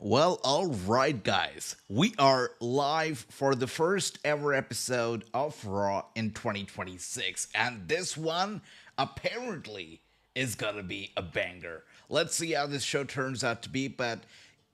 Well, alright, guys. We are live for the first ever episode of Raw in 2026, and this one apparently is gonna be a banger. Let's see how this show turns out to be, but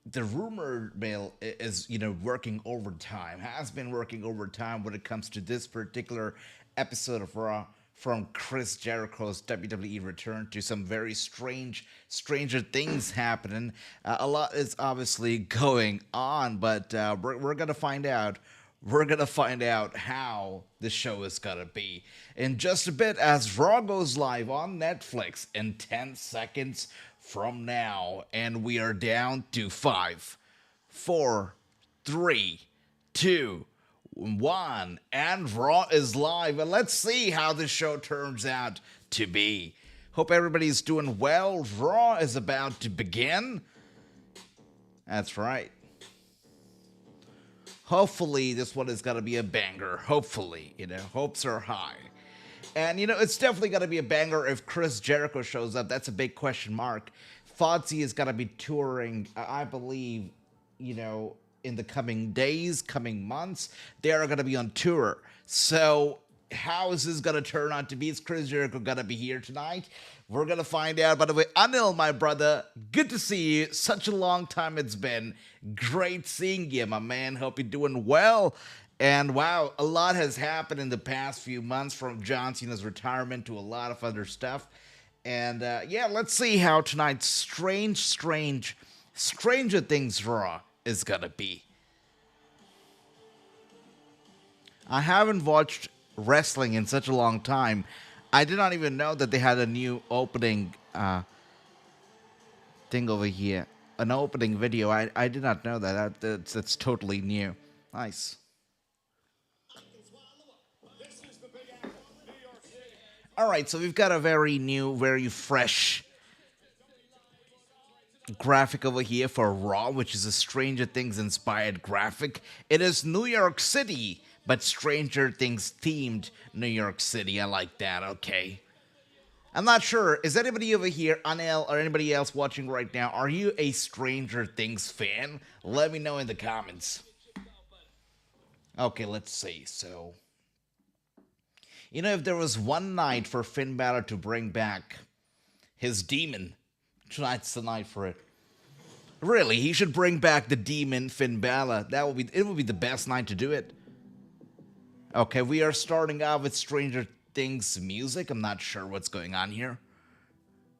the rumor mill is, working overtime, has been working overtime when it comes to this particular episode of Raw from Chris Jericho's WWE return to some very stranger things happening. A lot is obviously going on, but we're gonna find out. We're gonna find out how the show is gonna be in just a bit as Raw goes live on Netflix in 10 seconds from now, and we are down to 5, 4, 3, 2, 1, and Raw is live, and let's see how the show turns out to be. Hope everybody's doing well. Raw is about to begin. That's right. Hopefully, this one is gonna be a banger. Hopefully, hopes are high. And, it's definitely going to be a banger if Chris Jericho shows up. That's a big question mark. Fozzy is going to be touring, I believe, in the coming days, coming months. They are going to be on tour. So how is this going to turn out to be? Is Chris Jericho going to be here tonight? We're going to find out. By the way, Anil, my brother, good to see you. Such a long time it's been. Great seeing you, my man. Hope you're doing well. And wow, a lot has happened in the past few months, from John Cena's retirement to a lot of other stuff. And let's see how tonight's Stranger Things Raw is gonna be. I haven't watched wrestling in such a long time. I did not even know that they had a new opening thing over here. An opening video. I did not know that. That's totally new. Nice. Alright, so we've got a very new, very fresh graphic over here for Raw, which is a Stranger Things inspired graphic. It is New York City, but Stranger Things themed New York City. I like that, okay. I'm not sure, is anybody over here, Anel, or anybody else watching right now, are you a Stranger Things fan? Let me know in the comments. Okay, let's see, so... if there was one night for Finn Balor to bring back his demon, tonight's the night for it. Really, he should bring back the demon Finn Balor. It would be the best night to do it. Okay, we are starting out with Stranger Things music. I'm not sure what's going on here.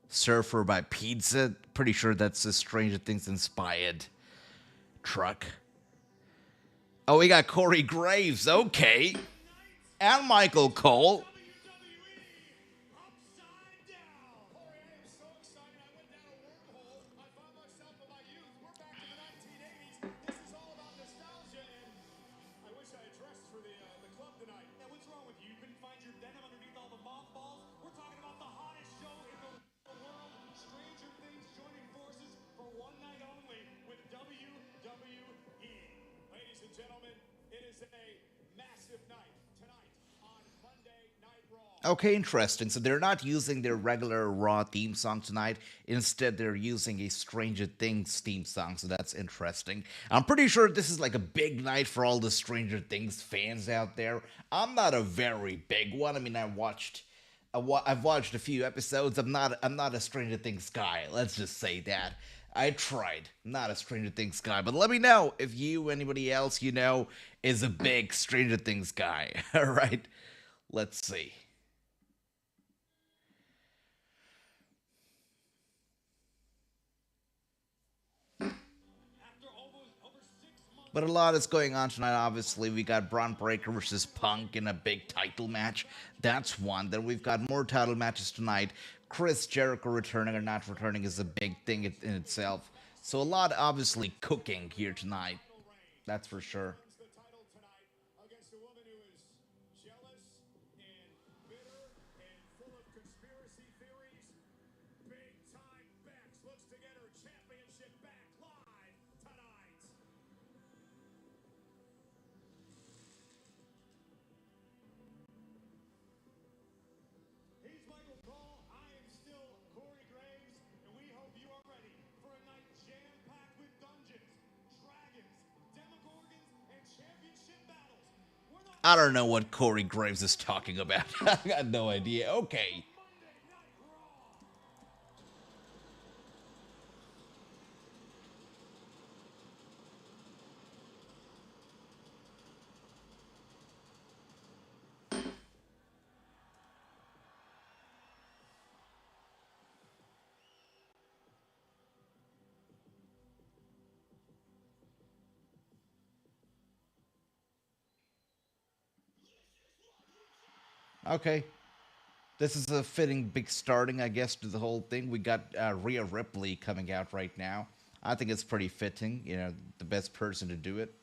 Surfer by Pizza. Pretty sure that's a Stranger Things inspired truck. Oh, we got Corey Graves. Okay. And Michael Cole. Okay, interesting. So they're not using their regular Raw theme song tonight. Instead, they're using a Stranger Things theme song. So that's interesting. I'm pretty sure this is like a big night for all the Stranger Things fans out there. I'm not a very big one. I mean, I've watched a few episodes. I'm not a Stranger Things guy. Let's just say that. I tried. I'm not a Stranger Things guy. But let me know if anybody else is a big Stranger Things guy. All right. Let's see. But a lot is going on tonight, obviously. We got Bron Breakker versus Punk in a big title match. That's one. Then we've got more title matches tonight. Chris Jericho returning or not returning is a big thing in itself. So a lot, obviously, cooking here tonight. That's for sure. I don't know what Corey Graves is talking about. I got no idea. Okay. Okay. This is a fitting big starting, I guess, to the whole thing. We got Rhea Ripley coming out right now. I think it's pretty fitting. The best person to do it.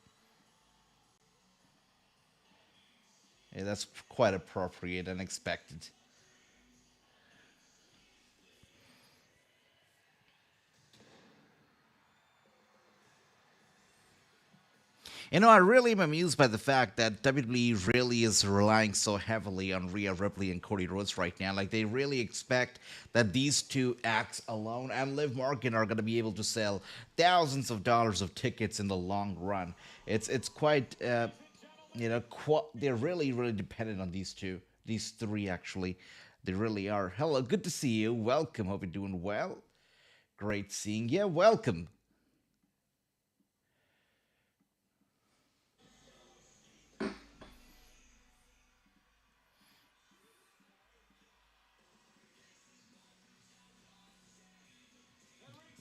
Yeah, that's quite appropriate and expected. I really am amused by the fact that WWE really is relying so heavily on Rhea Ripley and Cody Rhodes right now. Like, they really expect that these two acts alone and Liv Morgan are going to be able to sell thousands of dollars of tickets in the long run. It's quite, they're really, really dependent on these two, these three actually. They really are. Hello, good to see you. Welcome. Hope you're doing well. Great seeing you. Welcome.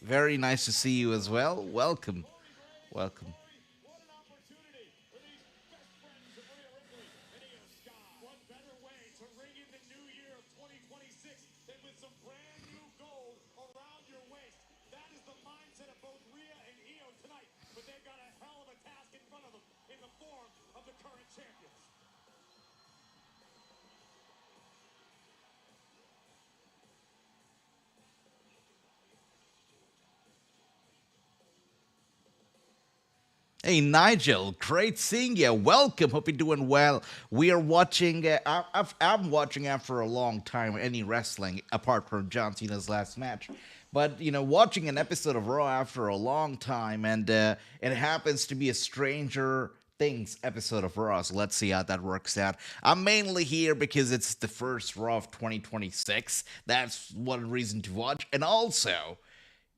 Very nice to see you as well. Welcome. Welcome. Hey Nigel, great seeing you. Welcome. Hope you're doing well. We are watching. I'm watching after a long time any wrestling apart from John Cena's last match, but watching an episode of Raw after a long time, and it happens to be a Stranger Things episode of Raw. So let's see how that works out. I'm mainly here because it's the first Raw of 2026. That's one reason to watch, and also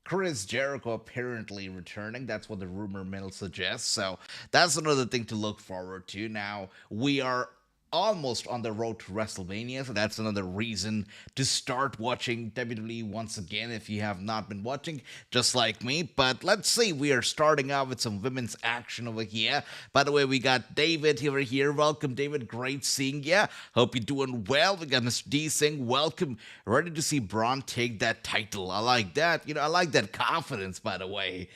Chris Jericho apparently returning. That's what the rumor mill suggests. So that's another thing to look forward to. Now, we are almost on the road to WrestleMania, so that's another reason to start watching WWE once again if you have not been watching, just like me. But let's see, we are starting out with some women's action over here. By the way, we got David over here. Welcome, David. Great seeing ya. Hope you're doing well. We got Mr. D saying, welcome. Ready to see Bron take that title. I like that. I like that confidence, by the way.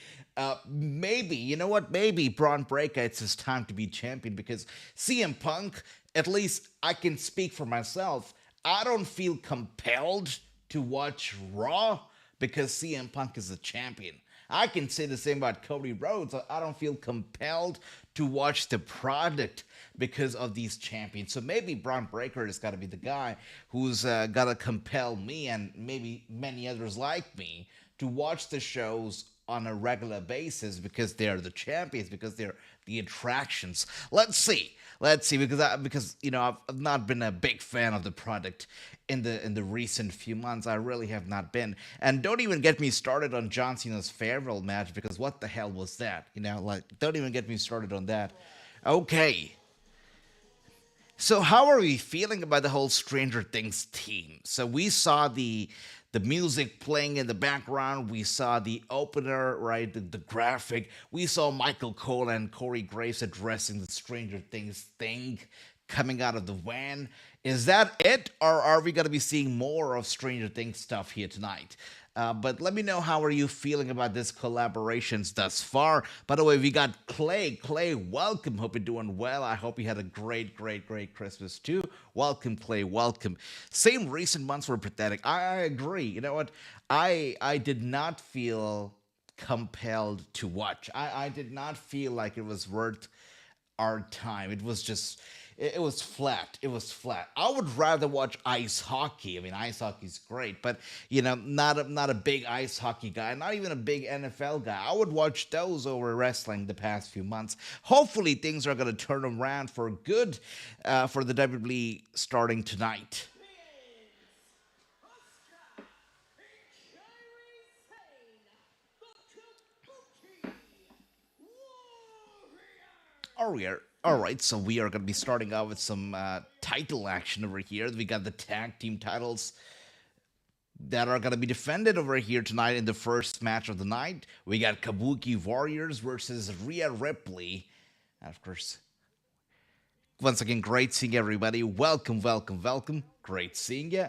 Maybe, you know what? Maybe Braun Breaker, it's his time to be champion because CM Punk, at least I can speak for myself. I don't feel compelled to watch Raw because CM Punk is a champion. I can say the same about Cody Rhodes. I don't feel compelled to watch the product because of these champions. So maybe Braun Breaker has got to be the guy who's got to compel me and maybe many others like me to watch the shows on a regular basis because they're the champions, because they're the attractions. Let's see, because I've not been a big fan of the product in the recent few months. I really have not been, and don't even get me started on John Cena's farewell match because what the hell was that? Don't even get me started on that. Okay, so how are we feeling about the whole Stranger Things team? So we saw the music playing in the background. We saw the opener, right? The graphic. We saw Michael Cole and Corey Graves addressing the Stranger Things thing coming out of the van. Is that it, or are we going to be seeing more of Stranger Things stuff here tonight? But let me know how are you feeling about this collaborations thus far. By the way, we got Clay. Clay, welcome. Hope you're doing well. I hope you had a great, great, great Christmas too. Welcome, Clay. Welcome. Same recent months were pathetic. I agree. You know what? I did not feel compelled to watch. I did not feel like it was worth our time. it was flat. It was flat. I would rather watch ice hockey. I mean, ice hockey's great, but not a big ice hockey guy, not even a big NFL guy. I would watch those over wrestling the past few months. Hopefully, things are going to turn around for good for the WWE starting tonight. All right, so we are going to be starting out with some title action over here. We got the tag team titles that are going to be defended over here tonight in the first match of the night. We got Kabuki Warriors versus Rhea Ripley. And of course, once again, great seeing everybody. Welcome, welcome, welcome. Great seeing you.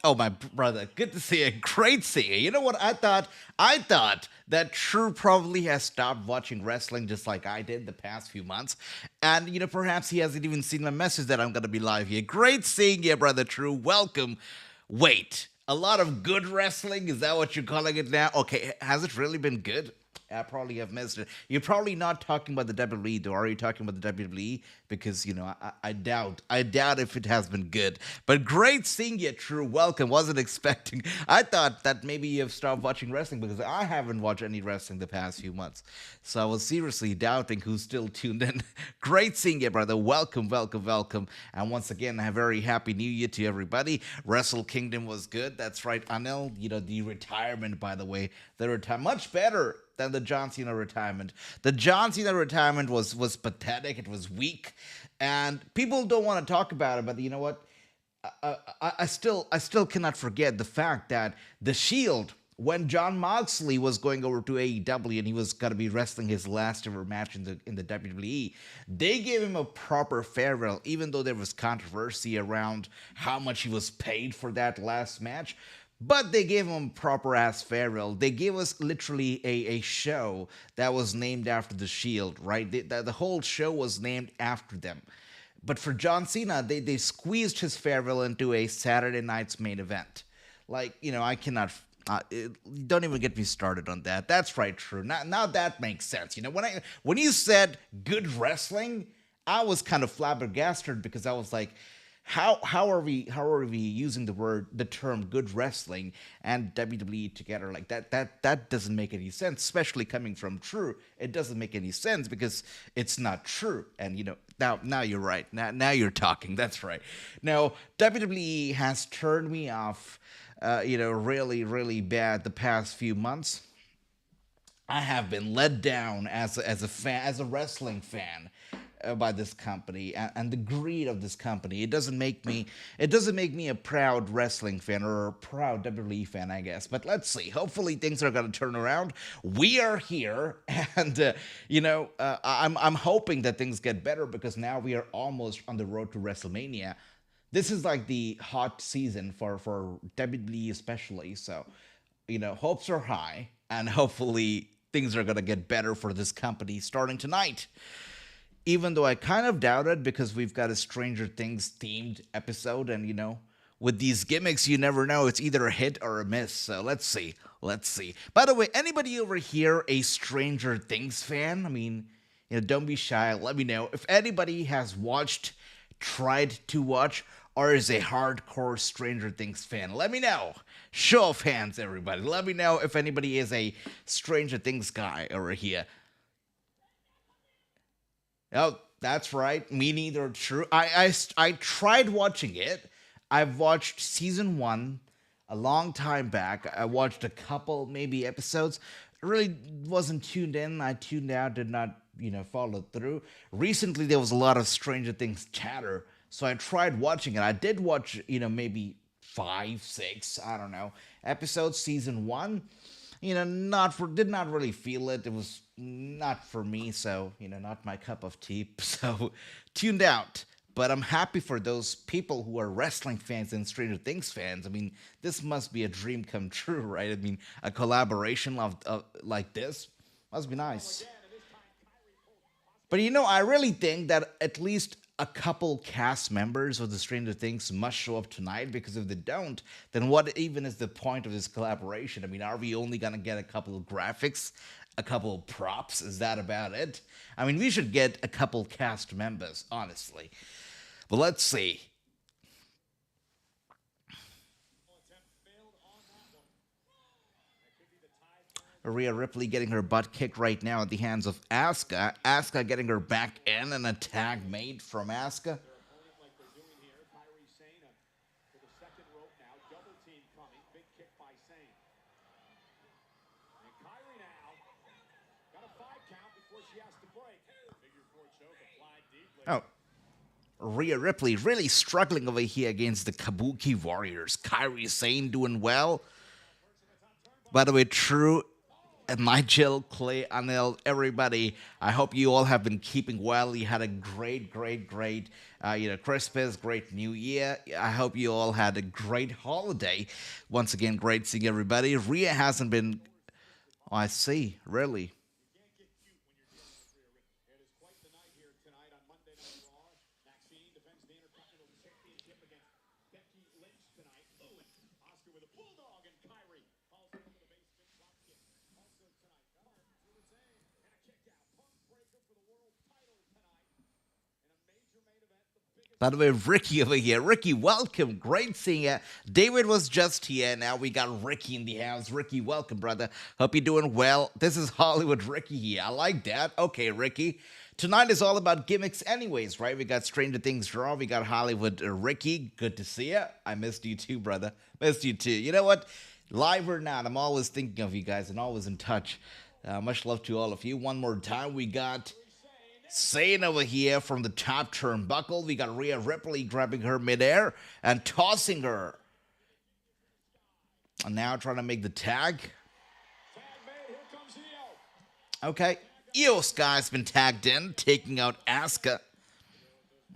Oh, my brother, good to see you. Great seeing you. You know what? I thought that True probably has stopped watching wrestling just like I did the past few months. And, perhaps he hasn't even seen my message that I'm going to be live here. Great seeing you, brother True. Welcome. Wait, a lot of good wrestling? Is that what you're calling it now? Okay, has it really been good? I probably have missed it. You're probably not talking about the WWE, though. Are you talking about the WWE? Because I doubt if it has been good. But great seeing you, True. Welcome. Wasn't expecting. I thought that maybe you've stopped watching wrestling because I haven't watched any wrestling the past few months. So I was seriously doubting who's still tuned in. Great seeing you, brother. Welcome, welcome, welcome. And once again, a very happy New Year to everybody. Wrestle Kingdom was good. That's right, Anil. The retirement, by the way, much better than the John Cena retirement. The John Cena retirement was pathetic. It was weak, and people don't want to talk about it. But you know what? I still cannot forget the fact that the Shield, when Jon Moxley was going over to AEW and he was going to be wrestling his last ever match in the WWE, they gave him a proper farewell, even though there was controversy around how much he was paid for that last match. But they gave him a proper ass farewell. They gave us literally a show that was named after the Shield, right? The whole show was named after them. But for John Cena, they squeezed his farewell into a Saturday night's main event. I cannot. Don't even get me started on that. That's right, True. Now that makes sense. When you said good wrestling, I was kind of flabbergasted because I was like, How are we using the term good wrestling and WWE together like that? That doesn't make any sense, especially coming from True. It doesn't make any sense because it's not true. And now you're right. Now you're talking. That's right. Now WWE has turned me off, really really bad the past few months. I have been let down as a fan, as a wrestling fan, by this company and the greed of this company. It doesn't make me a proud wrestling fan or a proud WWE fan, I guess. But let's see. Hopefully things are going to turn around. We are here, and I'm hoping that things get better because now we are almost on the road to WrestleMania. This is like the hot season for WWE especially. So, hopes are high, and hopefully things are going to get better for this company starting tonight. Even though I kind of doubt it because we've got a Stranger Things themed episode, and with these gimmicks, you never know. It's either a hit or a miss. So let's see. By the way, anybody over here a Stranger Things fan? I mean, don't be shy. Let me know if anybody has tried to watch, or is a hardcore Stranger Things fan. Let me know. Show of hands, everybody. Let me know if anybody is a Stranger Things guy over here. Oh, that's right. Me neither. True. I tried watching it. I've watched season 1 a long time back. I watched a couple, maybe episodes. Really wasn't tuned in. I tuned out, did not, follow through. Recently, there was a lot of Stranger Things chatter, so I tried watching it. I did watch, maybe 5, 6, I don't know, episodes. Season 1, did not really feel it. It was not for me, so, not my cup of tea. So, tuned out. But I'm happy for those people who are wrestling fans and Stranger Things fans. I mean, this must be a dream come true, right? I mean, a collaboration like this must be nice. But I really think that at least a couple cast members of the Stranger Things must show up tonight, because if they don't, then what even is the point of this collaboration? I mean, are we only gonna get a couple of graphics, a couple of props? Is that about it? I mean, we should get a couple cast members, honestly. But let's see. Rhea Ripley getting her butt kicked right now at the hands of Asuka. Asuka getting her back in, and a tag made from Asuka. Oh. Rhea Ripley really struggling over here against the Kabuki Warriors. Kairi Sane doing well. By the way, True, Nigel, Clay, Anil, everybody, I hope you all have been keeping well. You had a great Christmas, great New Year. I hope you all had a great holiday. Once again, great seeing everybody. Rhea hasn't been... Oh, I see, really. By the way, Ricky over here. Ricky, welcome. Great seeing you. David was just here. Now we got Ricky in the house. Ricky, welcome, brother. Hope you're doing well. This is Hollywood Ricky here. I like that. Okay, Ricky. Tonight is all about gimmicks anyways, right? We got Stranger Things RAW. We got Hollywood Ricky. Good to see you. I missed you too, brother. Missed you too. You know what? Live or not, I'm always thinking of you guys and always in touch. Much love to all of you. One more time, we got... Sane over here from the top turnbuckle. We got Rhea Ripley grabbing her midair and tossing her. And now trying to make the tag. Okay. Io Sky's been tagged in, taking out Asuka.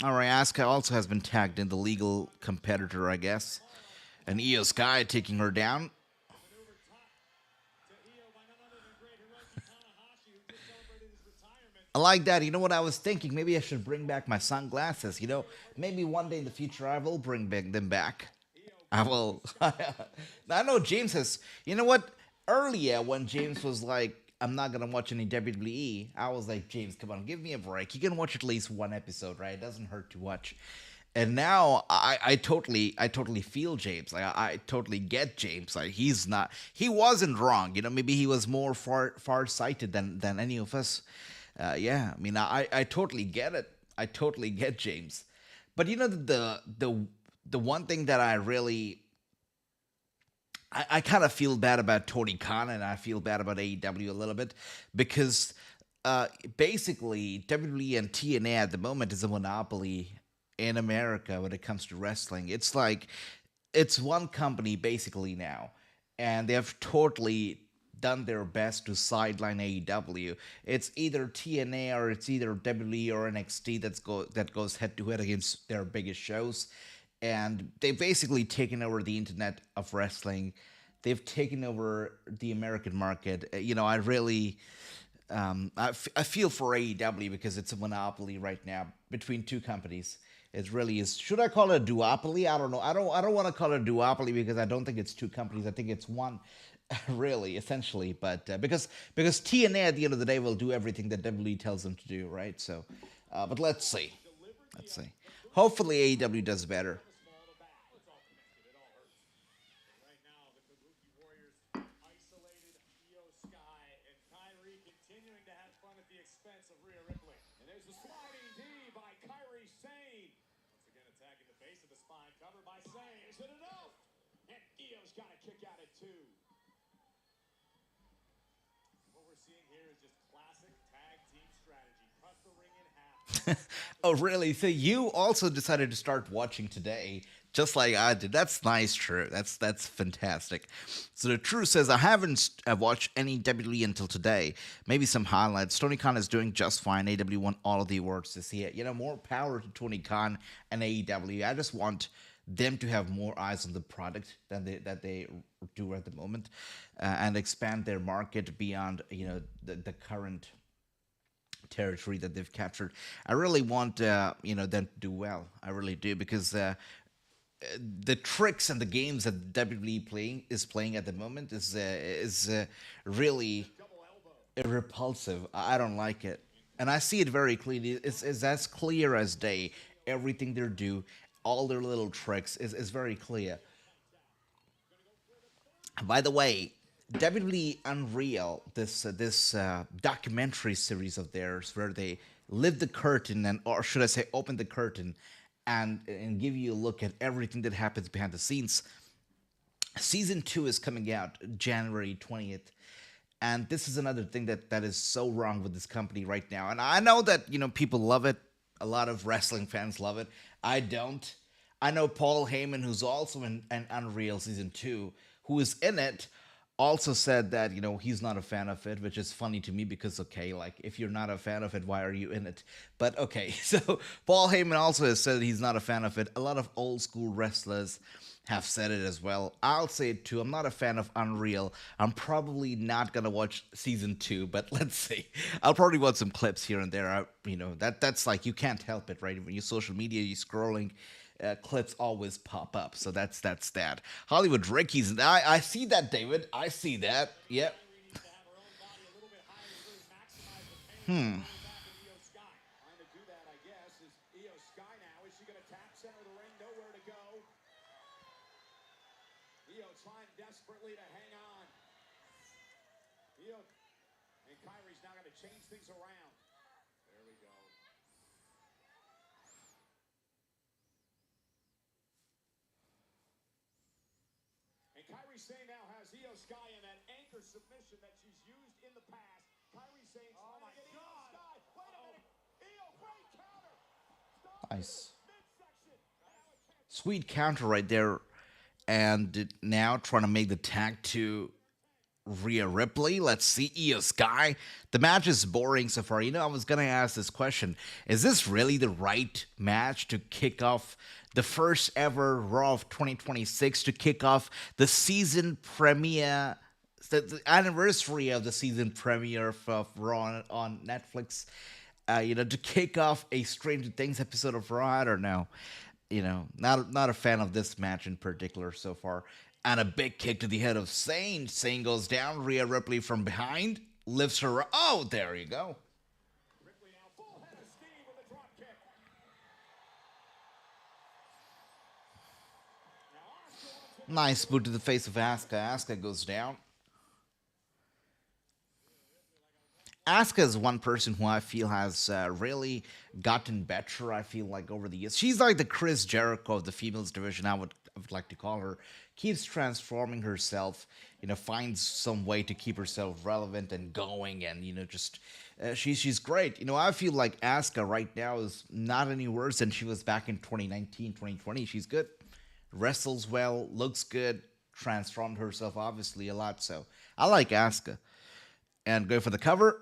Alright, Asuka also has been tagged in, the legal competitor, I guess. And Io Sky taking her down. I like that. You know what I was thinking? Maybe I should bring back my sunglasses. Maybe one day in the future I will bring them back. I will. I know James has... You know what? Earlier when James was like, I'm not going to watch any WWE, I was like, James, come on, give me a break. You can watch at least one episode, right? It doesn't hurt to watch. And now I totally feel James. Like I totally get James. Like he wasn't wrong. Maybe he was more far-sighted than any of us. Yeah, I mean, I totally get it. I totally get James. But the one thing that I really... I kind of feel bad about Tony Khan, and I feel bad about AEW a little bit, because basically WWE and TNA at the moment is a monopoly in America when it comes to wrestling. It's like, it's one company basically now, and they have totally done their best to sideline AEW. It's either TNA or it's either WWE or NXT that goes head to head against their biggest shows, and they've basically taken over the internet of wrestling. They've taken over the American market. I really, I feel for AEW because it's a monopoly right now between two companies. It really is. Should I call it a duopoly? I don't know. I don't want to call it a duopoly because I don't think it's two companies. I think it's one. Really, essentially, but because TNA at the end of the day will do everything that WWE tells them to do, right? So, but let's see. Hopefully AEW does better. Oh, really? So you also decided to start watching today Just like I did. That's nice, True. That's fantastic. So the True says I haven't watched any WWE until today. Maybe some highlights. Tony Khan is doing just fine. AEW won all of the awards this year. More power to Tony Khan and AEW. I just want them to have more eyes on the product than they do at the moment, and expand their market beyond the current territory that they've captured. I really want them to do well. I really do, because the tricks and the games that WWE playing at the moment is really repulsive. I don't like it, and I see it very clearly. It's as clear as day. Everything they do, all their little tricks is very clear. By the way, WWE Unreal, this documentary series of theirs, where they lift the curtain, and, or should I say, open the curtain, and give you a look at everything that happens behind the scenes. Season 2 is coming out January 20th. And this is another thing that is so wrong with this company right now. And I know that, people love it. A lot of wrestling fans love it. I don't. I know Paul Heyman, who's also in Unreal Season 2, who is in it, also said that, he's not a fan of it, which is funny to me because, okay, like, if you're not a fan of it, why are you in it? But, okay, so Paul Heyman also has said he's not a fan of it. A lot of old school wrestlers have said it as well. I'll say it too. I'm not a fan of Unreal. I'm probably not gonna watch season 2, but let's see. I'll probably watch some clips here and there. That's like, you can't help it, right? When you're social media, you're scrolling, clips always pop up. So that's that. Hollywood Ricky's. I see that, David. I see that. Yep. Sane now has Io Sky in that anchor submission that she's used in the past. Kyrie Sane trying to get Io Sky. Wait a minute. Io, great counter. Nice. Sweet counter right there. And now trying to make the tag to Rhea Ripley. Let's see Io Sky. The match is boring so far. I was going to ask this question. Is this really the right match to kick off the first ever Raw of 2026, to kick off the season premiere, the anniversary of the season premiere of Raw on Netflix? To kick off a Stranger Things episode of Raw. I don't know. Not a fan of this match in particular so far. And a big kick to the head of Sane. Sane goes down. Rhea Ripley from behind lifts her up. Oh, there you go. Ripley now full head of steam with a drop kick. Nice boot to the face of Asuka. Asuka goes down. Asuka is one person who I feel has really gotten better, I feel like, over the years. She's like the Chris Jericho of the females division, I would like to call her. Keeps transforming herself, finds some way to keep herself relevant and going, and, just, she's great. I feel like Asuka right now is not any worse than she was back in 2019, 2020. She's good. Wrestles well, looks good, transformed herself, obviously, a lot, so I like Asuka. And go for the cover.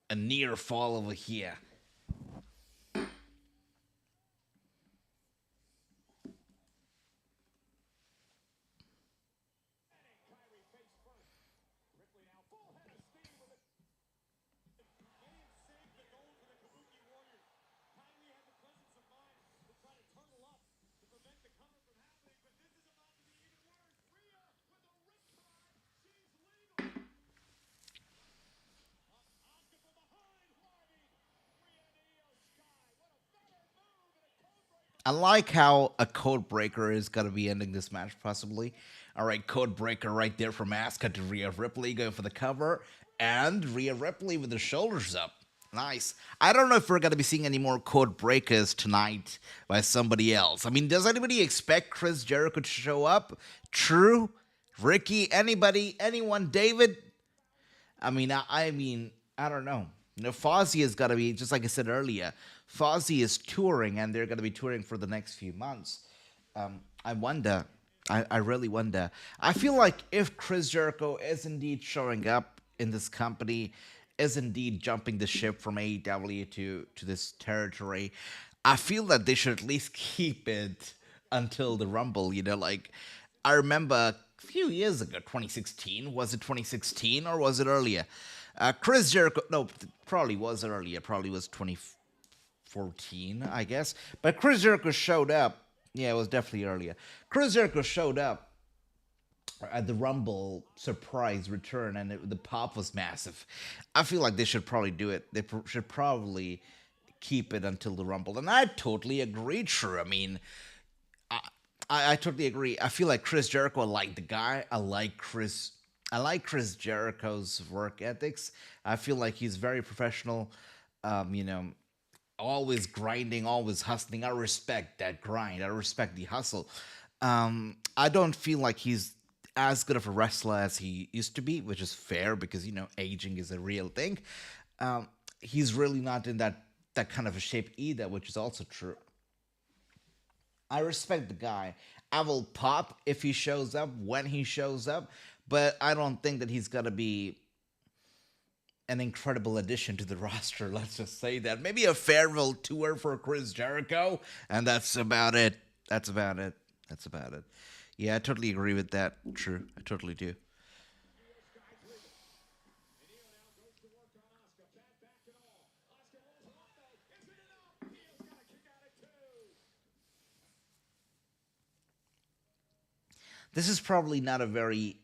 A near fall over here. I like how a code breaker is going to be ending this match, possibly. All right, code breaker right there from Asuka to Rhea Ripley, going for the cover. And Rhea Ripley with the shoulders up. Nice. I don't know if we're going to be seeing any more code breakers tonight by somebody else. I mean, does anybody expect Chris Jericho to show up? True? Ricky? Anybody? Anyone? David? I mean, I don't know. Fozzy is going to be, just like I said earlier, Fozzy is touring, and they're going to be touring for the next few months. I wonder. I really wonder. I feel like if Chris Jericho is indeed showing up in this company, is indeed jumping the ship from AEW to this territory, I feel that they should at least keep it until the Rumble. Like I remember a few years ago, 2016. Was it 2016 or was it earlier? Chris Jericho. No, probably was earlier. Probably was 2014, I guess. But Chris Jericho showed up. Yeah, it was definitely earlier. Chris Jericho showed up at the Rumble surprise return, and the pop was massive. I feel like they should probably do it. They should probably keep it until the Rumble, and I totally agree. True. I mean, I totally agree. I feel like Chris Jericho. I like the guy. I like Chris. I like Chris Jericho's work ethics. I feel like he's very professional. You know, always grinding, always hustling. I respect that grind. I respect the hustle. I don't feel like he's as good of a wrestler as he used to be, which is fair because aging is a real thing. He's really not in that kind of a shape either, which is also true. I respect the guy. I will pop if he shows up when he shows up, but I don't think that he's gonna be an incredible addition to the roster. Let's just say that. Maybe a farewell tour for Chris Jericho, and that's about it. That's about it. That's about it. Yeah, I totally agree with that. True. I totally do. This is probably not a very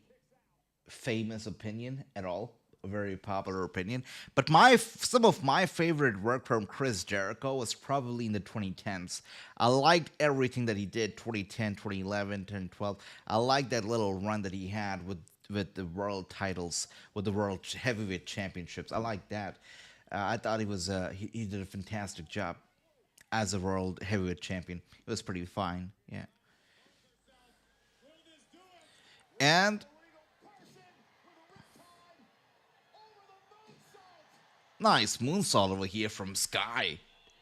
famous opinion at all, a very popular opinion. But some of my favorite work from Chris Jericho was probably in the 2010s. I liked everything that he did 2010, 2011, 2012. I liked that little run that he had with the world titles, with the world heavyweight championships. I liked that. I thought he did a fantastic job as a world heavyweight champion. It was pretty fine. Yeah. And nice moonsault over here from Sky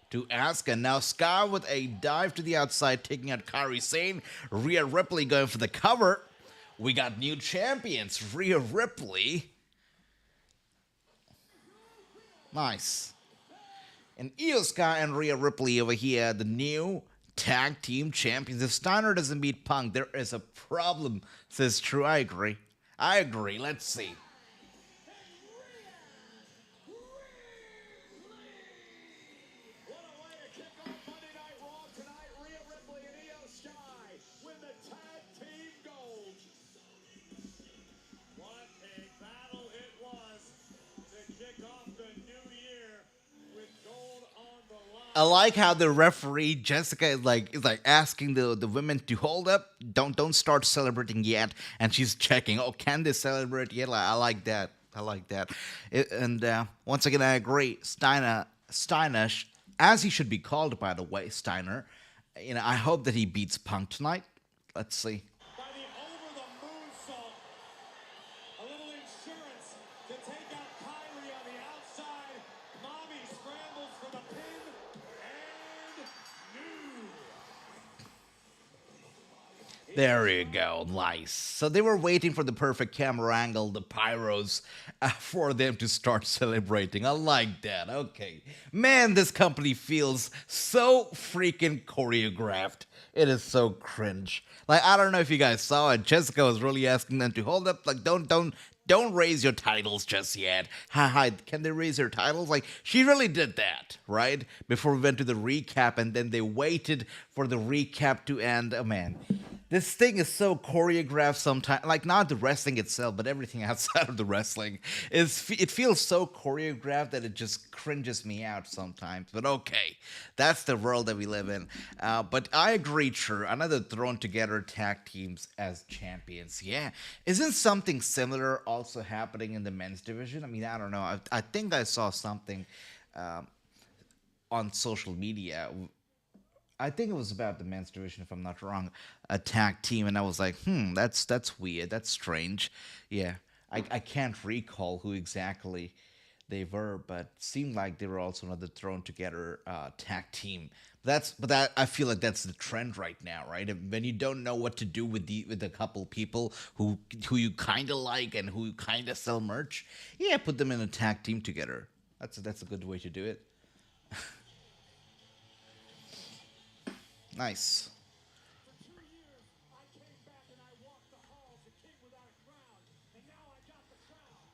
to Asuka. Now Sky with a dive to the outside, taking out Kairi Sane. Rhea Ripley going for the cover. We got new champions. Rhea Ripley. Nice. And Io Sky and Rhea Ripley over here, the new tag team champions. If Steiner doesn't beat Punk, there is a problem, says True. I agree. I agree. Let's see. What a way to kick off Monday Night Raw tonight. Rhea Ripley and Io Sky win the tag team gold. What a battle it was to kick off the new year with gold on the line. I like how the referee Jessica is like asking the women to hold up, don't start celebrating yet, and she's checking. Oh, can they celebrate yet? I like that. I like that. And once again, I agree. Steiner, as he should be called, by the way, Steiner. I hope that he beats Punk tonight. Let's see. By the over-the-moon salt. A little insurance to take out Kyrie on the outside. Mommy scrambles for the pin. And new. There you go. Nice. So they were waiting for the perfect camera angle, the pyros, for them to start celebrating. I like that. Okay. Man, this company feels so freaking choreographed. It is so cringe. Like, I don't know if you guys saw it. Jessica was really asking them to hold up. Like, don't raise your titles just yet. Hi, can they raise their titles? Like, she really did that, right? Before we went to the recap, and then they waited for the recap to end. Oh, man. This thing is so choreographed sometimes, like not the wrestling itself, but everything outside of the wrestling. It feels so choreographed that it just cringes me out sometimes. But okay, that's the world that we live in. But I agree, True. Another thrown together tag teams as champions. Yeah. Isn't something similar also happening in the men's division? I mean, I don't know. I think I saw something on social media. I think it was about the men's division, if I'm not wrong, a tag team, and I was like, that's weird, that's strange. Yeah, I can't recall who exactly they were, but seemed like they were also another thrown together tag team. But I feel like that's the trend right now, right? When you don't know what to do with a couple people who you kind of like and who kind of sell merch, yeah, put them in a tag team together. That's a good way to do it. Nice. For 2 years, I came back and I walked the halls, a king without a crown, and now I got the crown.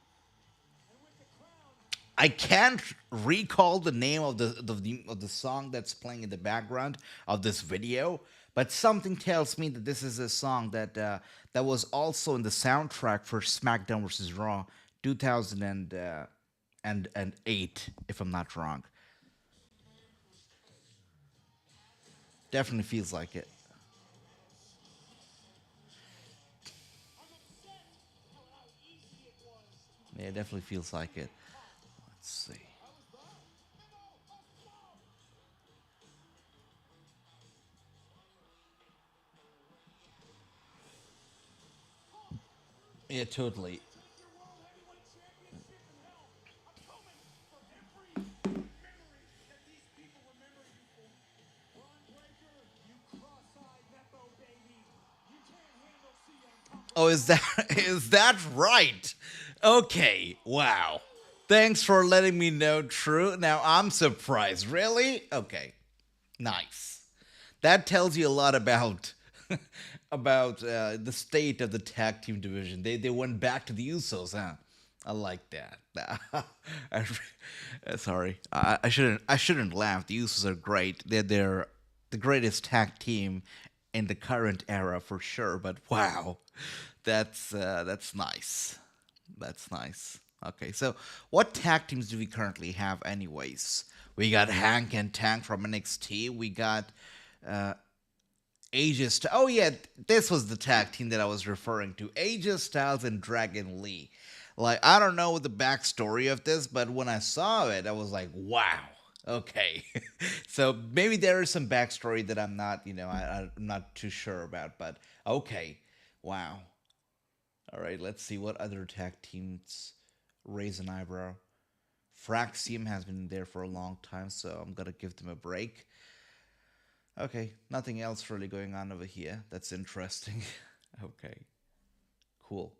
And with the crown, I can't recall the name of the song that's playing in the background of this video, but something tells me that this is a song that was also in the soundtrack for SmackDown vs. Raw 2008, if I'm not wrong. Definitely feels like it. I'm upset how easy it was to Yeah, it definitely feels like it. Let's see. Yeah, totally. take your World Heavyweight Championship in hell. I'm coming for every memory that these people remember you for. Braun Breaker, you cross-eyed Nepo baby. You can't handle CM Punk. Oh, is that is that right? Okay, wow. Thanks for letting me know, True. Now I'm surprised. Really? Okay. Nice. That tells you a lot about about the state of the tag team division. They went back to the Usos, huh? I like that. Sorry, I shouldn't laugh. The Usos are great. They're the greatest tag team in the current era for sure. But wow, that's nice. That's nice. Okay, so what tag teams do we currently have, anyways? We got Hank and Tank from NXT. We got Oh yeah, this was the tag team that I was referring to. AJ Styles and Dragon Lee. Like, I don't know the backstory of this, but when I saw it, I was like, wow. Okay, so maybe there is some backstory that I'm not, I'm not too sure about. But okay, wow. All right, let's see what other tag teams raise an eyebrow. Fraxium has been there for a long time, so I'm gonna give them a break. Okay, nothing else really going on over here. That's interesting. Okay, cool.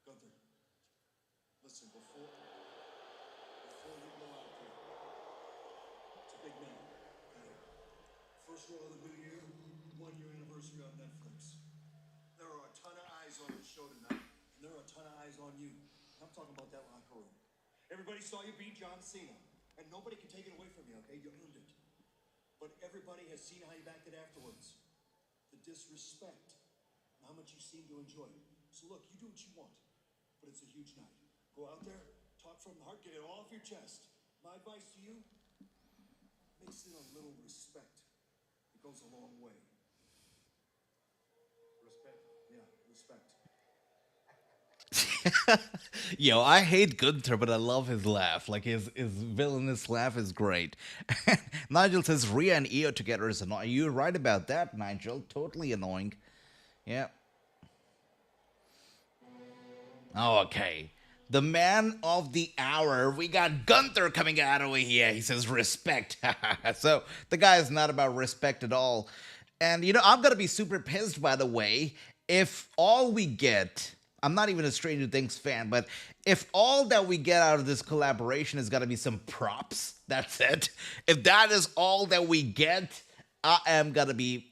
Gunther, listen, before you go out there, it's a big man. Okay? First Raw of the new year, 1 year anniversary on Netflix. There are a ton of eyes on the show tonight, and there are a ton of eyes on you. I'm talking about that locker room. Everybody saw you beat John Cena, and nobody can take it away from you, okay? You earned it. But everybody has seen how you backed it afterwards. The disrespect, and how much you seem to enjoy it. So look, you do what you want, but it's a huge night. Go out there, talk from the heart, get it all off your chest. My advice to you, mix in a little respect. It goes a long way. Respect? Yeah, respect. Yo, I hate Gunther, but I love his laugh. Like, his villainous laugh is great. Nigel says Rhea and Io together is annoying. You're right about that, Nigel. Totally annoying. Yeah. Oh, okay. The man of the hour. We got Gunther coming out over here. He says respect. So the guy is not about respect at all. And I'm gonna be super pissed, by the way, if all we get. I'm not even a Stranger Things fan, but if all that we get out of this collaboration is gonna be some props, that's it. If that is all that we get, I'm gonna be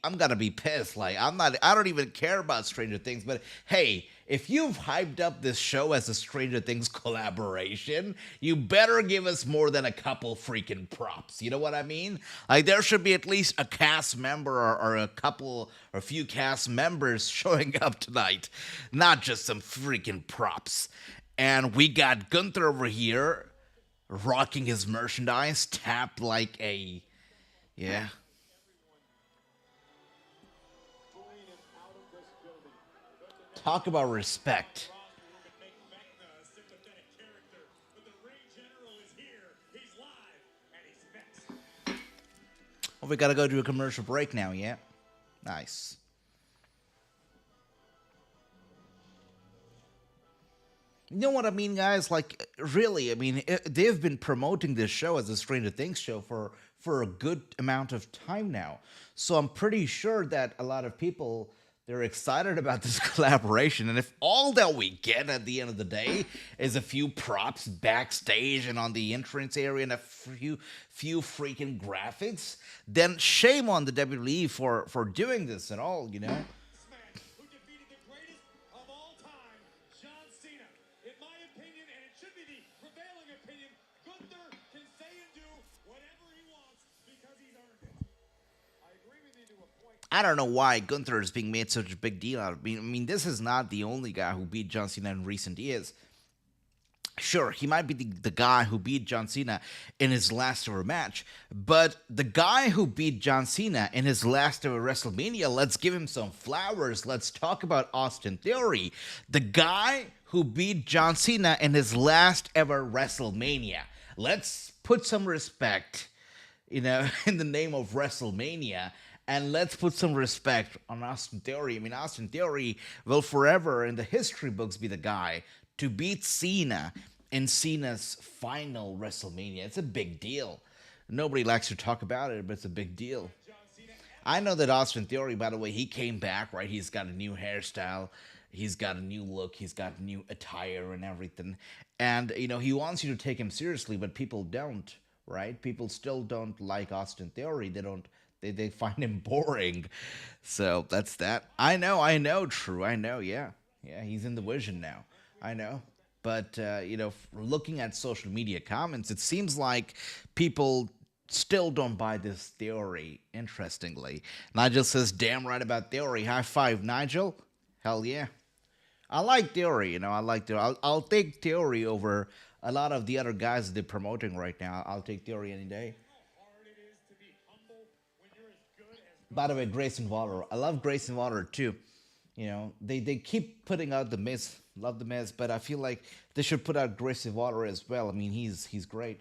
pissed. Like, I don't even care about Stranger Things, but hey, if you've hyped up this show as a Stranger Things collaboration, you better give us more than a couple freaking props. You know what I mean? Like, there should be at least a cast member or a couple or a few cast members showing up tonight, not just some freaking props. And we got Gunther over here rocking his merchandise, tapped like a, yeah. Talk about respect. Oh, we gotta go to a commercial break now, yeah? Nice. You know what I mean, guys? Like, really, I mean, they've been promoting this show as a Stranger Things show for a good amount of time now. So I'm pretty sure that a lot of people they're excited about this collaboration. And if all that we get at the end of the day is a few props backstage and on the entrance area and a few freaking graphics, then shame on the WWE for doing this at all, you know? This man who defeated the greatest of all time, John Cena. In my opinion, and it should be the prevailing opinion, Gunther can say and do whatever he wants because he's earned it. I agree with you to a point. I don't know why Gunther is being made such a big deal out of. I mean, this is not the only guy who beat John Cena in recent years. Sure, he might be the guy who beat John Cena in his last ever match, but the guy who beat John Cena in his last ever WrestleMania, let's give him some flowers. Let's talk about Austin Theory. The guy who beat John Cena in his last ever WrestleMania. Let's put some respect, you know, in the name of WrestleMania. And let's put some respect on Austin Theory. I mean, Austin Theory will forever in the history books be the guy to beat Cena in Cena's final WrestleMania. It's a big deal. Nobody likes to talk about it, but it's a big deal. I know that Austin Theory, by the way, he came back, right? He's got a new hairstyle. He's got a new look. He's got new attire and everything. And, you know, he wants you to take him seriously, but people don't, right? People still don't like Austin Theory. They find him boring. So that's that. I know, true. I know, yeah. Yeah, he's in the vision now. I know. But, you know, looking at social media comments, it seems like people still don't buy this theory, interestingly. Nigel says, damn right about theory. High five, Nigel. Hell yeah. I like theory, you know, I like theory. I'll take theory over a lot of the other guys that they're promoting right now. I'll take theory any day. By the way, Grayson Waller. I love Grayson Waller too. You know, they keep putting out the Miz, love the Miz, but I feel like they should put out Grayson Waller as well. I mean, he's great.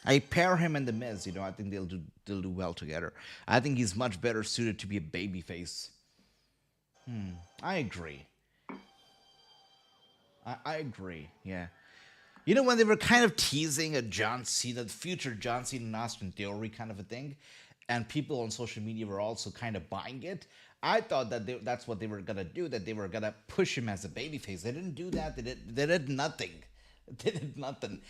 I pair him and the Miz. You know, I think they'll do well together. I think he's much better suited to be a babyface. I agree. I agree. Yeah. You know, when they were kind of teasing a John Cena, the future John Cena and Austin Theory kind of a thing, and people on social media were also kind of buying it, I thought that that's what they were going to do, that they were going to push him as a babyface. They didn't do that. They did nothing. They did nothing.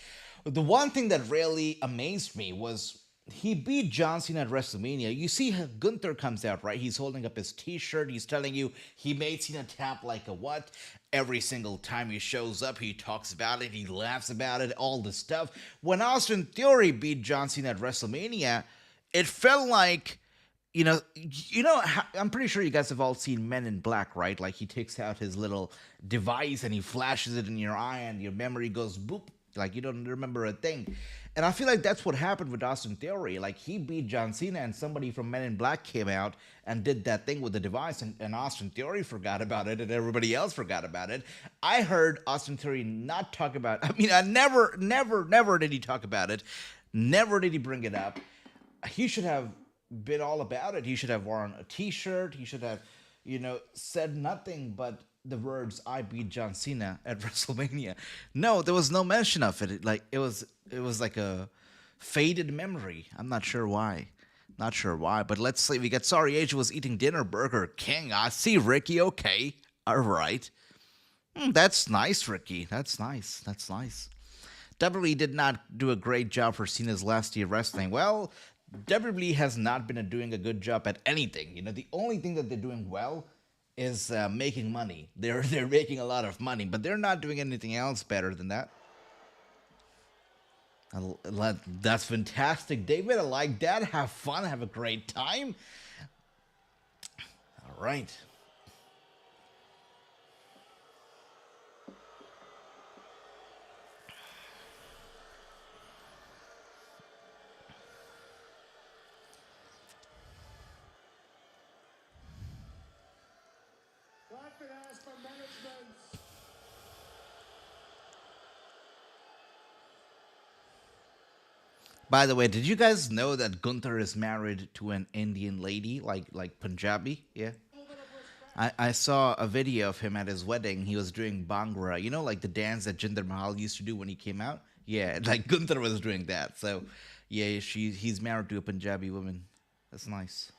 The one thing that really amazed me was he beat John Cena at WrestleMania. You see Gunther comes out, right? He's holding up his t-shirt. He's telling you he made Cena tap like a what? Every single time he shows up, he talks about it. He laughs about it, all this stuff. When Austin Theory beat John Cena at WrestleMania, it felt like, I'm pretty sure you guys have all seen Men in Black, right? Like he takes out his little device and he flashes it in your eye and your memory goes boop. Like you don't remember a thing. And I feel like that's what happened with Austin Theory. Like he beat John Cena and somebody from Men in Black came out and did that thing with the device and Austin Theory forgot about it and everybody else forgot about it. I heard Austin Theory not talk about it. I mean, I never did he talk about it. Never did he bring it up. He should have been all about it. He should have worn a t-shirt. He should have, said nothing but the words "I beat John Cena at WrestleMania." No, there was no mention of it. It was like a faded memory. I'm not sure why. Not sure why. But let's say we get Sorry Age was eating dinner, Burger King. I see Ricky. Okay, all right. That's nice, Ricky. That's nice. That's nice. WWE did not do a great job for Cena's last year wrestling. Well, WWE has not been doing a good job at anything. The only thing that they're doing well is making money. They're making a lot of money, but they're not doing anything else better than that. That's fantastic, David. I like that. Have fun. Have a great time. All right. By the way, did you guys know that Gunther is married to an Indian lady, like Punjabi? Yeah. I saw a video of him at his wedding. He was doing Bhangra, you know, like the dance that Jinder Mahal used to do when he came out. Yeah, like Gunther was doing that. So, yeah, he's married to a Punjabi woman. That's nice.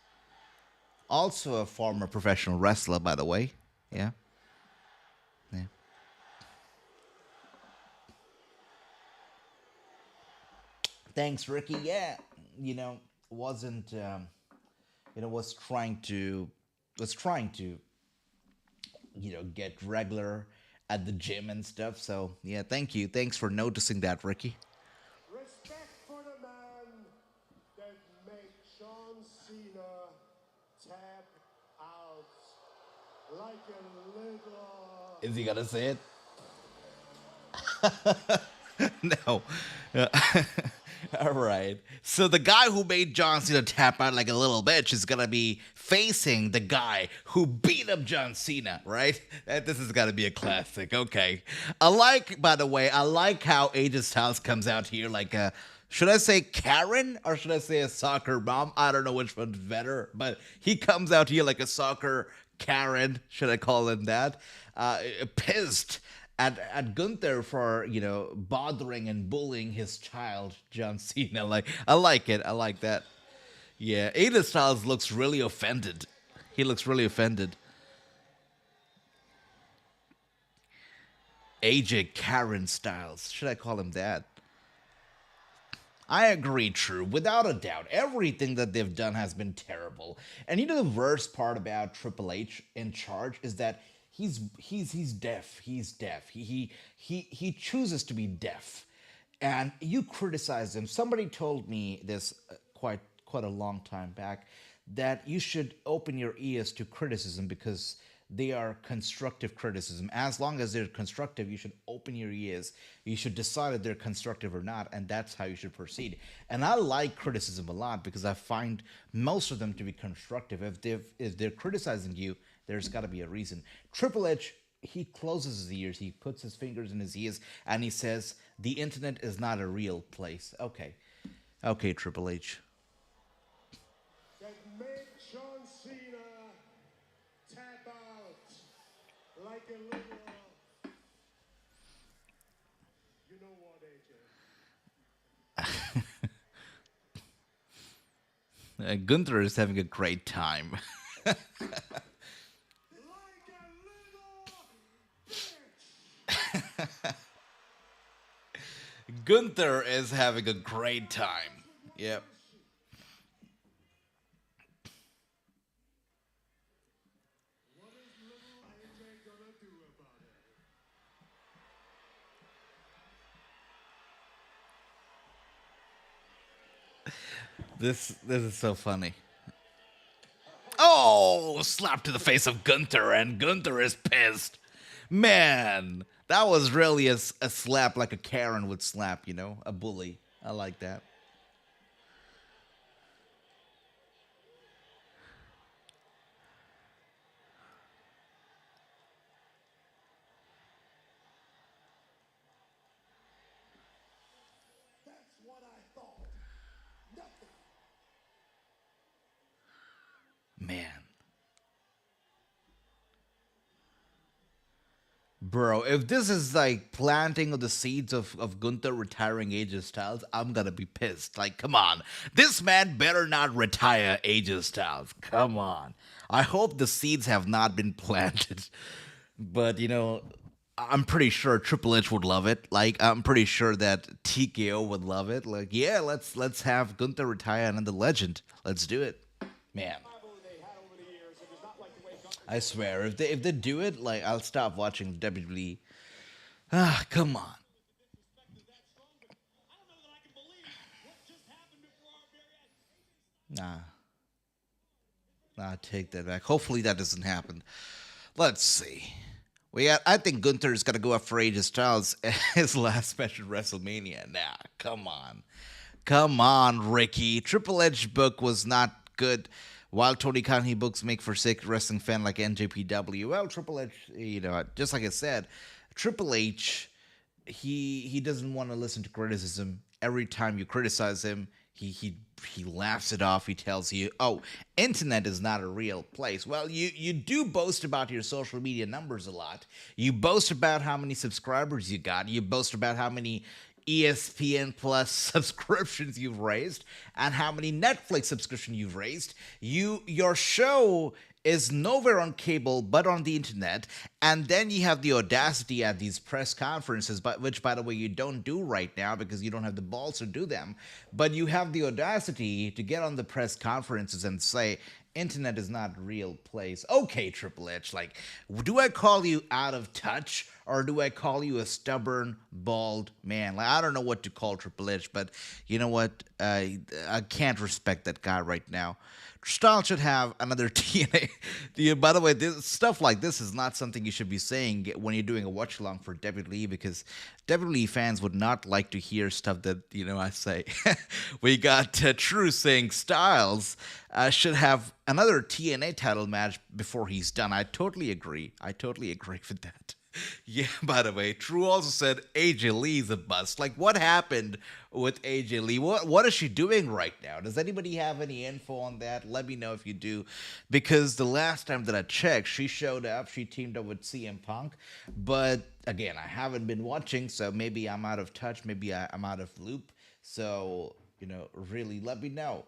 Also a former professional wrestler, by the way. Yeah, yeah. Thanks, Ricky. Yeah, you know, wasn't was trying to get regular at the gym and stuff. So yeah, thank you. Thanks for noticing that, Ricky. Respect for the man that made John Cena tap out like a little. Is he gonna say it? No. All right. So the guy who made John Cena tap out like a little bitch is gonna be facing the guy who beat up John Cena, right? This is gonna be a classic. Okay. By the way, I like how AJ Styles comes out here like a. Should I say Karen or should I say a soccer mom? I don't know which one's better, but he comes out here like a soccer Karen. Should I call him that? Pissed at Gunther for bothering and bullying his child John Cena. Like I like it. I like that. Yeah, AJ Styles looks really offended. He looks really offended. AJ Karen Styles. Should I call him that? I agree, true. Without a doubt, everything that they've done has been terrible. And the worst part about Triple H in charge is that he's deaf. He's deaf. He chooses to be deaf. And you criticize him. Somebody told me this quite a long time back that you should open your ears to criticism because they are constructive criticism. As long as they're constructive, you should open your ears. You should decide if they're constructive or not, and that's how you should proceed. And I like criticism a lot because I find most of them to be constructive. If they're criticizing you, there's got to be a reason. Triple H, he closes his ears, he puts his fingers in his ears, and he says, the internet is not a real place. Okay, Triple H. That made John Cena tap out like a little. You know what, AJ? Gunther is having a great time. Like a little bitch. Gunther is having a great time. Yep. What is little AJ gonna do about it? This is so funny. Oh, slap to the face of Gunther, and Gunther is pissed. Man, that was really a slap like a Karen would slap, a bully. I like that. That's what I thought. Nothing. Man. Bro, if this is like planting of the seeds of Gunther retiring AJ Styles, I'm gonna be pissed. Like, come on. This man better not retire AJ Styles. Come on. I hope the seeds have not been planted. But, I'm pretty sure Triple H would love it. Like, I'm pretty sure that TKO would love it. Like, yeah, let's have Gunther retire another legend. Let's do it. Man. I swear, if they do it, like I'll stop watching WWE. Ah, come on. Nah, take that back. Hopefully that doesn't happen. Let's see. I think Gunther's gonna go after AJ Styles at his last special WrestleMania. Nah, come on, Ricky. Triple H book was not good. While Tony Khan, he books make for sick wrestling fan like NJPW. Well, Triple H, just like I said, Triple H, he doesn't want to listen to criticism. Every time you criticize him, he laughs it off. He tells you, "Oh, internet is not a real place." Well, you do boast about your social media numbers a lot. You boast about how many subscribers you got. You boast about how many ESPN Plus subscriptions you've raised and how many Netflix subscriptions you've raised. Your show is nowhere on cable but on the internet, and then you have the audacity at these press conferences, but which, by the way, you don't do right now because you don't have the balls to do them, but you have the audacity to get on the press conferences and say internet is not a real place. Okay, Triple H, like, do I call you out of touch or do I call you a stubborn, bald man? Like, I don't know what to call Triple H, but you know what? I can't respect that guy right now. Styles should have another TNA. By the way, stuff like this is not something you should be saying when you're doing a watch along for WWE, because WWE fans would not like to hear stuff that I say. We got True saying Styles should have another TNA title match before he's done. I totally agree. With that. Yeah, by the way, True also said AJ Lee's a bust. Like, what happened with AJ Lee? What is she doing right now? Does anybody have any info on that? Let me know if you do. Because the last time that I checked, she showed up. She teamed up with CM Punk. But, again, I haven't been watching, so maybe I'm out of touch. Maybe I'm out of loop. So, really let me know.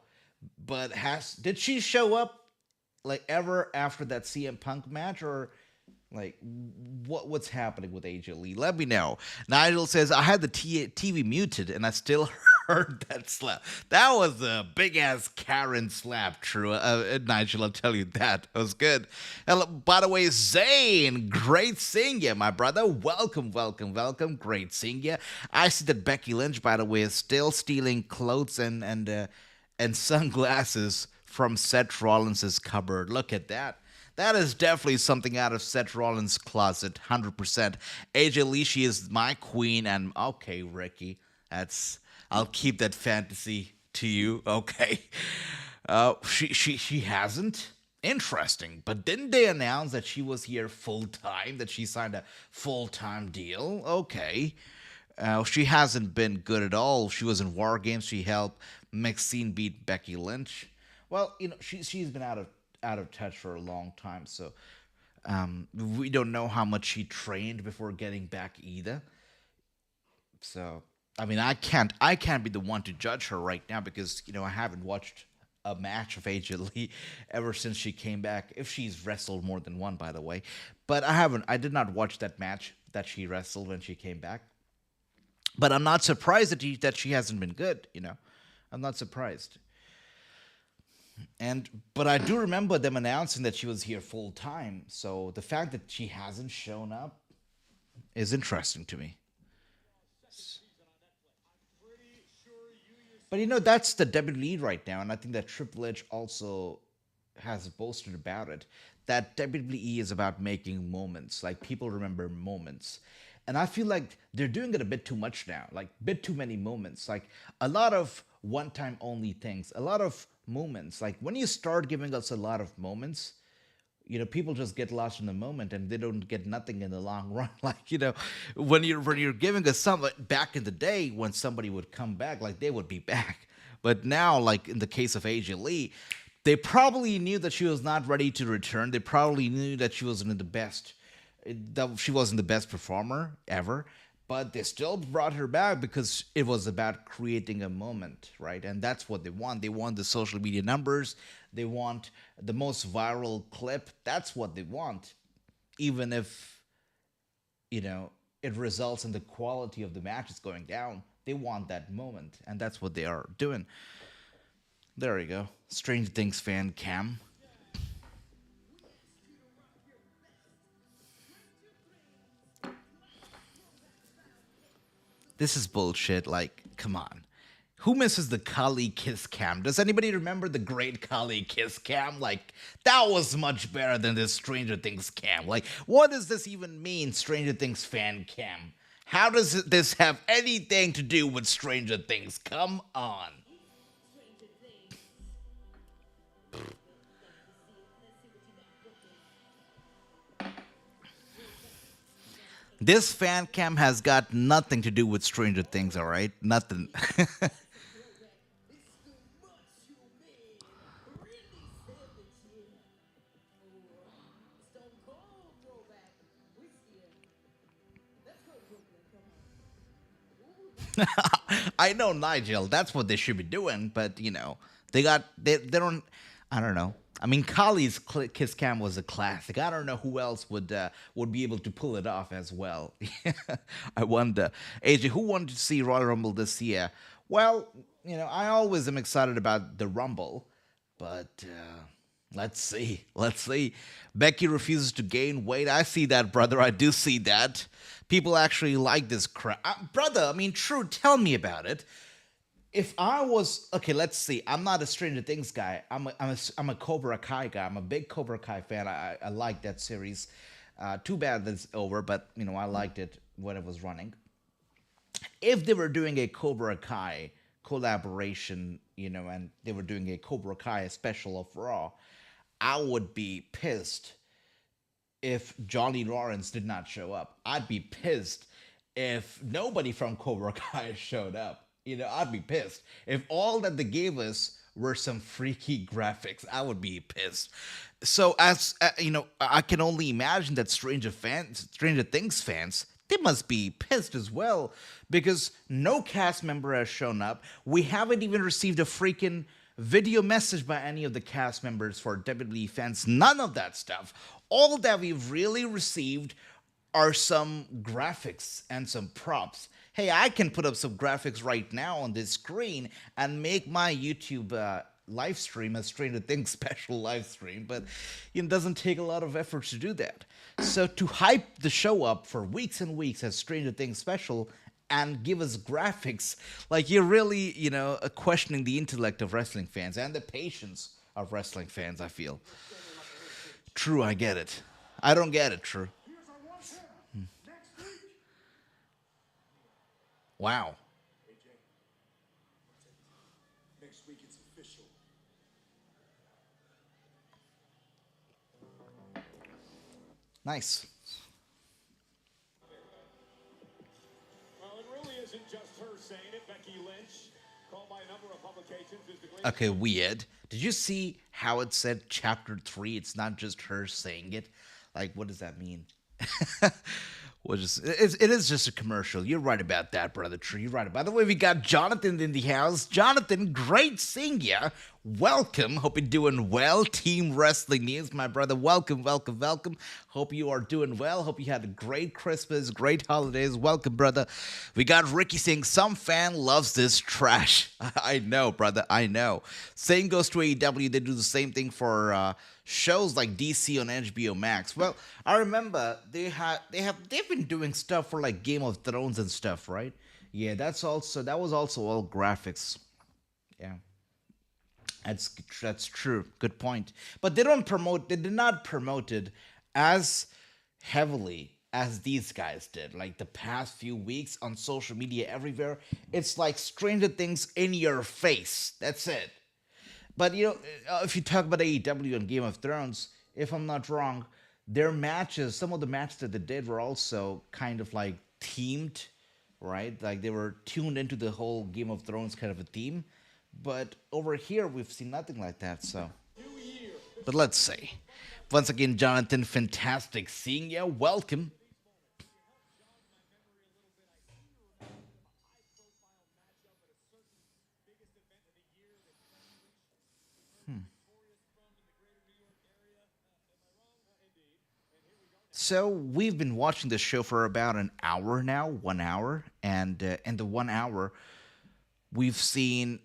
But did she show up, like, ever after that CM Punk match? Or... like, what's happening with AJ Lee? Let me know. Nigel says, I had the TV muted and I still heard that slap. That was a big-ass Karen slap, True. Nigel, I'll tell you that. It was good. And by the way, Zane, great seeing you, my brother. Welcome. Great seeing you. I see that Becky Lynch, by the way, is still stealing clothes and sunglasses from Seth Rollins' cupboard. Look at that. That is definitely something out of Seth Rollins' closet, 100%. AJ Lee, she is my queen, and okay, Ricky, I'll keep that fantasy to you, okay? She hasn't. Interesting, but didn't they announce that she was here full time? That she signed a full-time deal? Okay. She hasn't been good at all. She was in War Games. She helped Maxxine beat Becky Lynch. Well, she's been out of touch for a long time, so we don't know how much she trained before getting back either. So, I mean, I can't be the one to judge her right now because I haven't watched a match of AJ Lee ever since she came back. If she's wrestled more than one, by the way, but I did not watch that match that she wrestled when she came back. But I'm not surprised that she hasn't been good. I'm not surprised. But I do remember them announcing that she was here full time. So the fact that she hasn't shown up is interesting to me. But that's the WWE right now, and I think that Triple H also has boasted about it. That WWE is about making moments. Like, people remember moments. And I feel like they're doing it a bit too much now. Like, a bit too many moments. Like, a lot of one-time only things. A lot of moments. Like, when you start giving us a lot of moments, people just get lost in the moment and they don't get nothing in the long run. Like, when you're giving us back in the day when somebody would come back, like, they would be back. But now, like in the case of AJ Lee, they probably knew that she was not ready to return. They probably knew that she wasn't the best performer ever. But they still brought her back because it was about creating a moment, right? And that's what they want. They want the social media numbers. They want the most viral clip. That's what they want. Even if, it results in the quality of the matches going down. They want that moment. And that's what they are doing. There you go. Strange Things fan cam. This is bullshit. Like, come on. Who misses the Kali kiss cam? Does anybody remember the great Kali kiss cam? Like, that was much better than this Stranger Things cam. Like, what does this even mean, Stranger Things fan cam? How does this have anything to do with Stranger Things? Come on. This fan cam has got nothing to do with Stranger Things, all right? Nothing. I know, Nigel. That's what they should be doing, but they don't. I don't know. I mean, Kali's kiss cam was a classic. I don't know who else would be able to pull it off as well. I wonder. AJ, who wanted to see Royal Rumble this year? Well, I always am excited about the Rumble, but let's see. Let's see. Becky refuses to gain weight. I see that, brother. I do see that. People actually like this crap. Brother, I mean, true, tell me about it. If I was, okay, let's see. I'm not a Stranger Things guy. I'm a Cobra Kai guy. I'm a big Cobra Kai fan. I like that series. Too bad that it's over, but, I liked it when it was running. If they were doing a Cobra Kai collaboration, and they were doing a Cobra Kai special of Raw, I would be pissed if Johnny Lawrence did not show up. I'd be pissed if nobody from Cobra Kai showed up. I'd be pissed. If all that they gave us were some freaky graphics, I would be pissed. So as I can only imagine that Stranger Things fans, they must be pissed as well, because no cast member has shown up. We haven't even received a freaking video message by any of the cast members for WWE fans. None of that stuff. All that we've really received are some graphics and some props. Hey, I can put up some graphics right now on this screen and make my YouTube live stream a Stranger Things special live stream, but it doesn't take a lot of effort to do that. So to hype the show up for weeks and weeks as Stranger Things special and give us graphics, like, you're really, questioning the intellect of wrestling fans and the patience of wrestling fans, I feel. True, I get it. I don't get it, True. Wow. Next week it's official. Nice. Well, it really isn't just her saying it. Becky Lynch, called by a number of publications as the greatest. Okay, weird. Did you see how it said chapter 3? It's not just her saying it. Like, what does that mean? It is just a commercial. You're right about that, brother Tree. You're right. By the way, we got Jonathan in the house. Jonathan, great seeing ya. Welcome. Hope you're doing well. Team Wrestling News, my brother. Welcome, welcome, welcome. Hope you are doing well. Hope you had a great Christmas, great holidays. Welcome, brother. We got Ricky saying, some fan loves this trash. I know, brother. I know. Same goes to AEW. They do the same thing for shows like DC on HBO Max. Well, I remember they've been doing stuff for like Game of Thrones and stuff, right? Yeah, that was also all graphics. Yeah. That's true. Good point. But they did not promote it as heavily as these guys did. Like the past few weeks on social media everywhere, it's like Stranger Things in your face. That's it. But if you talk about AEW and Game of Thrones, if I'm not wrong, their matches, some of the matches that they did were also kind of like themed, right? Like they were tuned into the whole Game of Thrones kind of a theme. But over here, we've seen nothing like that, so. But let's see. Once again, Jonathan, fantastic seeing you. Welcome. So we've been watching this show for about an hour now, 1 hour. And in the 1 hour, we've seen...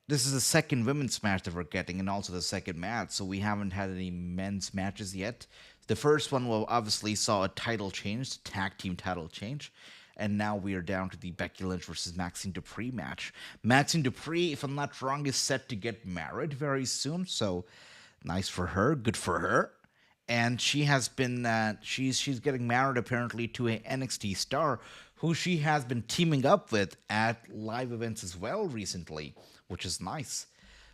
This is the second women's match that we're getting, and also the second match, so we haven't had any men's matches yet. The first one, well, obviously saw a title change, tag team title change, and now we are down to the Becky Lynch versus Maxxine Dupri match. Maxxine Dupri, if I'm not wrong, is set to get married very soon, so nice for her, good for her. And she has been, she's getting married apparently to an NXT star who she has been teaming up with at live events as well recently, which is nice.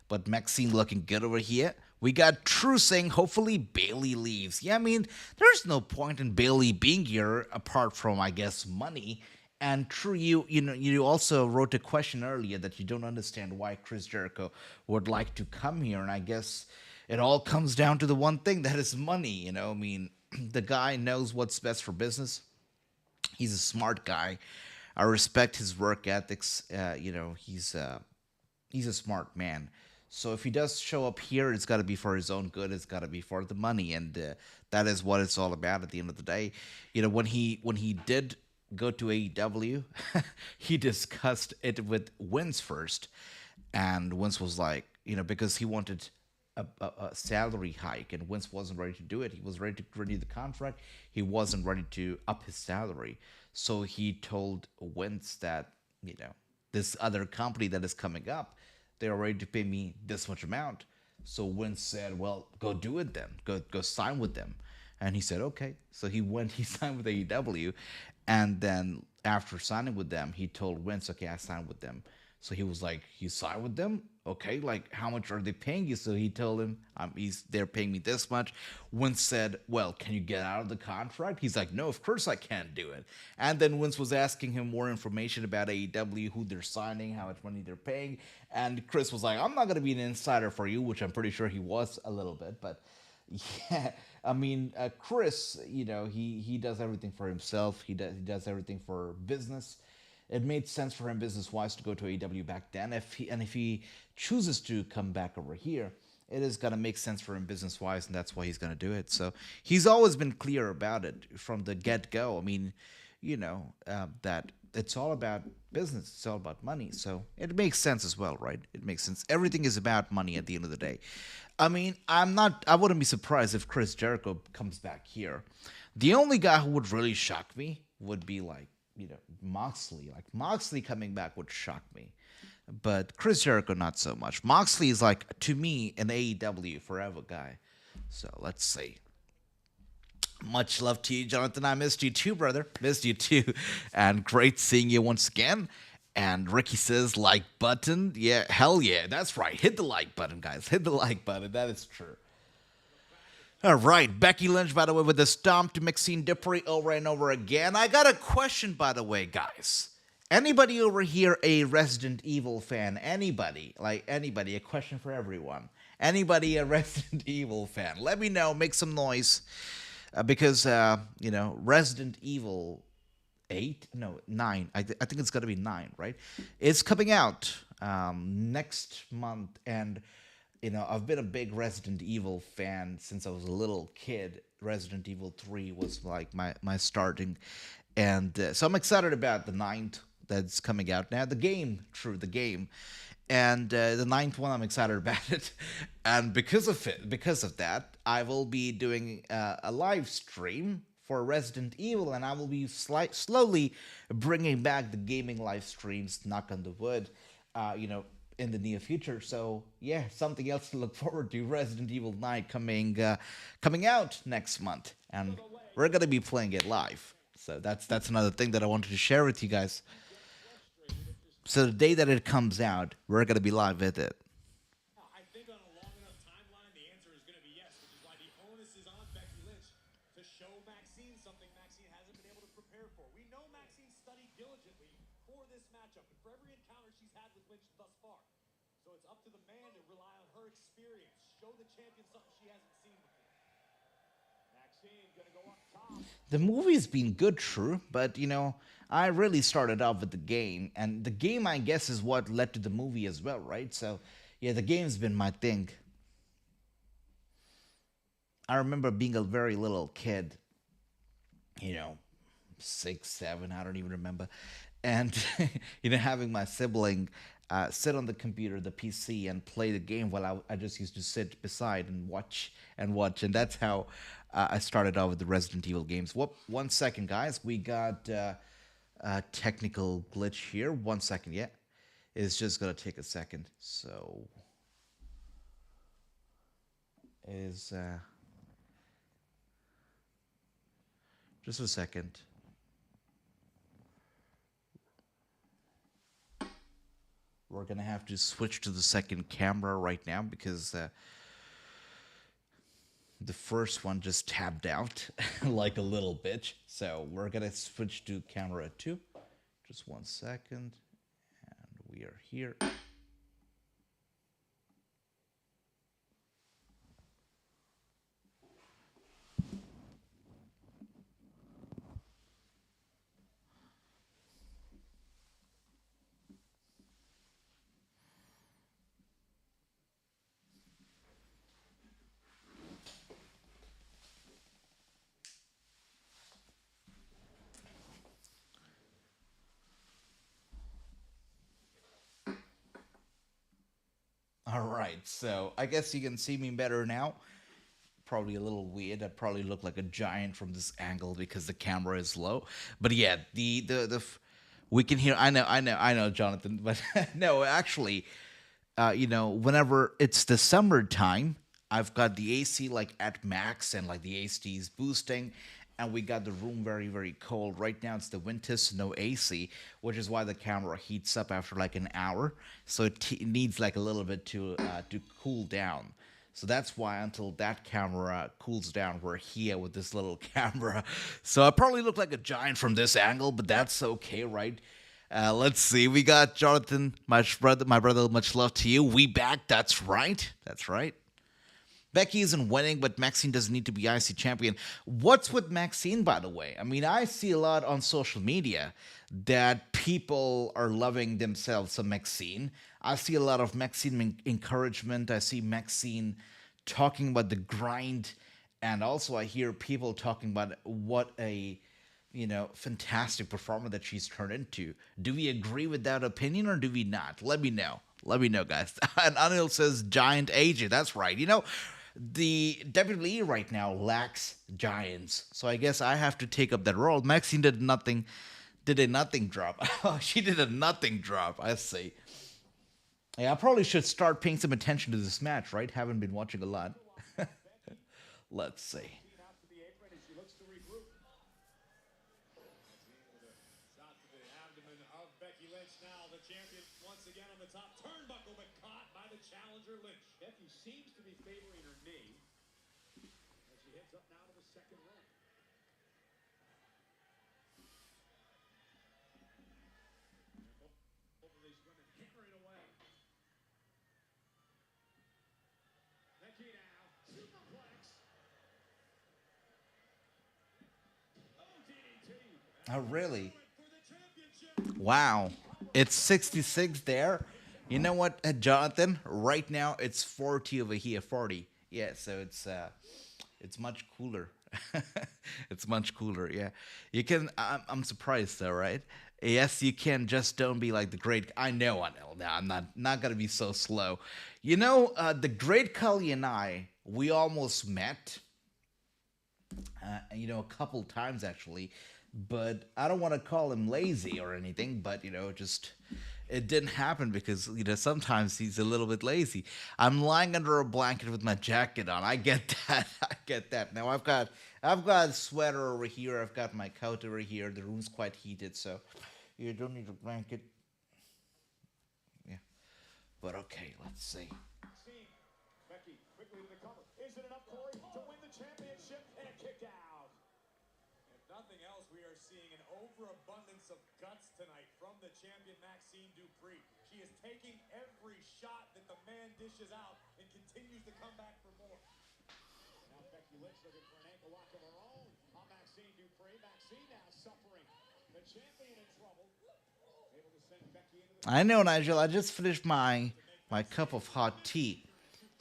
But Maxxine looking good over here. We got True saying hopefully Bayley leaves. Yeah, I mean, there's no point in Bayley being here apart from, I guess, money. And True, you also wrote a question earlier that you don't understand why Chris Jericho would like to come here. And I guess it all comes down to the one thing, that is money. I mean, the guy knows what's best for business. He's a smart guy. I respect his work ethics. He's a smart man. So if he does show up here, it's got to be for his own good. It's got to be for the money, and that is what it's all about. At the end of the day, when he did go to AEW, he discussed it with Vince first, and Vince was like, because he wanted a salary hike, and Vince wasn't ready to do it. He was ready to renew the contract. He wasn't ready to up his salary, so he told Vince that this other company that is coming up, they're ready to pay me this much amount. So Vince said, "Well, go do it then. Go sign with them." And he said, "Okay." So he went. He signed with AEW, and then after signing with them, he told Vince, "Okay, I signed with them." So he was like, "You signed with them? Okay, like how much are they paying you?" So he told him, they're paying me this much." Vince said, "Well, can you get out of the contract?" He's like, "No, of course I can't do it." And then Vince was asking him more information about AEW, who they're signing, how much money they're paying. And Chris was like, "I'm not gonna be an insider for you," which I'm pretty sure he was a little bit, but yeah, I mean, Chris, he does everything for himself. He does everything for business. It made sense for him business wise to go to AEW back then. If he chooses to come back over here, it is gonna make sense for him business wise, and that's why he's gonna do it. So he's always been clear about it from the get go. I mean, that it's all about business. It's all about money. So it makes sense as well, right? It makes sense. Everything is about money at the end of the day. I mean, I wouldn't be surprised if Chris Jericho comes back here. The only guy who would really shock me would be like, Moxley. Like Moxley coming back would shock me. But Chris Jericho, not so much. Moxley is like, to me, an AEW forever guy. So let's see. Much love to you, Jonathan. I missed you too, brother. Missed you too. And great seeing you once again. And Ricky says, like button. Yeah, hell yeah. That's right. Hit the like button, guys. Hit the like button. That is true. All right. Becky Lynch, by the way, with the stomp to Maxxine Dupri over and over again. I got a question, by the way, guys. Anybody over here a Resident Evil fan? Anybody? Like anybody? A question for everyone. Anybody a Resident Evil fan? Let me know. Make some noise. Because, Resident Evil 8? No, 9. I think it's going to be 9, right? It's coming out next month. And, I've been a big Resident Evil fan since I was a little kid. Resident Evil 3 was like my starting. And so I'm excited about the 9th that's coming out now. The game. And the 9th one, I'm excited about it. And because of that, I will be doing a live stream for Resident Evil, and I will be slowly bringing back the gaming live streams, knock on the wood, in the near future. So yeah, something else to look forward to. Resident Evil 9 coming out next month, and we're gonna be playing it live. So that's another thing that I wanted to share with you guys. So the day that it comes out, we're gonna be live with it. I think on a long enough timeline, the answer is going to be yes, which is why the onus is on Becky Lynch to show Maxxine something Maxxine hasn't been able to prepare for. We know Maxxine studied diligently for this matchup and for every encounter she's had with Lynch thus far. So it's up to the man to rely on her experience, show the champion something she hasn't seen before. Maxxine going to go up top. The movie's been good, true, but I really started off with the game, and the game, I guess, is what led to the movie as well, right? So yeah, the game's been my thing. I remember being a very little kid, 6, 7, I don't even remember, and having my sibling sit on the computer, the PC, and play the game while I just used to sit beside and watch, and that's how I started off with the Resident Evil games. Whoop, 1 second, guys. We got a technical glitch here. 1 second, yeah. It's just gonna take a second. So is just a second. We're gonna have to switch to the second camera right now because the first one just tabbed out like a little bitch. So we're gonna switch to camera 2. Just 1 second, and we are here. All right, so I guess you can see me better now. Probably a little weird. I probably look like a giant from this angle because the camera is low. But yeah, we can hear. I know, Jonathan. But no, actually, whenever it's the summertime, I've got the AC like at max and like the AC is boosting, and we got the room very, very cold. Right now it's the winter, so no AC, which is why the camera heats up after like an hour. So it needs like a little bit to cool down. So that's why until that camera cools down, we're here with this little camera. So I probably look like a giant from this angle, but that's okay, right? Let's see. We got Jonathan, my brother. Much love to you. We back. That's right. That's right. Becky isn't winning, but Maxxine doesn't need to be IC champion. What's with Maxxine, by the way? I mean, I see a lot on social media that people are loving themselves some Maxxine. I see a lot of Maxxine encouragement. I see Maxxine talking about the grind, and also I hear people talking about what a fantastic performer that she's turned into. Do we agree with that opinion or do we not? Let me know. Let me know, guys. And Anil says giant AJ. That's right. The WWE right now lacks giants, so I guess I have to take up that role. Maxine did nothing, did a nothing drop. She did a nothing drop. I see. Yeah, I probably should start paying some attention to this match, right? Haven't been watching a lot. Let's see. Out to the apron as she looks to regroup. Shot to the abdomen of Becky Lynch. Now the champion once again on the top turnbuckle, but caught by the challenger Lynch. Becky seems to be favoring her knee as she heads up now to the second ring. Both of these women hammering away. Becky now, superplex. Oh, DDT. Oh, really? For the championship. Wow. It's 66 there. You know what, Jonathan? Right now it's 40 over here, 40. Yeah, so it's much cooler. It's much cooler. Yeah, you can. I'm surprised though, right? Yes, you can. Just don't be like the great. I know. No, I'm not gonna be so slow. The great Cully and I, we almost met. A couple times actually, but I don't want to call him lazy or anything. But just it didn't happen because sometimes he's a little bit lazy. I'm lying under a blanket with my jacket on. I get that. I get that. Now I've got a sweater over here. I've got my coat over here. The room's quite heated, so you don't need a blanket. Yeah, but okay. Let's see. Becky quickly to the cover. Is it enough, Corey, to win the championship and a kick out? If nothing else, we are seeing an overabundance of guts tonight from the champion Maxxine Dupri. She is taking every shot that the man dishes out and continues to come back for more. Now Becky Lynch looking for an ankle lock of her own on Maxxine Dupri. Maxxine now suffering. The champion in trouble. Able to send Becky into the... I know, Nigel. I just finished my cup of hot tea.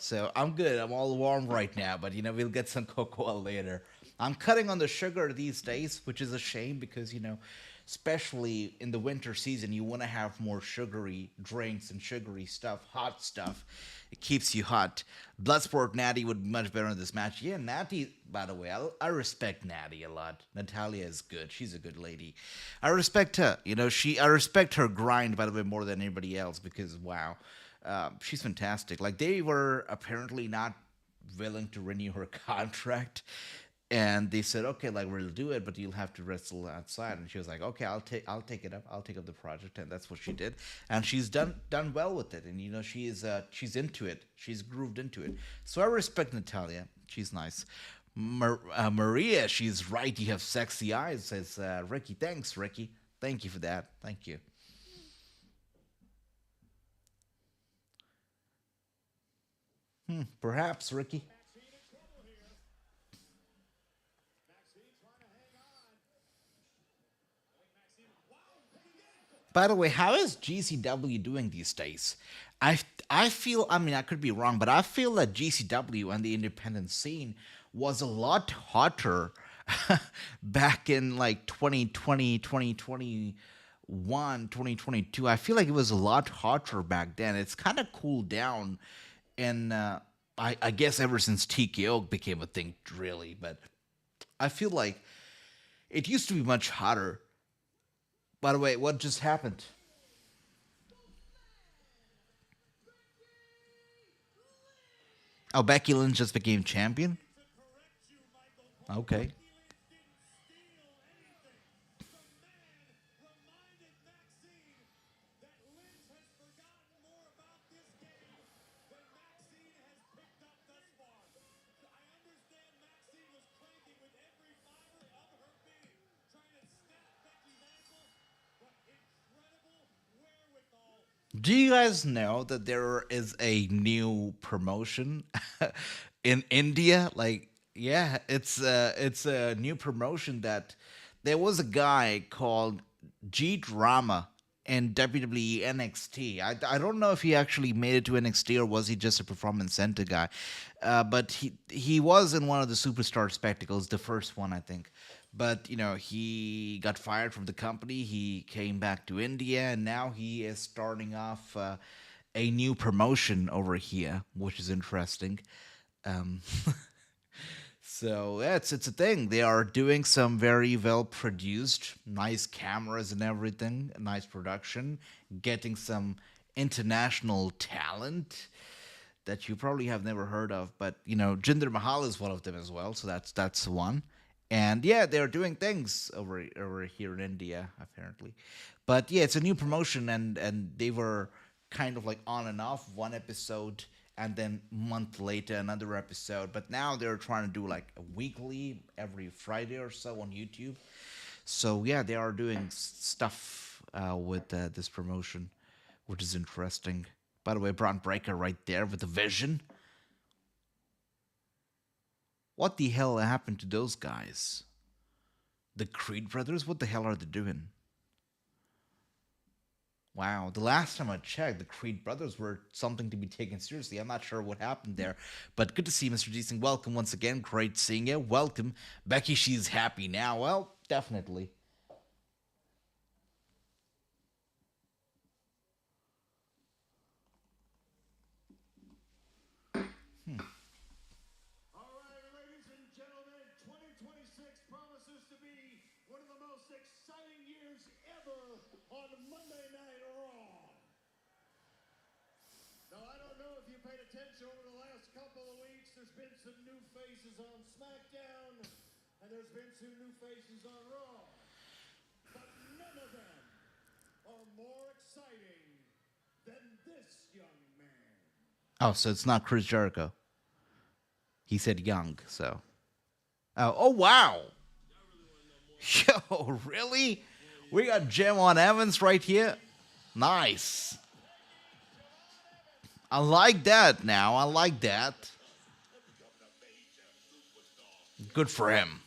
So I'm good. I'm all warm right now, but we'll get some cocoa later. I'm cutting on the sugar these days, which is a shame because especially in the winter season, you want to have more sugary drinks and sugary stuff, hot stuff. It keeps you hot. Bloodsport Natty would be much better in this match. Yeah, Natty, by the way, I respect Natty a lot. Natalia is good. She's a good lady. I respect her. I respect her grind, by the way, more than anybody else because, wow. She's fantastic. Like, they were apparently not willing to renew her contract, and they said, okay, like, we'll do it, but you'll have to wrestle outside. And she was like, okay, I'll take it up. I'll take up the project, and that's what she did. And she's done well with it. And she's into it. She's grooved into it. So I respect Natalia. She's nice. Maria, she's right. You have sexy eyes, says Ricky. Thanks, Ricky. Thank you for that. Thank you. Perhaps, Ricky. Maxxine in trouble here. Maxxine trying to hang on. I think Maxxine... Wow, taking the ankle. By the way, how is GCW doing these days? I feel, I mean, I could be wrong, but I feel that GCW and the independent scene was a lot hotter back in like 2020, 2021, 2022, I feel like it was a lot hotter back then. It's kind of cooled down, and I guess ever since TKO became a thing, really. But I feel like it used to be much hotter. By the way, what just happened? Oh, Becky Lynch just became champion? Okay. Do you guys know that there is a new promotion in India? Like, yeah, it's a new promotion that there was a guy called G Drama in WWE NXT. I don't know if he actually made it to NXT or was he just a performance center guy, but he was in one of the Superstar Spectacles, the first one I think. But he got fired from the company. He came back to India, and now he is starting off a new promotion over here, which is interesting. Um, so yeah, it's a thing. They are doing some very well produced, nice cameras and everything, nice production, getting some international talent that you probably have never heard of. But Jinder Mahal is one of them as well. So that's one. And yeah, they're doing things over here in India apparently. But yeah, it's a new promotion, and they were kind of like on and off, one episode and then month later another episode. But now they're trying to do like a weekly, every Friday or so on YouTube. So yeah, they are doing stuff with this promotion, which is interesting. By the way, Braun Breaker right there with the vision. What the hell happened to those guys? The Creed brothers? What the hell are they doing? Wow, the last time I checked, the Creed brothers were something to be taken seriously. I'm not sure what happened there, but good to see Mr. Decent. Welcome once again. Great seeing you. Welcome. Becky, she's happy now. Well, definitely. All right, ladies and gentlemen, 2026 promises to be one of the most exciting years ever on Monday Night Raw. Now, I don't know if you paid attention over the last couple of weeks. There's been some new faces on SmackDown, and there's been some new faces on Raw. But none of them are more exciting than this young man. Oh, so it's not Chris Jericho. He said young, so. Oh wow. Yo, really? We got Jamon Evans right here. Nice. I like that now. I like that. Good for him.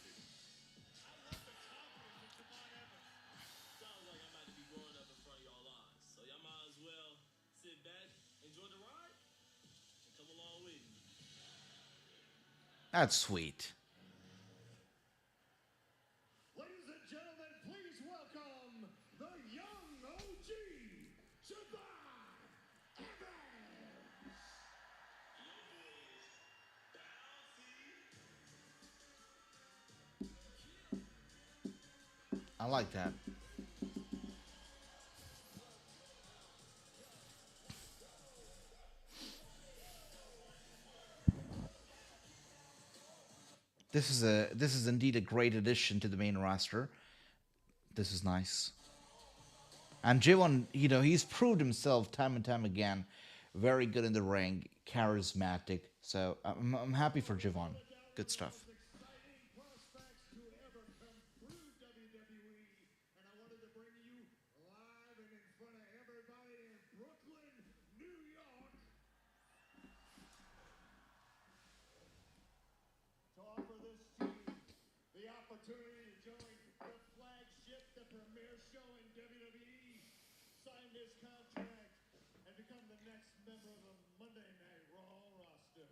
That's sweet. Ladies and gentlemen, please welcome the young OG, Javon Evans. I like that. This is indeed a great addition to the main roster. This is nice. And J1, he's proved himself time and time again. Very good in the ring, charismatic. So I'm happy for Javon. Good stuff. Exciting prospects to ever come through WWE, and I wanted to bring you live and in front of everybody in Brooklyn, New York, to offer this team the opportunity to join the flagship, the premier show in WWE, sign this contract, and become the next member of the Monday Night Raw roster.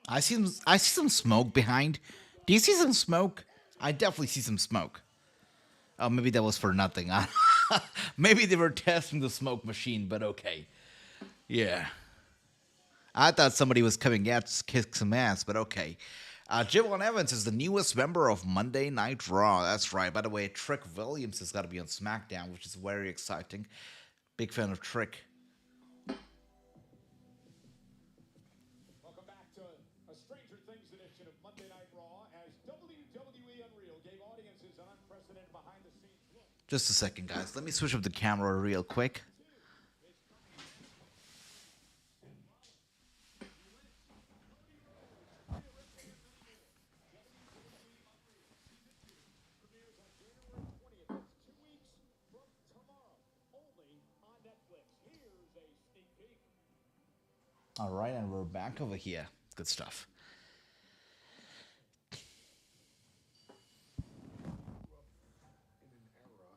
I see some smoke behind. Do you see some smoke? I definitely see some smoke. Oh, maybe that was for nothing. Maybe they were testing the smoke machine, but okay. Yeah. I thought somebody was coming out to kick some ass, but okay. Javon Evans is the newest member of Monday Night Raw. That's right. By the way, Trick Williams has got to be on SmackDown, which is very exciting. Big fan of Trick. Welcome back to a Stranger Things edition of Monday Night Raw as WWE Unreal gave audiences an unprecedented behind-the-scenes look. Just a second, guys. Let me switch up the camera real quick. Premieres on January 20th. That's 2 weeks from tomorrow. Only on Netflix. Here's a sneak peek. All right, and we're back over here. Good stuff. In an era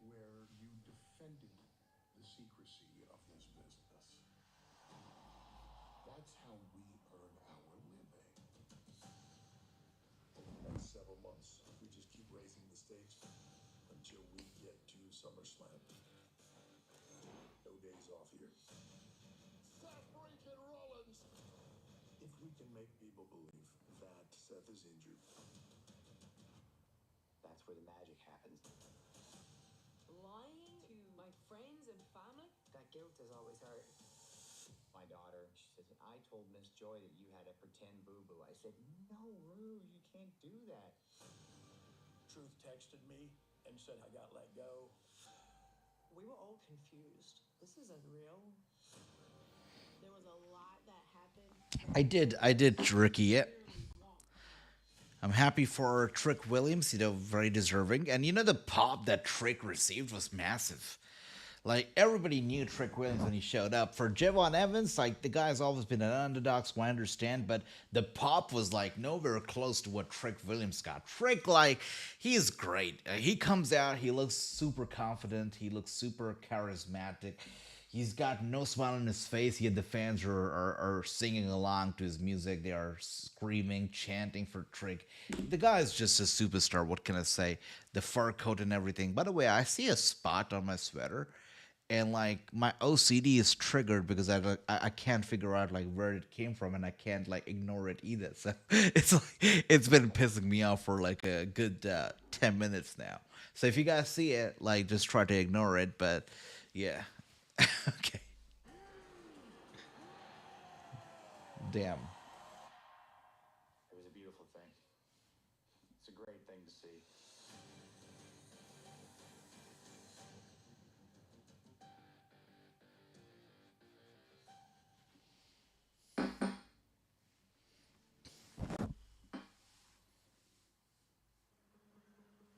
where you defended the secrecy of this business. That's how we earn our living. Next several months, we just keep raising the stakes until we get to SummerSlam. No days off here. Seth freaking Rollins! If we can make people believe that Seth is injured, That's where the magic happens. Lying to my friends and family? That guilt is always hard. My daughter, she says, I told Miss Joy that you had a pretend boo-boo. I said, no, Rue, you can't do that. Truth texted me and said I got let go. We were all confused. This isn't real. There was a lot that happened. I did Ricky it. I'm happy for Trick Williams, very deserving. And the pop that Trick received was massive. Like, everybody knew Trick Williams when he showed up. For Javon Evans, like, the guy's always been an underdog, so I understand, but the pop was, like, nowhere close to what Trick Williams got. Trick, like, he is great. He comes out, he looks super confident, he looks super charismatic. He's got no smile on his face, yet the fans are singing along to his music. They are screaming, chanting for Trick. The guy is just a superstar, what can I say? The fur coat and everything. By the way, I see a spot on my sweater, and like my OCD is triggered because I can't figure out like where it came from, and I can't like ignore it either. So it's been pissing me off for like a good 10 minutes now. So if you guys see it, like just try to ignore it. But yeah, okay. Damn. It was a beautiful thing. It's a great thing to see.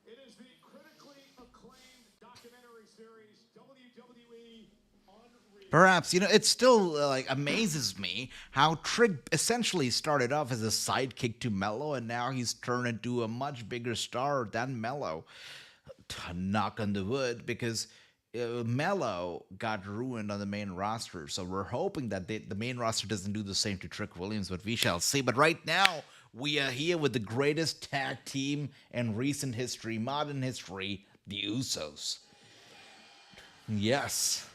It is the critically acclaimed documentary series WWE Unreal. Perhaps, it still like amazes me how Trick essentially started off as a sidekick to Mello, and now he's turned into a much bigger star than Mello. Knock on the wood, because Mello got ruined on the main roster. So we're hoping that the main roster doesn't do the same to Trick Williams, but we shall see. But right now, we are here with the greatest tag team in recent history, modern history, the Usos. Yes.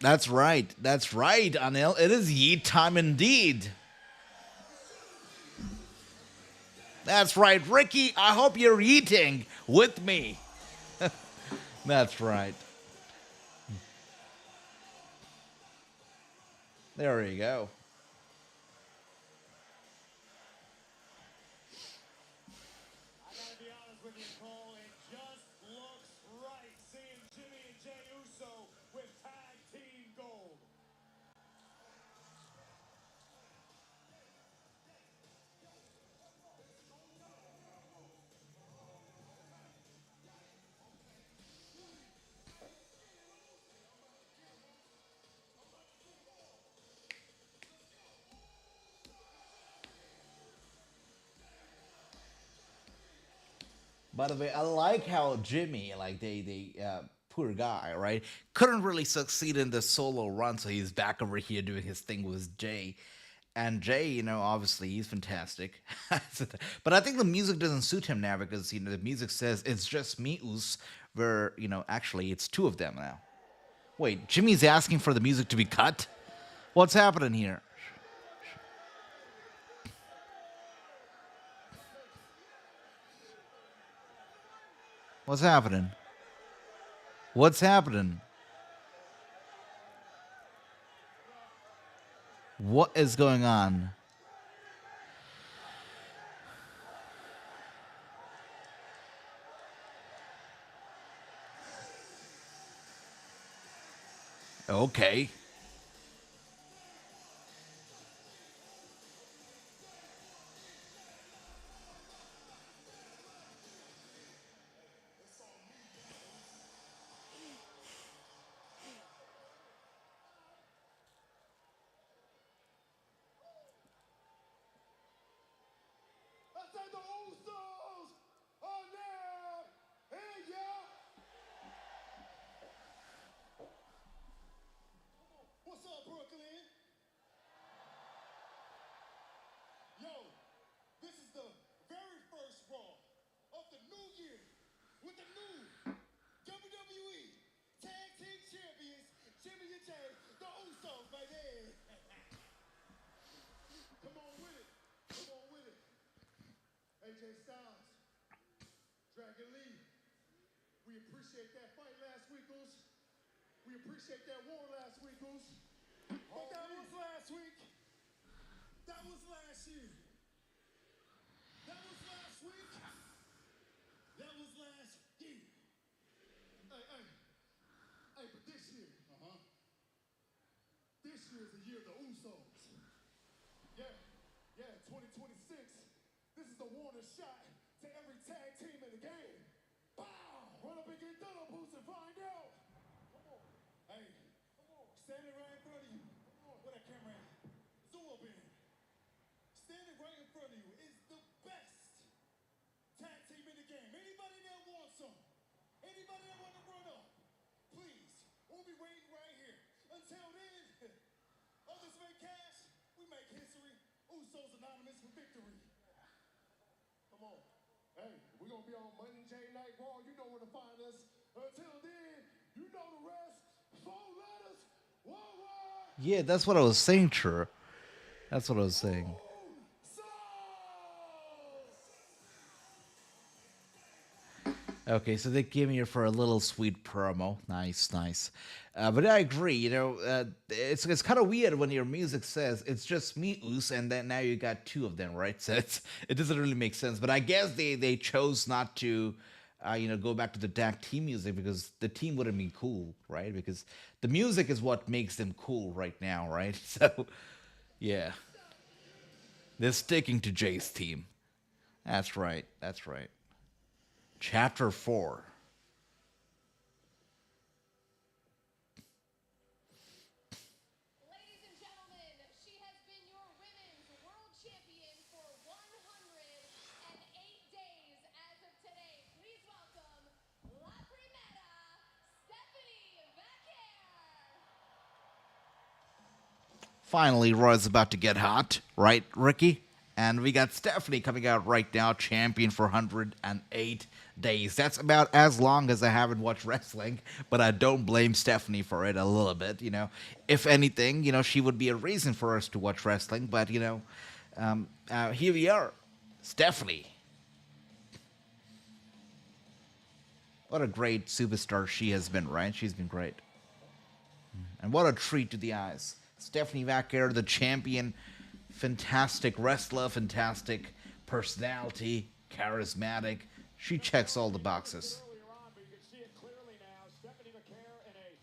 That's right. That's right, Anil. It is yeet time indeed. That's right, Ricky. I hope you're eating with me. That's right. There you go. I gotta be honest with you, Cole. It just looks right seeing Jimmy and Jey Uso with tag team gold. By the way, I like how Jimmy, like poor guy, right, couldn't really succeed in the solo run, so he's back over here doing his thing with Jay. And Jay, obviously he's fantastic. But I think the music doesn't suit him now because, the music says it's just me, Us, where, actually it's two of them now. Wait, Jimmy's asking for the music to be cut? What's happening here? What's happening? What's happening? What is going on? Okay. I said the Usos are now here, y'all. What's up, Brooklyn? Yo, this is the very first Raw of the new year with the new WWE Tag Team Champions, Jimmy and Jay, the Usos, baby. Come on with it. Come on with it. AJ Styles, Dragon Lee. We appreciate that fight last week, Goose. We appreciate that war last week, Goose. But that was last week. That was last year. That was last week. That was last year. Hey, but this year, this year is the year of the Usos. Yeah, 2026. This is the warning shot to every tag team in the game. Bow! Run up and get Dunno Boots and find out. Come on. Hey, standing right in front of you. Where that camera at? Zoom up in. Standing right in front of you is the best tag team in the game. Anybody that wants some? Anybody that want to run up? Please, we'll be waiting right here. Until then, others make cash, we make history. Usos Anonymous for victory. Come on. Hey, we're going to be on Monday Night Raw. You know where to find us. Until then, you know the rest. 4 letters. Worldwide. Yeah, that's what I was saying, True. That's what I was saying. Okay, so they came here for a little sweet promo. Nice, nice. But I agree, it's kind of weird when your music says it's just me, Us, and then now you got two of them, right? So it doesn't really make sense. But I guess they chose not to, go back to the tag team music because the team wouldn't be cool, right? Because the music is what makes them cool right now, right? So, yeah. They're sticking to Jay's team. That's right, that's right. Chapter 4. Ladies and gentlemen, she has been your women's world champion for 108 days as of today. Please welcome La Primera, Stephanie Vaquer. Finally, Roy's about to get hot, right, Ricky? And we got Stephanie coming out right now, champion for 108 days. That's about as long as I haven't watched wrestling, but I don't blame Stephanie for it a little bit, If anything, she would be a reason for us to watch wrestling, but, here we are. Stephanie. What a great superstar she has been, right? She's been great. And what a treat to the eyes. Stephanie Vaquer, the champion, fantastic wrestler, fantastic personality, charismatic. She checks all the boxes. Earlier on, but you can see it clearly now. Stephanie McCare in a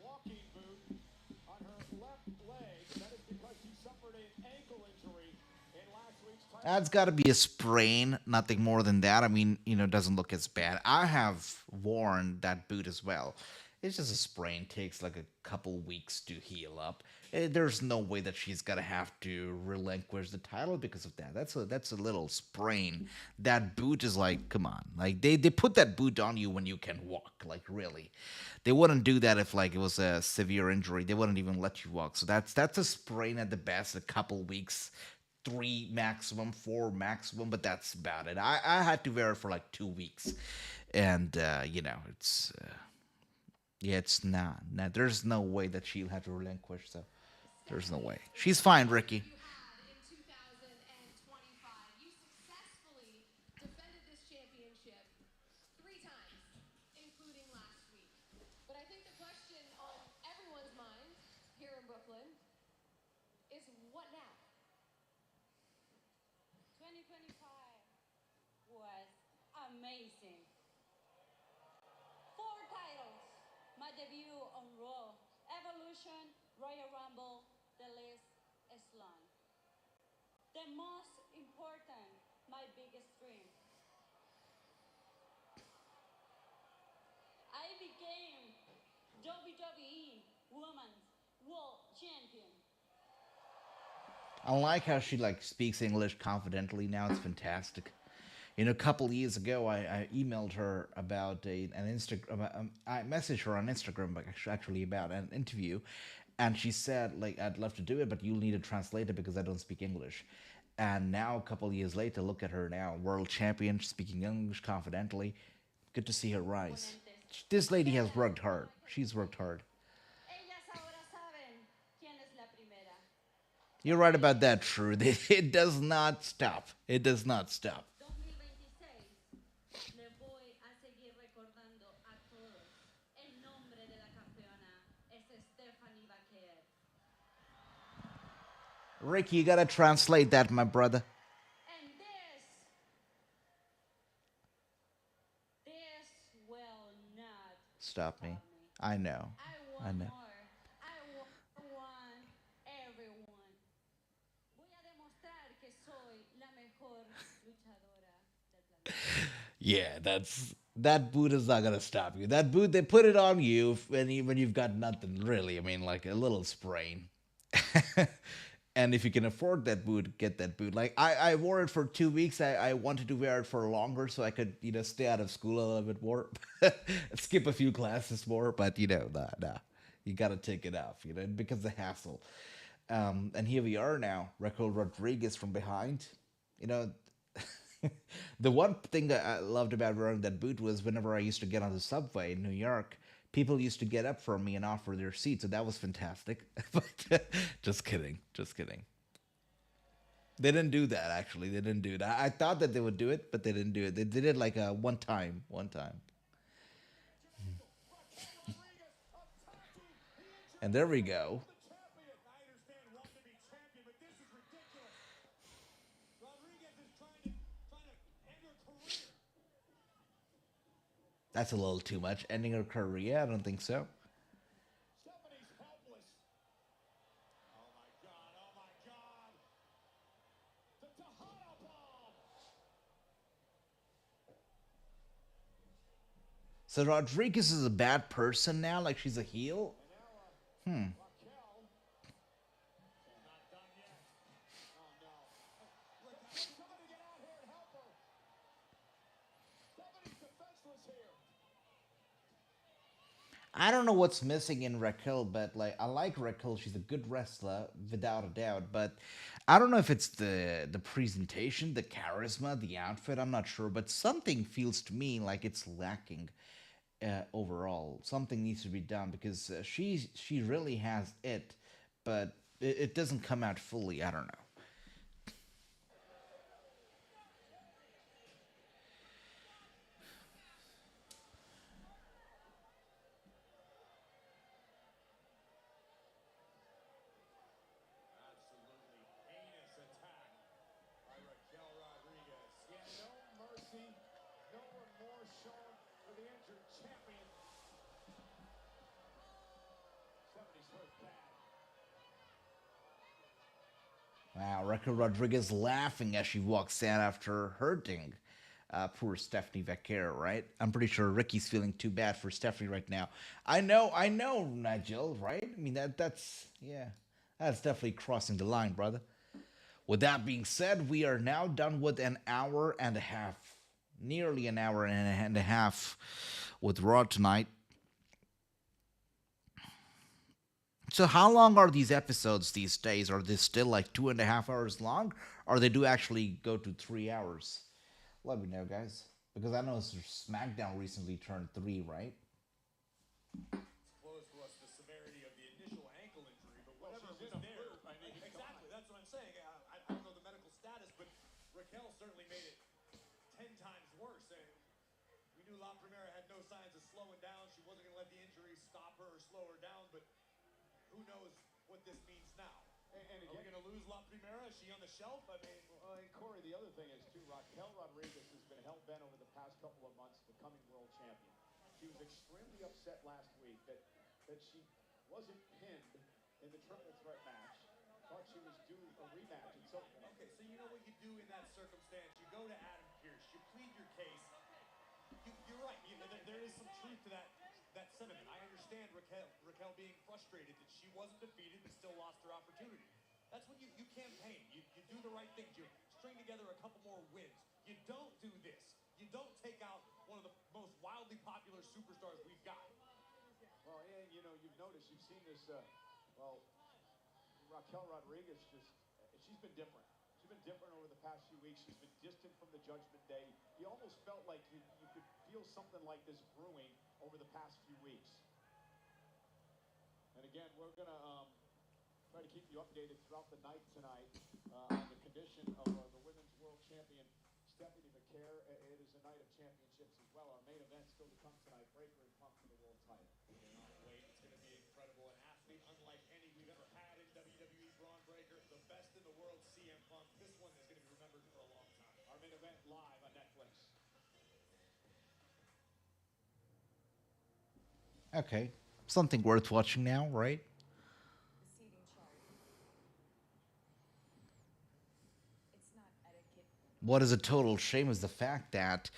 walking boot on her left leg. That is because she suffered an ankle injury in last week's title. That's got to be a sprain, nothing more than that. I mean, it doesn't look as bad. I have worn that boot as well. It's just a sprain. Takes like a couple weeks to heal up. There's no way that she's gonna have to relinquish the title because of that. That's a little sprain. That boot is like, come on, like they put that boot on you when you can walk. Like really, they wouldn't do that if like it was a severe injury. They wouldn't even let you walk. So that's a sprain at the best. A couple weeks. 3 maximum, 4 maximum, but that's about it. I had to wear it for like 2 weeks, and it's not. There's no way that she'll have to relinquish. So there's no way. She's fine, Ricky. You had in 2025. You successfully defended this championship 3 times, including last week. But I think the question on everyone's mind here in Brooklyn is what now? 2025 was amazing. 4 titles. My debut on Raw, Evolution, Royal Rumble, the list is long. The most important, my biggest dream. I became WWE Women's World Champion. I like how she like speaks English confidently now. It's fantastic. A couple years ago, I emailed her about an Instagram. I messaged her on Instagram, but actually about an interview, and she said like I'd love to do it, but you'll need a translator because I don't speak English. And now, a couple years later, look at her now, world champion, speaking English confidently. Good to see her rise. This lady has worked hard. She's worked hard. Ellas ahora saben quién es la primera. You're right about that, True. It does not stop. It does not stop. 2026 le voy a seguir recordando a todos. El nombre de la campeona es Stephanie Vaquer. Ricky, you gotta translate that, my brother. And this will not Stop me. I know. I I want know. more. I want everyone. Voy a demostrar que soy la mejor luchadora del planeta. Yeah, that boot is not gonna stop you. That boot, they put it on you when you've got nothing really. I mean, like a little sprain. And if you can afford that boot, get that boot. Like I wore it for 2 weeks. I wanted to wear it for longer so I could stay out of school a little bit more, skip a few classes more. But nah, you gotta take it off. It becomes a hassle. And here we are now, Raquel Rodriguez from behind. You know, the one thing that I loved about wearing that boot was whenever I used to get on the subway in New York, people used to get up for me and offer their seat, so that was fantastic. But just kidding, just kidding. They didn't do that actually. They didn't do it. I thought that they would do it, but they didn't do it. They did it like one time, one time. And there we go. I understand wanting to be champion, but this is ridiculous. Rodriguez is trying to end her career. That's a little too much. Ending her career? I don't think so. Stephanie's helpless. Oh my God, oh my God. The Tejada bomb. So Rodriguez is a bad person now? Like she's a heel? Raquel. Not done yet. Oh no. Somebody get out here and help her. Stephanie's defenseless here. I don't know what's missing in Raquel, but like I like Raquel. She's a good wrestler, without a doubt. But I don't know if it's the presentation, the charisma, the outfit. I'm not sure, but something feels to me like it's lacking overall. Something needs to be done because she really has it, but it doesn't come out fully. I don't know. Absolutely heinous attack by Raquel Rodriguez. Yeah, no mercy, no remorse shown for the injured champion. Stephanie's hurt bad. Wow, Raquel Rodriguez laughing as she walks out after hurting. Poor Stephanie Vaquer, right? I'm pretty sure Ricky's feeling too bad for Stephanie right now. I know, Nigel, right? I mean that's yeah, that's definitely crossing the line, brother. With that being said, we are now done with an hour and a half, nearly an hour and a half with Raw tonight. So, how long are these episodes these days? Are they still like 2.5 hours long, or they do actually go to 3 hours? Let me know, guys, because I know SmackDown recently turned 3, right? Close to us the severity of the initial ankle injury, but whatever was there. Exactly, that's what I'm saying. I don't know the medical status, but Raquel certainly made it 10 times worse. And we knew La Primera had no signs of slowing down. She wasn't going to let the injury stop her or slow her down, but who knows what this means now. And again, are we going to lose La Primera? Is she on the shelf? I mean, And Corey, the other thing is too, Raquel Rodriguez has been hell bent over the past couple of months becoming world champion. She was extremely upset last week that she wasn't pinned in the triple threat match. Thought she was due a rematch. And so, okay, so you know what you do in that circumstance? You go to Adam Pearce, you plead your case. You're right. There is some truth to that sentiment. I understand Raquel being frustrated that she wasn't defeated but still lost her opportunity. That's when you campaign. You do the right things. You string together a couple more wins. You don't do this. You don't take out one of the most wildly popular superstars we've got. well, and you've noticed, you've seen this, Raquel Rodriguez she's been different. She's been different over the past few weeks. She's been distant from the Judgment Day. You almost felt like you could feel something like this brewing over the past few weeks. And again, we're going to try to keep you updated throughout the night tonight on the condition of the Women's World Champion, Stephanie Vaquer. It is a night of championships as well. Our main event still to come tonight, Breaker and Punk for the world title. Wait, it's going to be incredible. An athlete unlike any we've ever had in WWE, Braun Breaker, the best in the world, CM Punk. This one is going to be remembered for a long time. Our main event live on Netflix. Okay, something worth watching now, right? The seating chart. It's not etiquette. What is a total shame is the fact that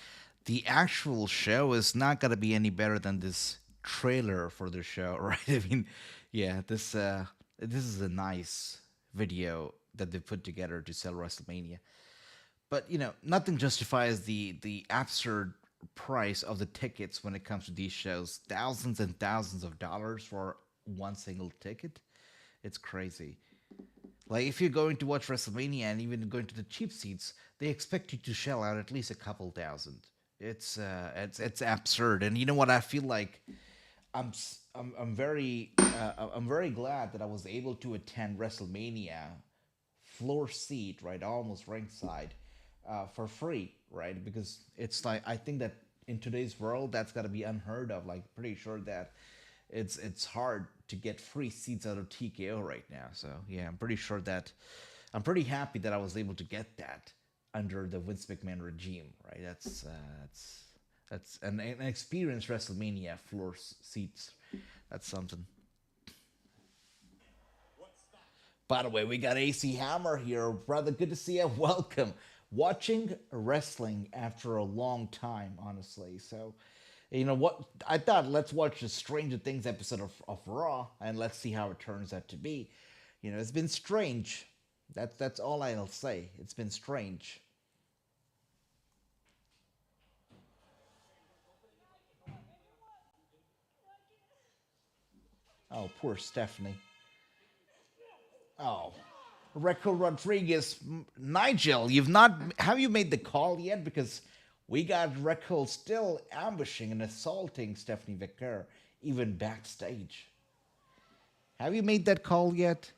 the actual show is not gonna be any better than this trailer for the show, right? I mean, yeah, this is a nice video that they put together to sell WrestleMania. But nothing justifies the absurd price of the tickets when it comes to these shows. Thousands and thousands of dollars for one single ticket. It's crazy. Like if you're going to watch WrestleMania and even going to the cheap seats, they expect you to shell out at least a couple thousand. It's absurd. And you know what? I feel like I'm very glad that I was able to attend WrestleMania floor seat, right, almost ringside, for free, right? Because it's like I think that in today's world that's got to be unheard of. Like, pretty sure that it's hard to get free seats out of TKO right now. So yeah, I'm pretty happy that I was able to get that under the Vince McMahon regime, right? That's an experienced WrestleMania floor seats. That's something. By the way, we got AC Hammer here. Brother, good to see you. Welcome. Watching wrestling after a long time, honestly. So, you know what? I thought let's watch the Stranger Things episode of Raw and let's see how it turns out to be. It's been strange. That's all I'll say. It's been strange. Oh, poor Stephanie. Oh, Raquel Rodriguez, Nigel, have you made the call yet? Because we got Raquel still ambushing and assaulting Stephanie Vaquer, even backstage. Have you made that call yet?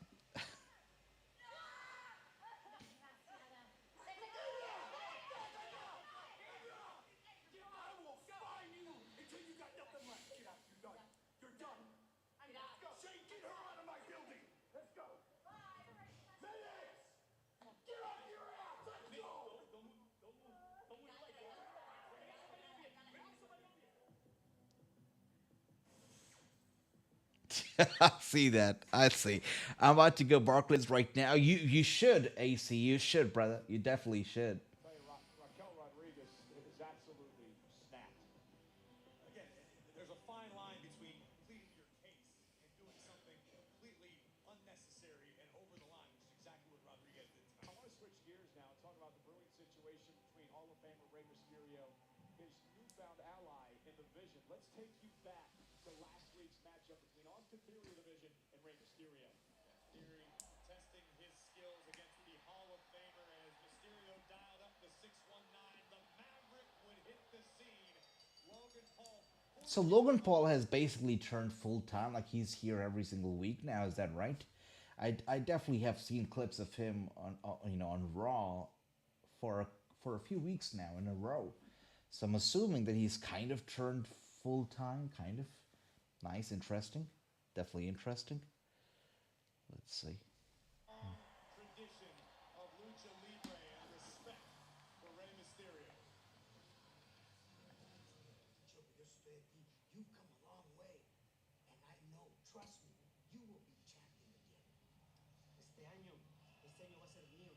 I see that. I see. I'm about to go Barclays right now. You should, AC. You should, brother. You definitely should. Raquel Rodriguez gears now and talk about the brewing situation between Hall of Famer Rey Mysterio, his newfound ally in the Vision. Let's take you back to last week's matchup between Austin Theory of the Vision and Rey Mysterio. Theory testing his skills against the Hall of Famer as Mysterio dialed up the 619. The Maverick would hit the scene. Logan Paul. So Logan Paul has basically turned full time, like he's here every single week now. Is that right? I definitely have seen clips of him on Raw for a few weeks now in a row. So I'm assuming that he's kind of turned full time, kind of nice, interesting, definitely interesting. Let's see. Tradition of Lucha Libre and respect for Rey Mysterio. Joe, yo estoy aquí. You've come a long way. And I know, trust me, you will be champion again. Este año va a ser mío.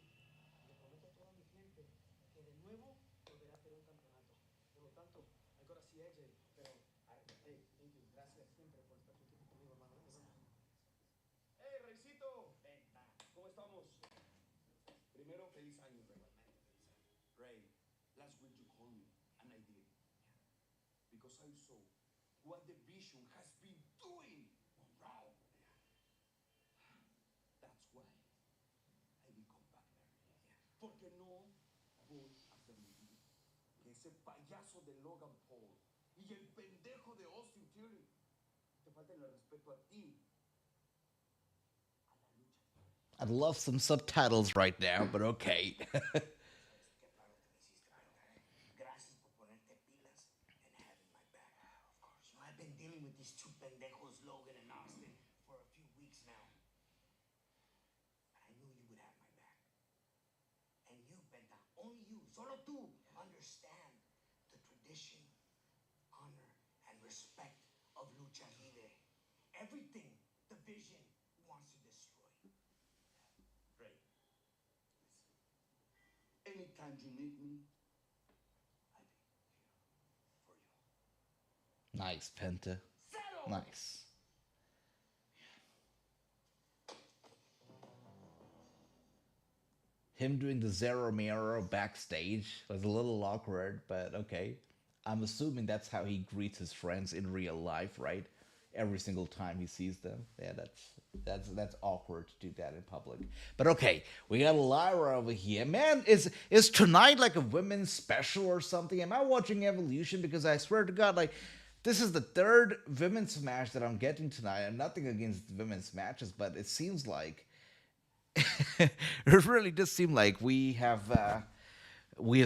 Le prometo a toda mi gente que de nuevo volverá a tener un campeonato. Por lo tanto, I gotta see AJ. Pero, hey, thank you. Gracias siempre por estar aquí conmigo, hermano. Nos vemos. Hey, Reycito. ¿Cómo estamos? Primero, feliz año, Rey. Ray, last week you called me, and I did. Because I saw what the Vision has been doing on Raw. That's why I become partner. Porque no voy a permitir que ese payaso de Logan Paul y el pendejo de Austin Theory te falten el respeto a ti. I'd love some subtitles right now, but okay. Gracias por ponerte pilas and having my back. Of course. You know, I've been dealing with these two pendejos, Logan and Austin, for a few weeks now. But I knew you would have my back. And you, Penta, only you, solo tú, understand the tradition, honor, and respect of Lucha Libre. Everything the Vision wants to destroy. Ray, listen. Anytime you need me, I'll be here for you. Nice, Penta. Nice. Him doing the Zero Miro backstage was a little awkward, but okay. I'm assuming that's how he greets his friends in real life, right? Every single time he sees them. Yeah, that's awkward to do that in public. But okay, we got Lyra over here. Man, is tonight like a women's special or something? Am I watching Evolution? Because I swear to God, like, this is the third women's match that I'm getting tonight. And nothing against women's matches, but it seems like it really does seem like we have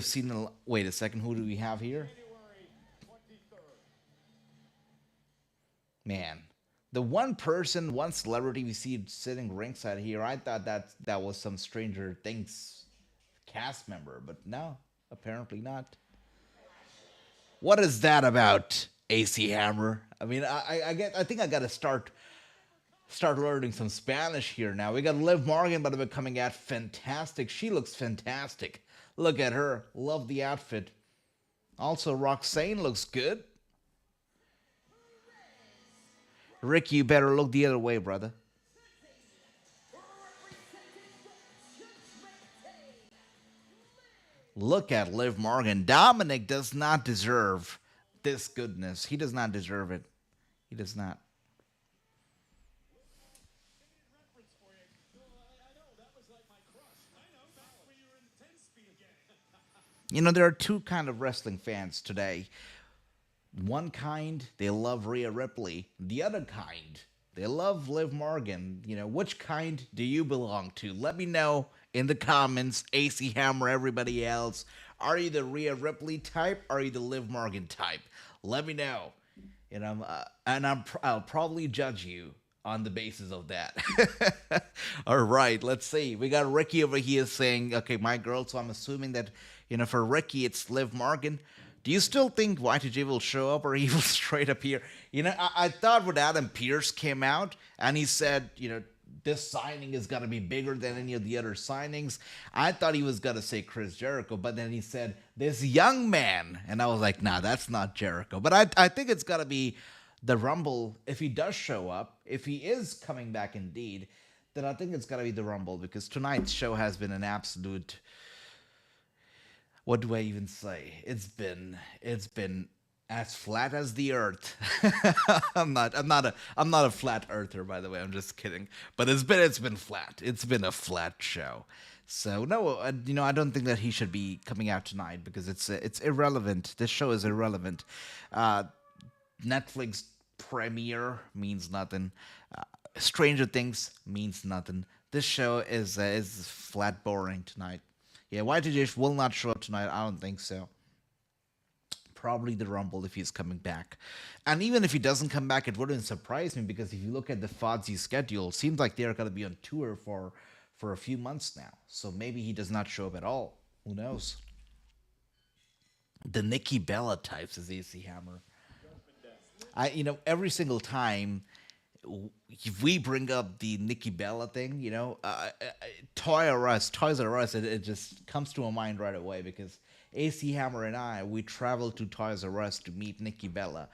seen. Wait a second, who do we have here? January 23rd. Man, the one person, one celebrity we see sitting ringside here, I thought that was some Stranger Things cast member, but no, apparently not. What is that about, AC Hammer? I mean, I think I gotta start learning some Spanish here now. We got Liv Morgan, by the way, coming out fantastic. She looks fantastic. Look at her. Love the outfit. Also, Roxanne looks good. Rick, you better look the other way, brother. Look at Liv Morgan. Dominic does not deserve this goodness. He does not deserve it. He does not. Reference for you. I know, that was like my crush. I know, back when you were in 10 speed again. You know, there are two kind of wrestling fans today. One kind, they love Rhea Ripley. The other kind, they love Liv Morgan. You know, which kind do you belong to? Let me know in the comments. AC Hammer, everybody else. Are you the Rhea Ripley type? Or are you the Liv Morgan type? Let me know. And I'll probably judge you on the basis of that. All right, let's see. We got Ricky over here saying, okay, my girl. So I'm assuming that, for Ricky, it's Liv Morgan. Do you still think Y2J will show up, or he will straight up here? I thought when Adam Pearce came out and he said, this signing is going to be bigger than any of the other signings, I thought he was going to say Chris Jericho, but then he said, this young man. And I was like, nah, that's not Jericho. But I think it's got to be the Rumble, if he does show up, if he is coming back indeed, then I think it's gotta be the Rumble because tonight's show has been an absolute. What do I even say? It's been as flat as the earth. I'm not a flat earther, by the way. I'm just kidding. But it's been flat. It's been a flat show. So no, I don't think that he should be coming out tonight because it's irrelevant. This show is irrelevant. Netflix premiere means nothing. Stranger Things means nothing. This show is flat boring tonight. Yeah, YTJ will not show up tonight. I don't think so. Probably the Rumble if he's coming back. And even if he doesn't come back, it wouldn't surprise me because if you look at the Fozzy schedule, it seems like they're going to be on tour for a few months now. So maybe he does not show up at all. Who knows? The Nikki Bella types is AC Hammer. Every single time if we bring up the Nikki Bella thing, Toys R Us, it just comes to my mind right away because AC Hammer and we traveled to Toys R Us to meet Nikki Bella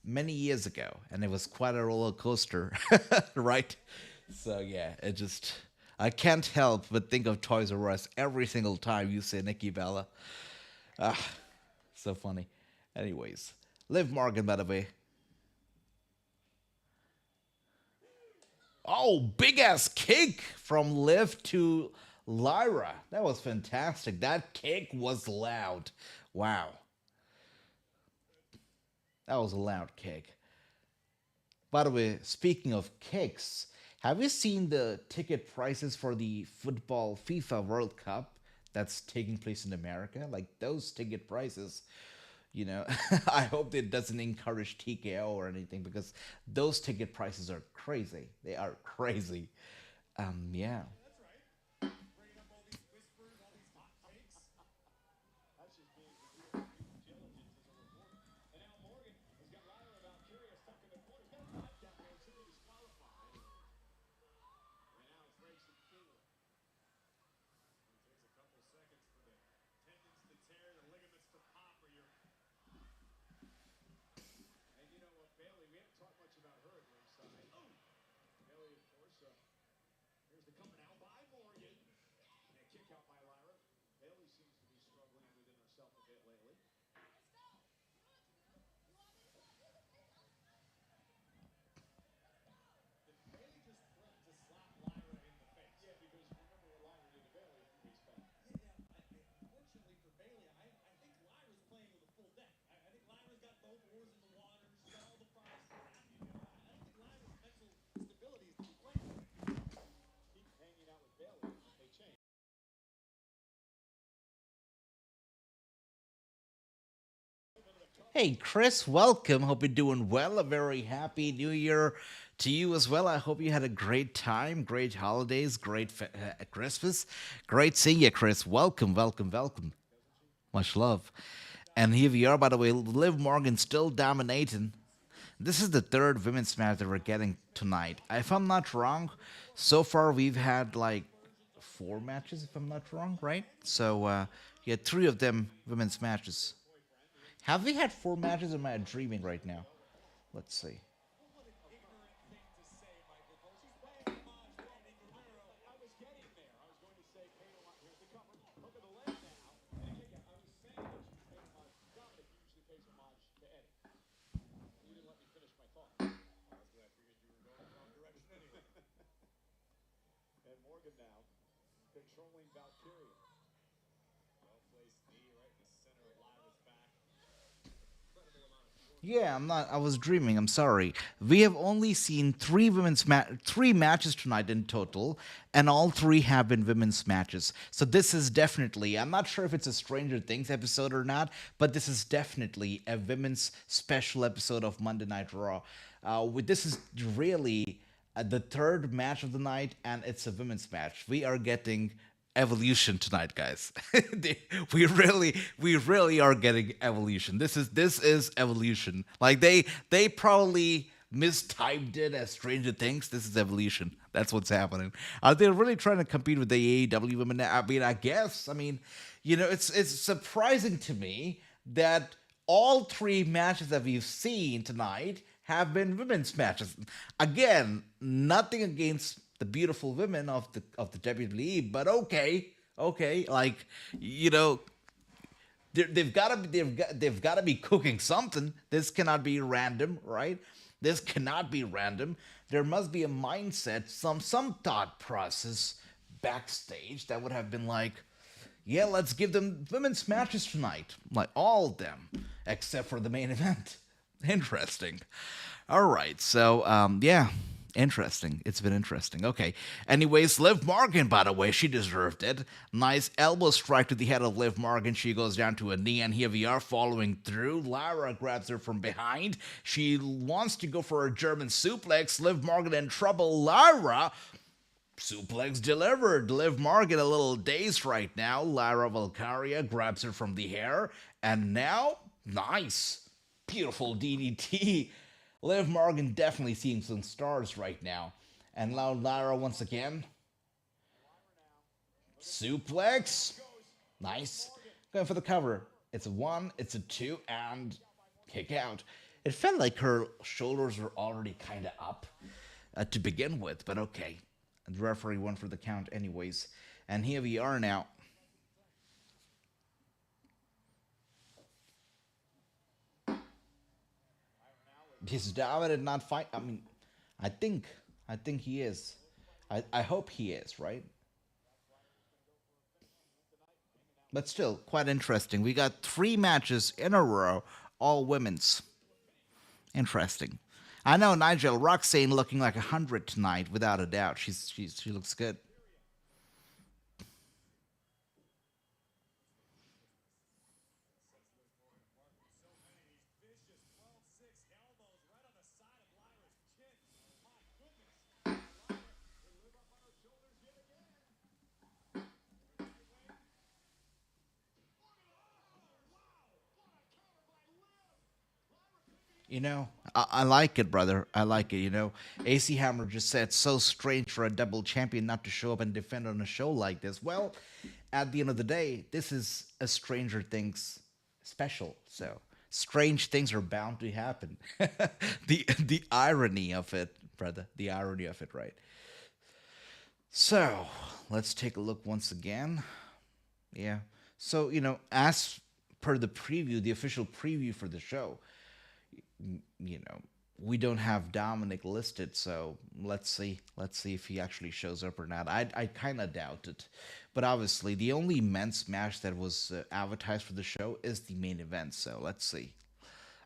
many years ago, and it was quite a roller coaster, right? So yeah, I can't help but think of Toys R Us every single time you say Nikki Bella. So funny. Anyways, Liv Morgan, by the way. Oh, big ass kick from Liv to Lyra. That was fantastic. That kick was loud. Wow. That was a loud kick. By the way, speaking of kicks, have you seen the ticket prices for the football FIFA World Cup that's taking place in America? Like those ticket prices, I hope it doesn't encourage TKO or anything because those ticket prices are crazy. They are crazy. Yeah. That's right. Bringing up all these whispers, all these hot takes. That's just being due diligence as a reporter. And now Morgan has got Lyra Valkyria stuck in the corner. He's got a 5 count there. Should be disqualified. And now it's Rachel King. It takes a couple seconds for the tendons to tear, the ligaments to pop, or you're. And you know what, Bailey, we haven't talked much about her at ringside. Oh! Bailey, of course, here's the coming out by Morgan. And a kick out by Lyra. Bailey seems to be struggling within herself a bit lately. Did Bailey just threaten to slap Lyra in the face? Yeah, because remember what Lyra did to Bailey a few weeks back. Unfortunately for Bailey, I think Lyra's playing with a full deck. I think Lyra's got both oars in the water. She's got all the props. She's happy. I don't think Lyra's mental stability is playing. Keep hanging out with Bailey. They change. Hey, Chris, welcome. Hope you're doing well. A very happy new year to you as well. I hope you had a great time, great holidays, great Christmas. Great seeing you, Chris. Welcome, welcome, welcome. Much love. And here we are, by the way, Liv Morgan still dominating. This is the third women's match that we're getting tonight. If I'm not wrong, so far we've had like 4 matches, if I'm not wrong, right? So, yeah, 3 of them women's matches. Have we had 4 matches, or am I dreaming right now? Let's see. And Morgan now controlling Valkyria. Well-placed knee right in the center of Lyra's back. Incredible amount of force. Yeah, I was dreaming. I'm sorry. We have only seen 3 matches tonight in total, and all 3 have been women's matches. So this is definitely, I'm not sure if it's a Stranger Things episode or not, but this is definitely a women's special episode of Monday Night Raw. This is really the 3rd match of the night, and it's a women's match. We are getting Evolution tonight, guys. we really are getting Evolution. This is Evolution. Like they probably mistyped it as Stranger Things. This is Evolution. That's what's happening. Are they really trying to compete with the AEW women? I mean, I guess. I mean, it's surprising to me that all 3 matches that we've seen tonight have been women's matches. Again, nothing against the beautiful women of the WWE. But okay, like you know, they've got to be cooking something. This cannot be random, right? This cannot be random. There must be a mindset, some thought process backstage that would have been like, yeah, let's give them women's matches tonight, like all of them, except for the main event. Interesting. All right, so yeah. Interesting. It's been interesting. Okay. Anyways, Liv Morgan, by the way, she deserved it. Nice elbow strike to the head of Liv Morgan. She goes down to a knee, and here we are following through. Lyra grabs her from behind. She wants to go for a German suplex. Liv Morgan in trouble. Lyra suplex delivered. Liv Morgan a little dazed right now. Lyra Valkyria grabs her from the hair, and now, nice. Beautiful DDT. Liv Morgan definitely seeing some stars right now. And now Lyra once again. Suplex. Nice. Going for the cover. It's a 1, it's a 2, and kick out. It felt like her shoulders were already kind of up to begin with, but okay. The referee went for the count anyways. And here we are now. Is David not fight? I mean, I think he is. I hope he is, right? But still, quite interesting. We got 3 matches in a row, all women's. Interesting. I know Nigel Roxane looking like 100 tonight, without a doubt. She looks good. You know, I like it, brother. I like it. You know, AC Hammer just said, so strange for a double champion not to show up and defend on a show like this. Well, at the end of the day, this is a Stranger Things special. So strange things are bound to happen. The irony of it, brother. The irony of it, right? So let's take a look once again. Yeah. So, you know, as per the preview, the official preview for the show, you know, we don't have Dominic listed, so let's see if he actually shows up or not. I kind of doubt it, but obviously the only men's match that was advertised for the show is the main event. So let's see.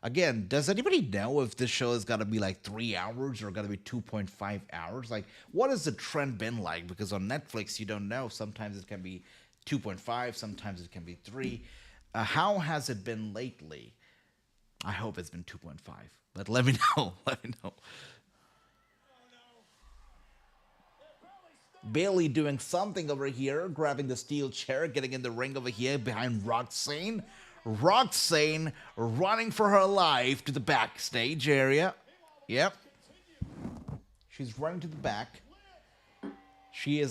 Again, does anybody know if this show is gonna be like 3 hours or gonna be 2.5 hours? Like, what has the trend been like? Because on Netflix, you don't know. Sometimes it can be 2.5, sometimes it can be 3. How has it been lately? I hope it's been 2.5, but let me know. Let me know. Bailey doing something over here, grabbing the steel chair, getting in the ring over here behind Roxane. Roxane running for her life to the backstage area. Yep. She's running to the back. She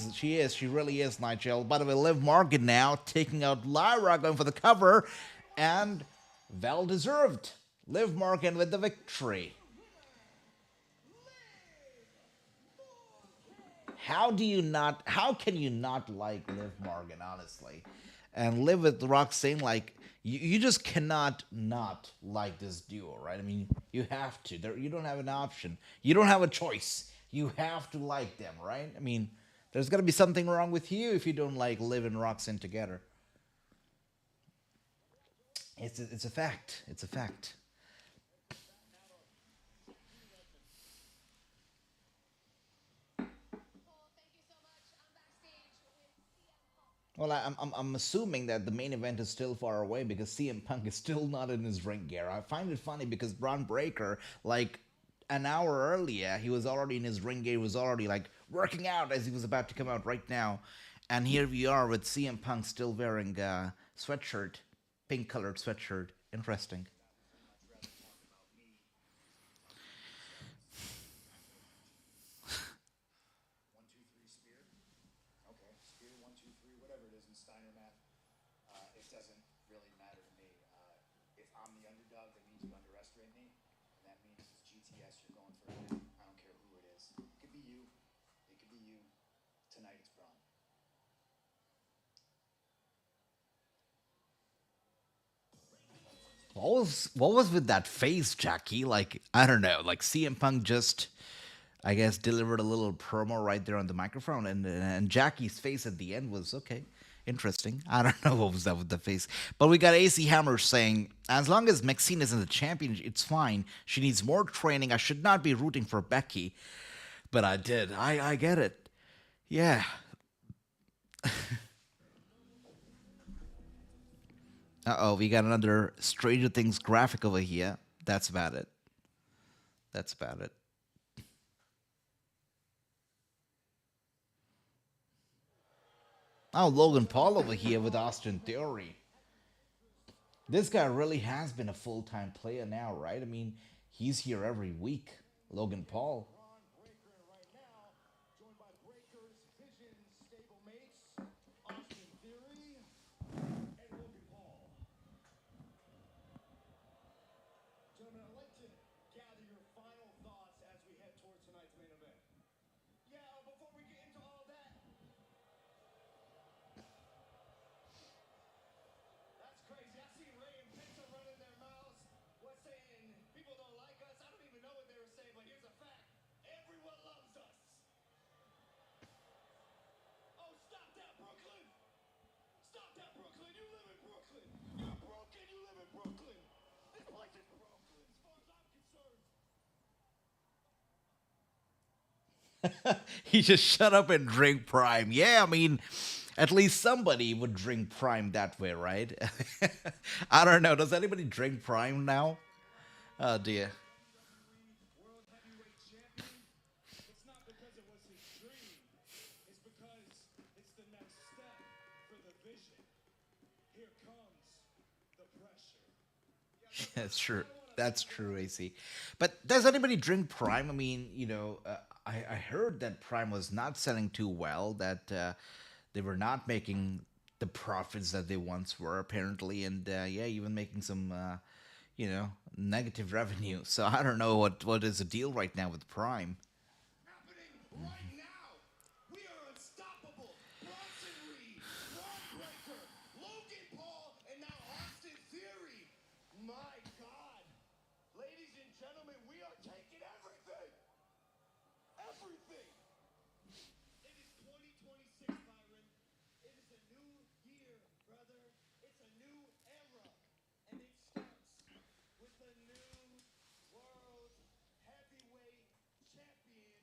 really is, Nigel. By the way, Liv Morgan now taking out Lyra, going for the cover, and well deserved. Liv Morgan with the victory. How can you not like Liv Morgan, honestly? And live with Roxane, like, you just cannot not like this duo, right? I mean, you have to. You don't have an option. You don't have a choice. You have to like them, right? I mean, there's got to be something wrong with you if you don't like Liv and Roxane together. It's a fact. It's a fact. Well, I'm assuming that the main event is still far away because CM Punk is still not in his ring gear. I find it funny because Bron Breakker, like an hour earlier, he was already in his ring gear. He was already like working out as he was about to come out right now, and here we are with CM Punk still wearing a sweatshirt, pink colored sweatshirt. Interesting. What was with that face, Jackie? Like, I don't know. Like CM Punk just, I guess, delivered a little promo right there on the microphone, and Jackie's face at the end was okay, interesting. I don't know what was that with the face, but we got AC Hammer saying, as long as Maxxine isn't the champion, it's fine. She needs more training. I should not be rooting for Becky, but I did. I get it. Yeah. Uh oh, we got another Stranger Things graphic over here. That's about it. That's about it. Oh, Logan Paul over here with Austin Theory. This guy really has been a full time player now, right? I mean, he's here every week. Logan Paul. Bron Breaker right now, joined by Breaker's Vision stablemates, Austin Theory and Logan Paul. Gentlemen, I'd like to gather your final thoughts as we head towards tonight's main event. Yeah, before we get into all that, that's crazy. I see Ray and Penta running their mouths. Was saying people don't like us. I don't even know what they were saying, but here's a fact. Everyone loves us. Oh, stop that, Brooklyn. Stop that, Brooklyn. You live in Brooklyn. You're broken. You live in Brooklyn. This place is broken as far as I'm concerned. He just shut up and drink Prime. Yeah, I mean, at least somebody would drink Prime that way, right? I don't know. Does anybody drink Prime now? Oh dear. World Heavyweight Champion. It's not because it was his dream. It's because it's the next step for the vision. Here comes the pressure. That's true. That's true, AC. But does anybody drink Prime? I mean, I heard that Prime was not selling too well, that they were not making the profits that they once were, apparently, and yeah, even making some, negative revenue. So I don't know what is the deal right now with Prime. Happening right now. We are unstoppable. Bronson Reed, Bron Breaker, Logan Paul, and now Austin Theory. My God. Ladies and gentlemen, we are taking everything. Everything. It is 2026, Byron. It is a new year, brother. It's a new era. And it starts with the new world heavyweight champion.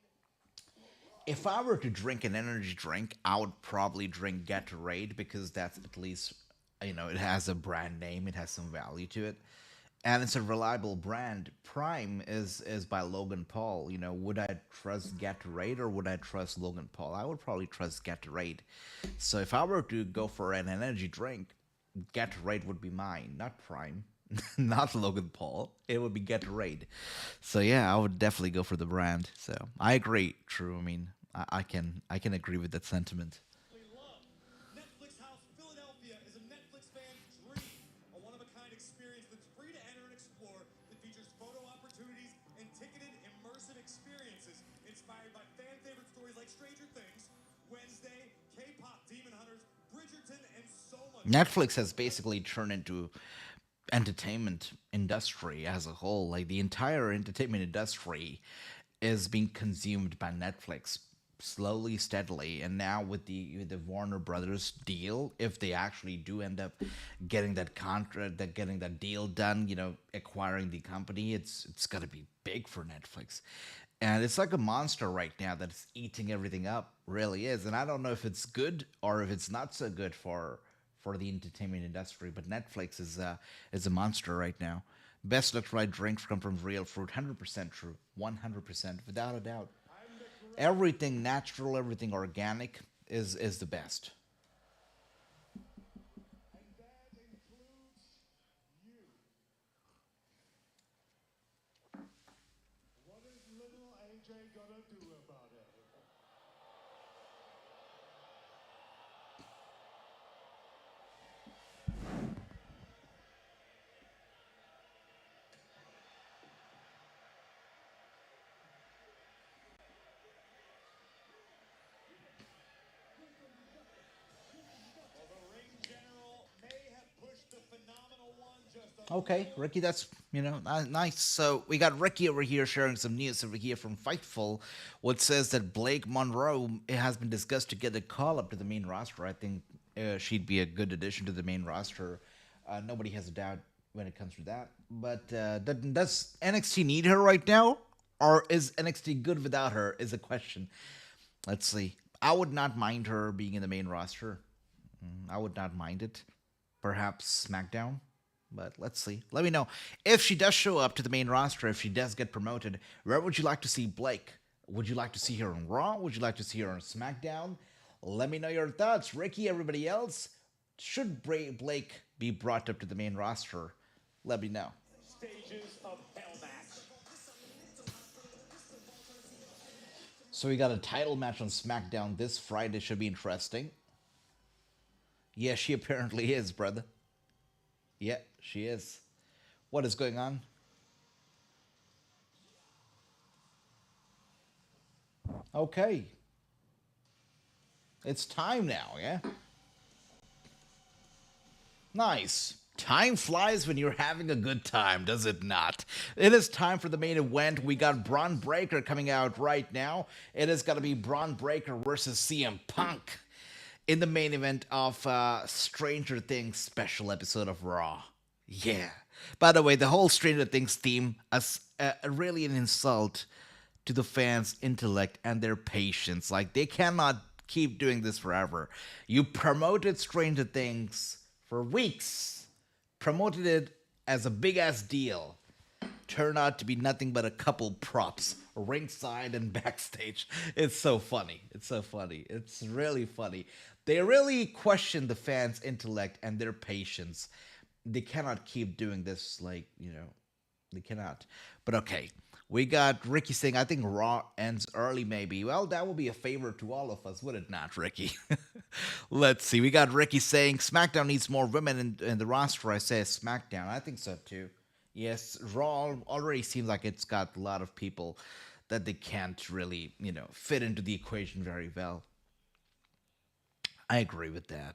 If I were to drink an energy drink, I would probably drink Gatorade because that's at least, it has a brand name, it has some value to it, and it's a reliable brand. Prime is by Logan Paul. Would I trust Gatorade or would I trust Logan Paul? I would probably trust Gatorade. So if I were to go for an energy drink, Gatorade would be mine, not Prime. Not Logan Paul. It would be Gatorade. So yeah, I would definitely go for the brand. So I agree. True. I mean, I can agree with that sentiment. Love. Netflix House Philadelphia is a Netflix fan's dream. A one-of-a-kind experience that's free to enter and explore that features photo opportunities and ticketed immersive experiences inspired by fan-favorite stories like Stranger Things, Wednesday, K-pop Demon Hunters, Bridgerton, and so much. Netflix has basically turned into entertainment industry as a whole. Like the entire entertainment industry is being consumed by Netflix slowly, steadily, and now with the Warner Brothers deal, if they actually do end up getting that contract, that getting that deal done, acquiring the company, it's gonna be big for Netflix. And it's like a monster right now that's eating everything up, really is. And I don't know if it's good or if it's not so good for the entertainment industry. But Netflix is a monster right now. Best electrolyte drinks come from real fruit. 100% true. 100% without a doubt. Everything natural, everything organic is the best. And that includes you. What is little AJ gonna do about it? Okay, Ricky, that's nice. So we got Ricky over here sharing some news over here from Fightful, what says that Blake Monroe, it has been discussed to get a call up to the main roster. I think she'd be a good addition to the main roster. Nobody has a doubt when it comes to that. But does NXT need her right now, or is NXT good without her? Is a question. Let's see. I would not mind her being in the main roster. I would not mind it. Perhaps SmackDown. But let's see. Let me know. If she does show up to the main roster, if she does get promoted, where would you like to see Blake? Would you like to see her on Raw? Would you like to see her on SmackDown? Let me know your thoughts. Ricky, everybody else, should Blake be brought up to the main roster? Let me know. Stages of Hell match. So we got a title match on SmackDown this Friday. Should be interesting. Yeah, she apparently is, brother. Yeah, she is. What is going on? Okay. It's time now, yeah? Nice. Time flies when you're having a good time, does it not? It is time for the main event. We got Bron Breakker coming out right now. It is going to be Bron Breakker versus CM Punk in the main event of Stranger Things special episode of Raw. Yeah. By the way, the whole Stranger Things theme is really an insult to the fans' intellect and their patience. Like, they cannot keep doing this forever. You promoted Stranger Things for weeks, promoted it as a big-ass deal, turned out to be nothing but a couple props, ringside and backstage. It's so funny. It's so funny. It's really funny. They really question the fans' intellect and their patience. They cannot keep doing this, they cannot. But okay, we got Ricky saying, I think Raw ends early maybe. Well, that would be a favor to all of us, would it not, Ricky? Let's see. We got Ricky saying, SmackDown needs more women in the roster. I say SmackDown. I think so too. Yes, Raw already seems like it's got a lot of people that they can't really, fit into the equation very well. I agree with that,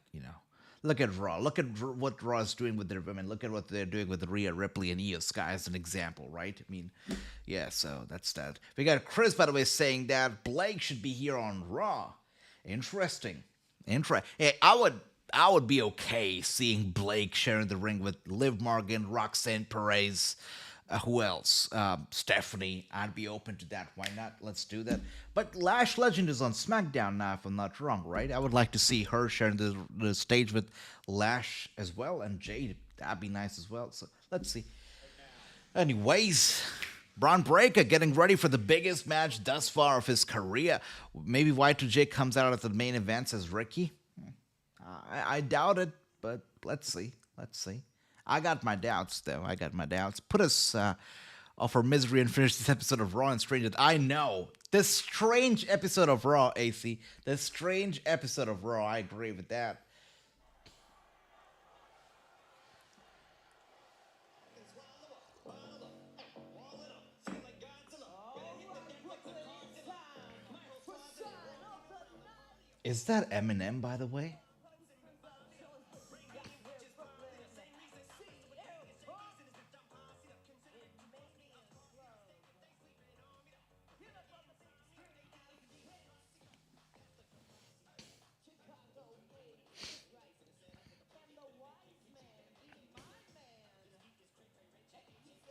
Look at Raw. Look at what Raw is doing with their women. Look at what they're doing with Rhea, Ripley, and Io Sky as an example, right? I mean, yeah, so that's that. We got Chris, by the way, saying that Blake should be here on Raw. Interesting. Hey, I would be okay seeing Blake sharing the ring with Liv Morgan, Roxanne Perez. Who else? Stephanie. I'd be open to that. Why not? Let's do that. But Lash Legend is on SmackDown now, if I'm not wrong, right? I would like to see her sharing the stage with Lash as well, and Jade. That'd be nice as well. So let's see. Anyways, Bron Breakker getting ready for the biggest match thus far of his career. Maybe Y2J comes out at the main events as Ricky. I doubt it, but let's see. I got my doubts, though. Put us off our misery and finish this episode of Raw and Strange. I know. This strange episode of Raw, AC. This strange episode of Raw. I agree with that. Is that Eminem, by the way?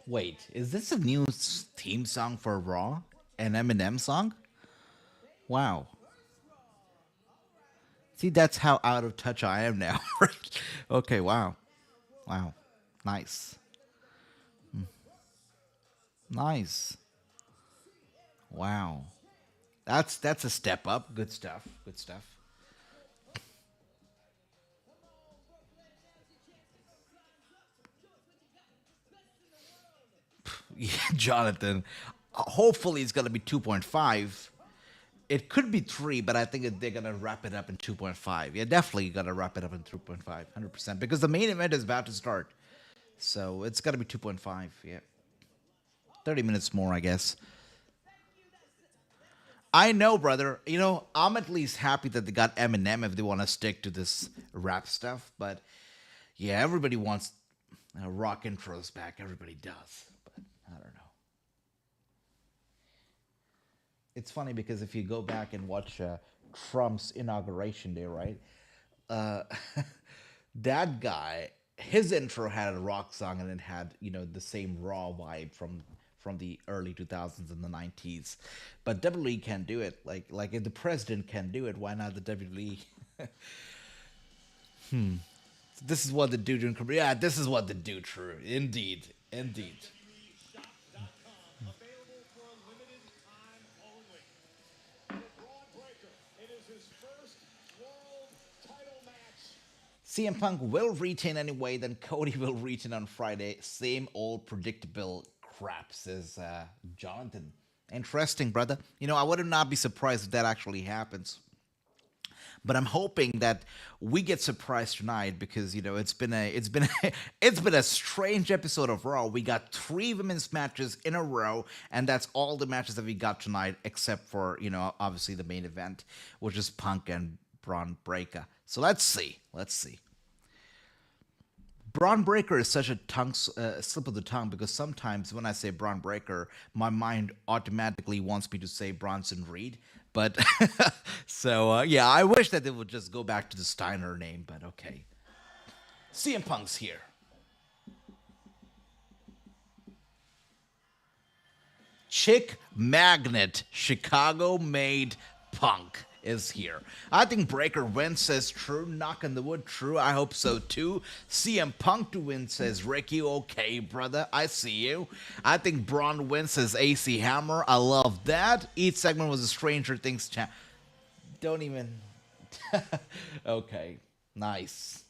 Wait, is this a new theme song for Raw? An Eminem song? Wow. See, that's how out of touch I am now. Okay, wow. Nice. Nice. Wow. That's a step up. Good stuff. Yeah, Jonathan. Hopefully it's going to be 2.5. It could be 3, but I think they're going to wrap it up in 2.5. Yeah, definitely going to wrap it up in 2.5, 100%. Because the main event is about to start. So it's got to be 2.5, yeah. 30 minutes more, I guess. I know, brother. I'm at least happy that they got Eminem if they want to stick to this rap stuff. But, yeah, everybody wants Rock intros back. Everybody does, but I don't know. It's funny because if you go back and watch Trump's inauguration day, right? Uh, that guy, his intro had a rock song and it had the same raw vibe from the early 2000s and the 90s. But WWE can do it. Like if the president can do it, why not the WWE? This is what the dude doing. Yeah, this is what the dude true. Indeed, indeed. WWEshop.com. Available for a limited time only. For Braun Breaker, it is his first world title match. CM Punk will retain anyway, then Cody will retain on Friday. Same old predictable crap, says Jonathan. Interesting, brother. I would not be surprised if that actually happens. But I'm hoping that we get surprised tonight because it's been a strange episode of Raw. We got 3 women's matches in a row, and that's all the matches that we got tonight, except for obviously the main event, which is Punk and Braun Breaker. So let's see. Braun Breaker is such a slip of the tongue because sometimes when I say Braun Breaker, my mind automatically wants me to say Bronson Reed. But so yeah, I wish that they would just go back to the Steiner name. But okay, CM Punk's here. Chick Magnet, Chicago-made Punk is here. I think Breaker wins, says True. Knock on the wood, True. I hope so too. CM Punk to win, says Ricky. Okay, brother, I see you. I think Braun wins, says AC Hammer. I love that. Each segment was a Stranger Things Don't even. Okay, nice.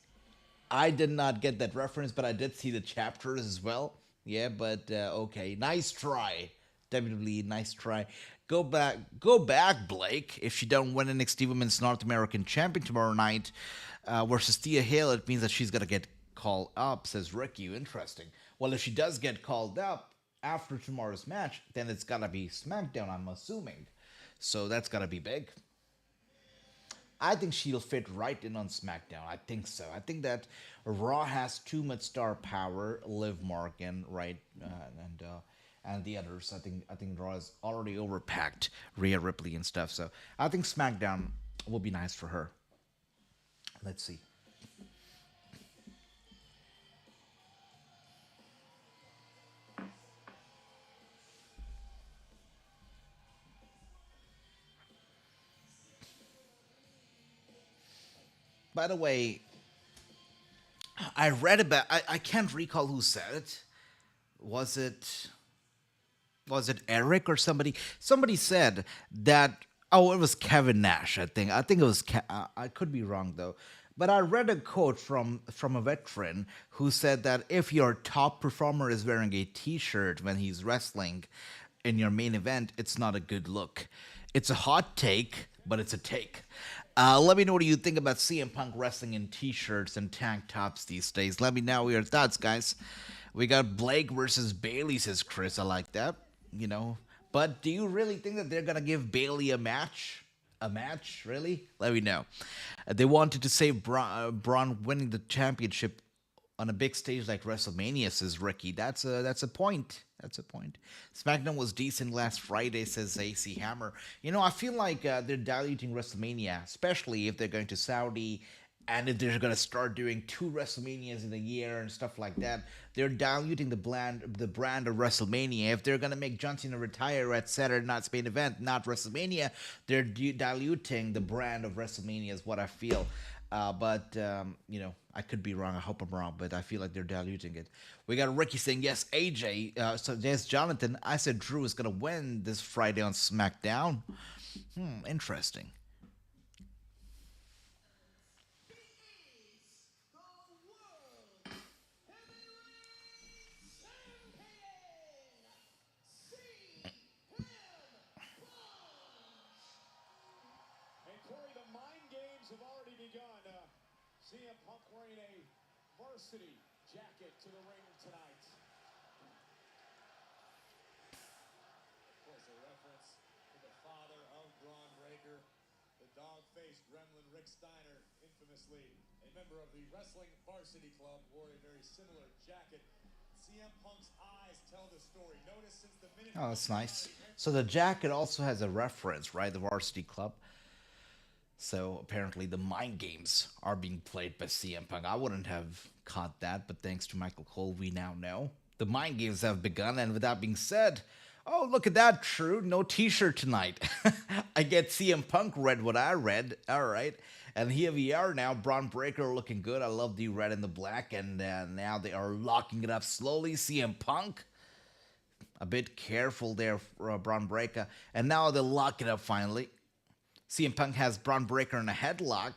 I did not get that reference, but I did see the chapters as well. Yeah, but okay, nice try. WWE, nice try. Go back, Blake. If she don't win NXT Women's North American Champion tomorrow night versus Thea Hale, it means that she's gonna get called up, says Ricky. Interesting. Well, if she does get called up after tomorrow's match, then it's gotta be SmackDown, I'm assuming. So that's gotta be big. I think she'll fit right in on SmackDown. I think so. I think that Raw has too much star power. Liv Morgan, right, and the others. I think Raw is already overpacked. Rhea, Ripley, and stuff. So I think SmackDown will be nice for her. Let's see. By the way, I read about. I can't recall who said it. Was it Eric or somebody? Somebody said that. Oh, it was Kevin Nash. I think. It was. I could be wrong though. But I read a quote from a veteran who said that if your top performer is wearing a T-shirt when he's wrestling in your main event, it's not a good look. It's a hot take, but it's a take. Let me know what you think about CM Punk wrestling in T-shirts and tank tops these days. Let me know your thoughts, guys. We got Blake versus Bailey, says Chris. I like that, But do you really think that they're going to give Bailey a match? A match, really? Let me know. They wanted to save Braun winning the championship on a big stage like WrestleMania, says Ricky. That's a point. That's a point. SmackDown was decent last Friday, says AC Hammer. I feel like they're diluting WrestleMania, especially if they're going to Saudi and if they're going to start doing 2 WrestleManias in a year and stuff like that. They're diluting the brand of WrestleMania. If they're going to make John Cena retire at Saturday night's main event, not WrestleMania, they're diluting the brand of WrestleMania is what I feel. But I could be wrong. I hope I'm wrong, but I feel like they're diluting it. We got Ricky saying, yes, AJ. So there's Jonathan. I said Drew is going to win this Friday on SmackDown. Interesting. CM Punk wearing a varsity jacket to the ring tonight. Of course, a reference to the father of Braun Breaker, the dog-faced gremlin Rick Steiner. In infamously a member of the Wrestling Varsity Club, wore a very similar jacket. CM Punk's eyes tell the story. Notice since the minute Oh, that's nice. So the jacket also has a reference, right? The Varsity Club. So apparently the mind games are being played by CM Punk. I wouldn't have caught that, but thanks to Michael Cole, we now know. The mind games have begun, and with that being said, oh, look at that, True. No t-shirt tonight. I get CM Punk read what I read. All right. And here we are now. Bron Breakker looking good. I love the red and the black. And now they are locking it up slowly. CM Punk, a bit careful there for Bron Breakker. And now they lock it up finally. CM Punk has Bron Breakker in a headlock.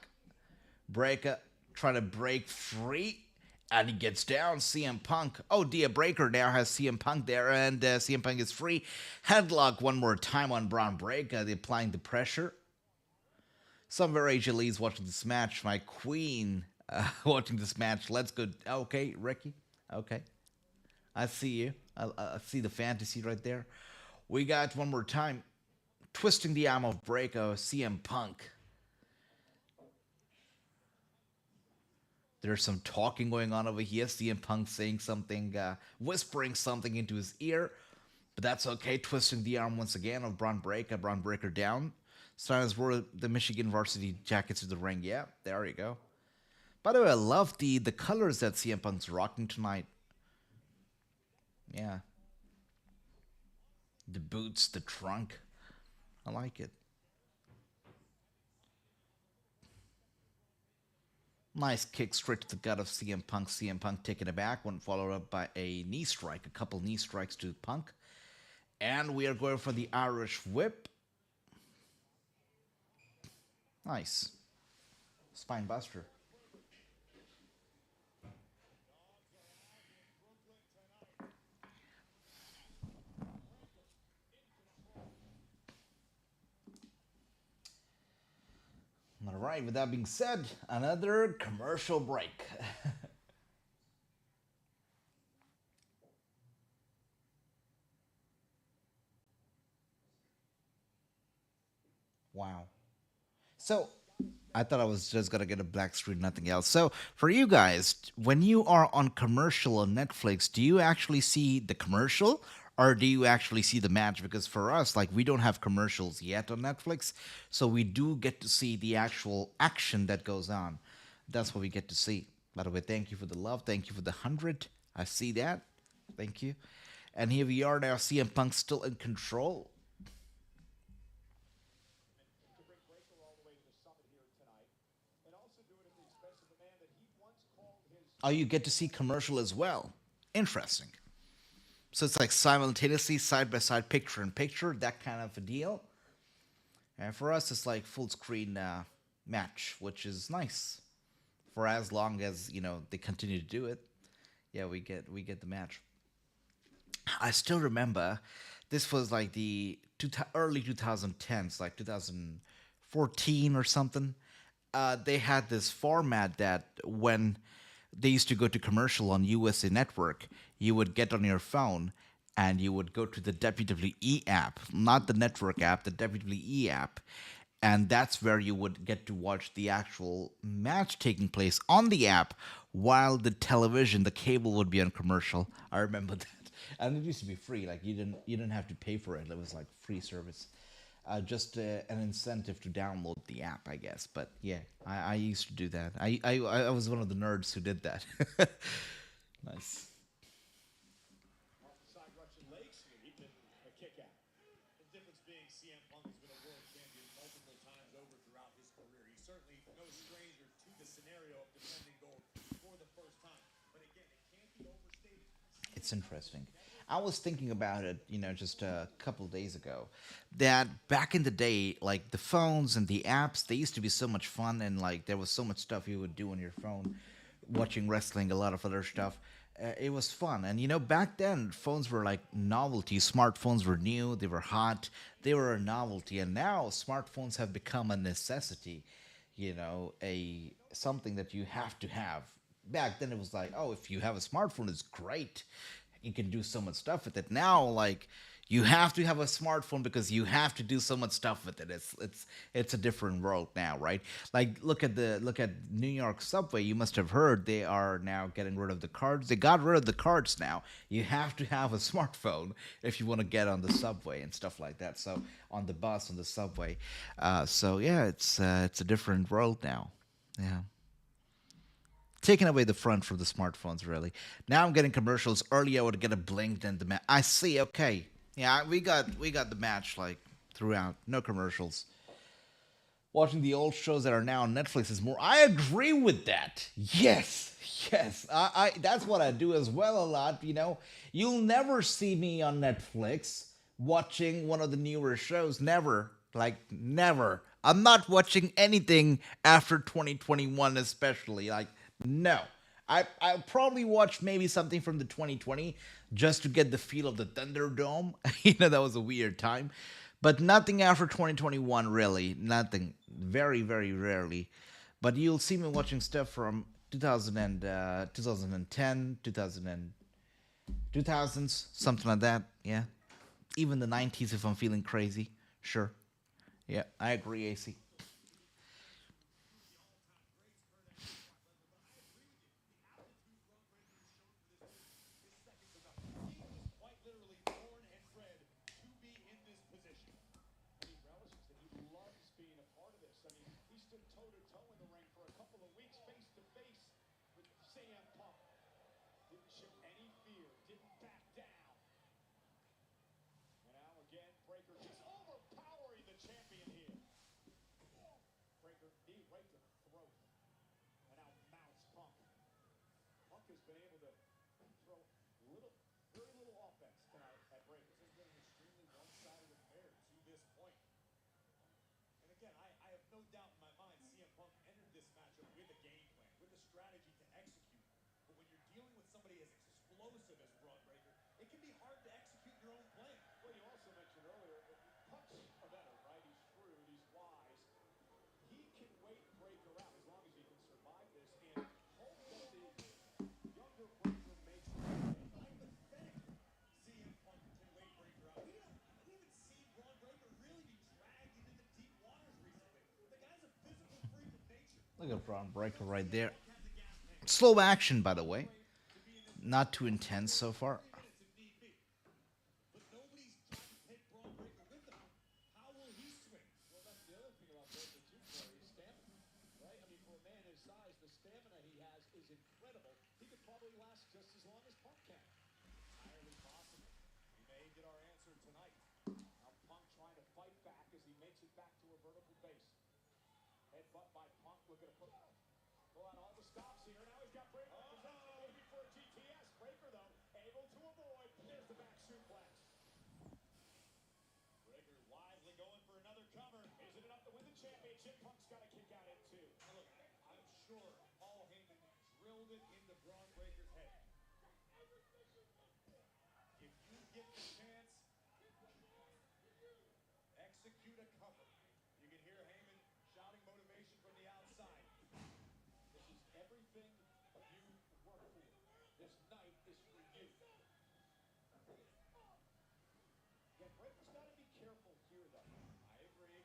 Breakker trying to break free. And he gets down. CM Punk. Oh dear, Breakker now has CM Punk there. And CM Punk is free. Headlock one more time on Bron Breakker. They're applying the pressure. Some very Asia Lee's watching this match. My queen watching this match. Let's go. Okay, Ricky. Okay. I see you. I see the fantasy right there. We got one more time. Twisting the arm of Breakker, CM Punk. There's some talking going on over here. CM Punk saying something, whispering something into his ear. But that's okay. Twisting the arm once again of Bron Breakker. Bron Breakker down. Steiners wore the Michigan varsity jackets to the ring. Yeah, there you go. By the way, I love the colors that CM Punk's rocking tonight. Yeah. The boots, the trunk. I like it. Nice kick straight to the gut of CM Punk. CM Punk taking it back. One followed up by a knee strike. A couple knee strikes to Punk. And we are going for the Irish whip. Nice. Spine buster. All right, with that being said, another commercial break. Wow. So, I thought I was just gonna get a black screen, nothing else. So, for you guys, when you are on commercial on Netflix, do you actually see the commercial or do you actually see the match? Because for us, like, we don't have commercials yet on Netflix, so we do get to see the actual action that goes on. That's what we get to see. By the way, thank you for the love. Thank you for the 100. I see that. Thank you. And here we are now, CM Punk still in control. Oh, you get to see commercial as well. Interesting. So it's like simultaneously, side by side, picture in picture, that kind of a deal. And for us, it's like full screen match, which is nice. For as long as they continue to do it, yeah, we get the match. I still remember this was like the early 2010s, like 2014 or something. They had this format that when they used to go to commercial on USA Network, you would get on your phone and you would go to the WWE app, not the network app, the WWE app. And that's where you would get to watch the actual match taking place on the app while the television, the cable would be on commercial. I remember that. And it used to be free. Like you didn't have to pay for it. It was like free service. Just an incentive to download the app, I guess. But yeah, I used to do that. I was one of the nerds who did that. Nice. Side Russian leg sweep and a kick out. The difference being CM Punk has been a world champion multiple times over throughout his career. He's certainly no stranger to the scenario of defending gold for the first time. But again, it can't be overstated. It's interesting. I was thinking about it, just a couple days ago, that back in the day, like the phones and the apps, they used to be so much fun, and like there was so much stuff you would do on your phone, watching wrestling, a lot of other stuff. It was fun, and back then phones were like novelty. Smartphones were new, they were hot, they were a novelty, and now smartphones have become a necessity. A something that you have to have. Back then it was like, oh, if you have a smartphone, it's great. You can do so much stuff with it. Now, like, You have to have a smartphone because you have to do so much stuff with it. It's a different world now, right? Like look at New York subway. You must have heard they are now getting rid of the cards. They got rid of the cards now. You have to have a smartphone if you want to get on the subway and stuff like that. So on the bus, on the subway. So yeah, it's a different world now. Yeah, taking away the front from the smartphones, really. Now I'm getting commercials. Earlier I would get a blink, then the match. I see. Okay, yeah, we got the match like throughout. No commercials. Watching the old shows that are now on Netflix is more. I agree with that. Yes, yes. I that's what I do as well a lot. You'll never see me on Netflix watching one of the newer shows. Never, like never. I'm not watching anything after 2021, especially. Like no. I'll probably watch maybe something from the 2020 just to get the feel of the Thunderdome. That was a weird time. But nothing after 2021, really. Nothing. Very, very rarely. But you'll see me watching stuff from 2000 2010, 2000s, something like that. Yeah. Even the 90s if I'm feeling crazy. Sure. Yeah, I agree, AC. Quite literally born and bred to be in this position. And he relishes that. He loves being a part of this. I mean, he stood toe to toe in the ring for a couple of weeks, face to face with CM Punk. Didn't show any fear, didn't back down. And now again, Breaker just overpowering the champion here. Breaker knee right to the throat. And now mounts Punk. Punk has been able to throw very little offense tonight at Breaker. This has been an extremely one-sided affair to this point. And again, I have no doubt in my mind CM Punk entered this matchup with a game plan, with a strategy to execute. But when you're dealing with somebody as explosive as Braun Breaker, it can be hard to execute your own plan. Well, you also mentioned earlier, Punk's a veteran, right? He's shrewd, he's wise. He can wait Breaker out as long as he can survive this and hope that the younger Breaker makes it. Hypothetically, CM Punk can wait Breaker out. We haven't seen Braun Breaker really be dragged into the deep waters recently. The guy's a physical freak of nature. Look at Braun Breaker right there. Slow action, by the way. Not too intense so far. But nobody's trying to take Braun Breaker with them. How will he swing? Well, that's the other thing about Breaker, too, Corey, is stamina, right? I mean, for a man his size, the stamina he has is incredible. He could probably last just as long as Punk can. Entirely possible. We may get our answer tonight. Now Punk trying to fight back as he makes it back to a vertical base. Headbutt by Punk, looking to pull out all the stops here. Now he's got Breaker positioned maybe for a GTS. Breaker, though, able to avoid. There's the back suplex. Breaker wisely going for another cover. Is it enough to win the championship? Punk's got to kick out at two. Now look, I'm sure Paul Heyman drilled it into Braun Breaker's head. If you get the chance, execute a cover. You can hear Heyman shouting motivation from the outside. This is everything you work for. This night is for you. Yeah, Breaker's got to be careful here, though. I agree.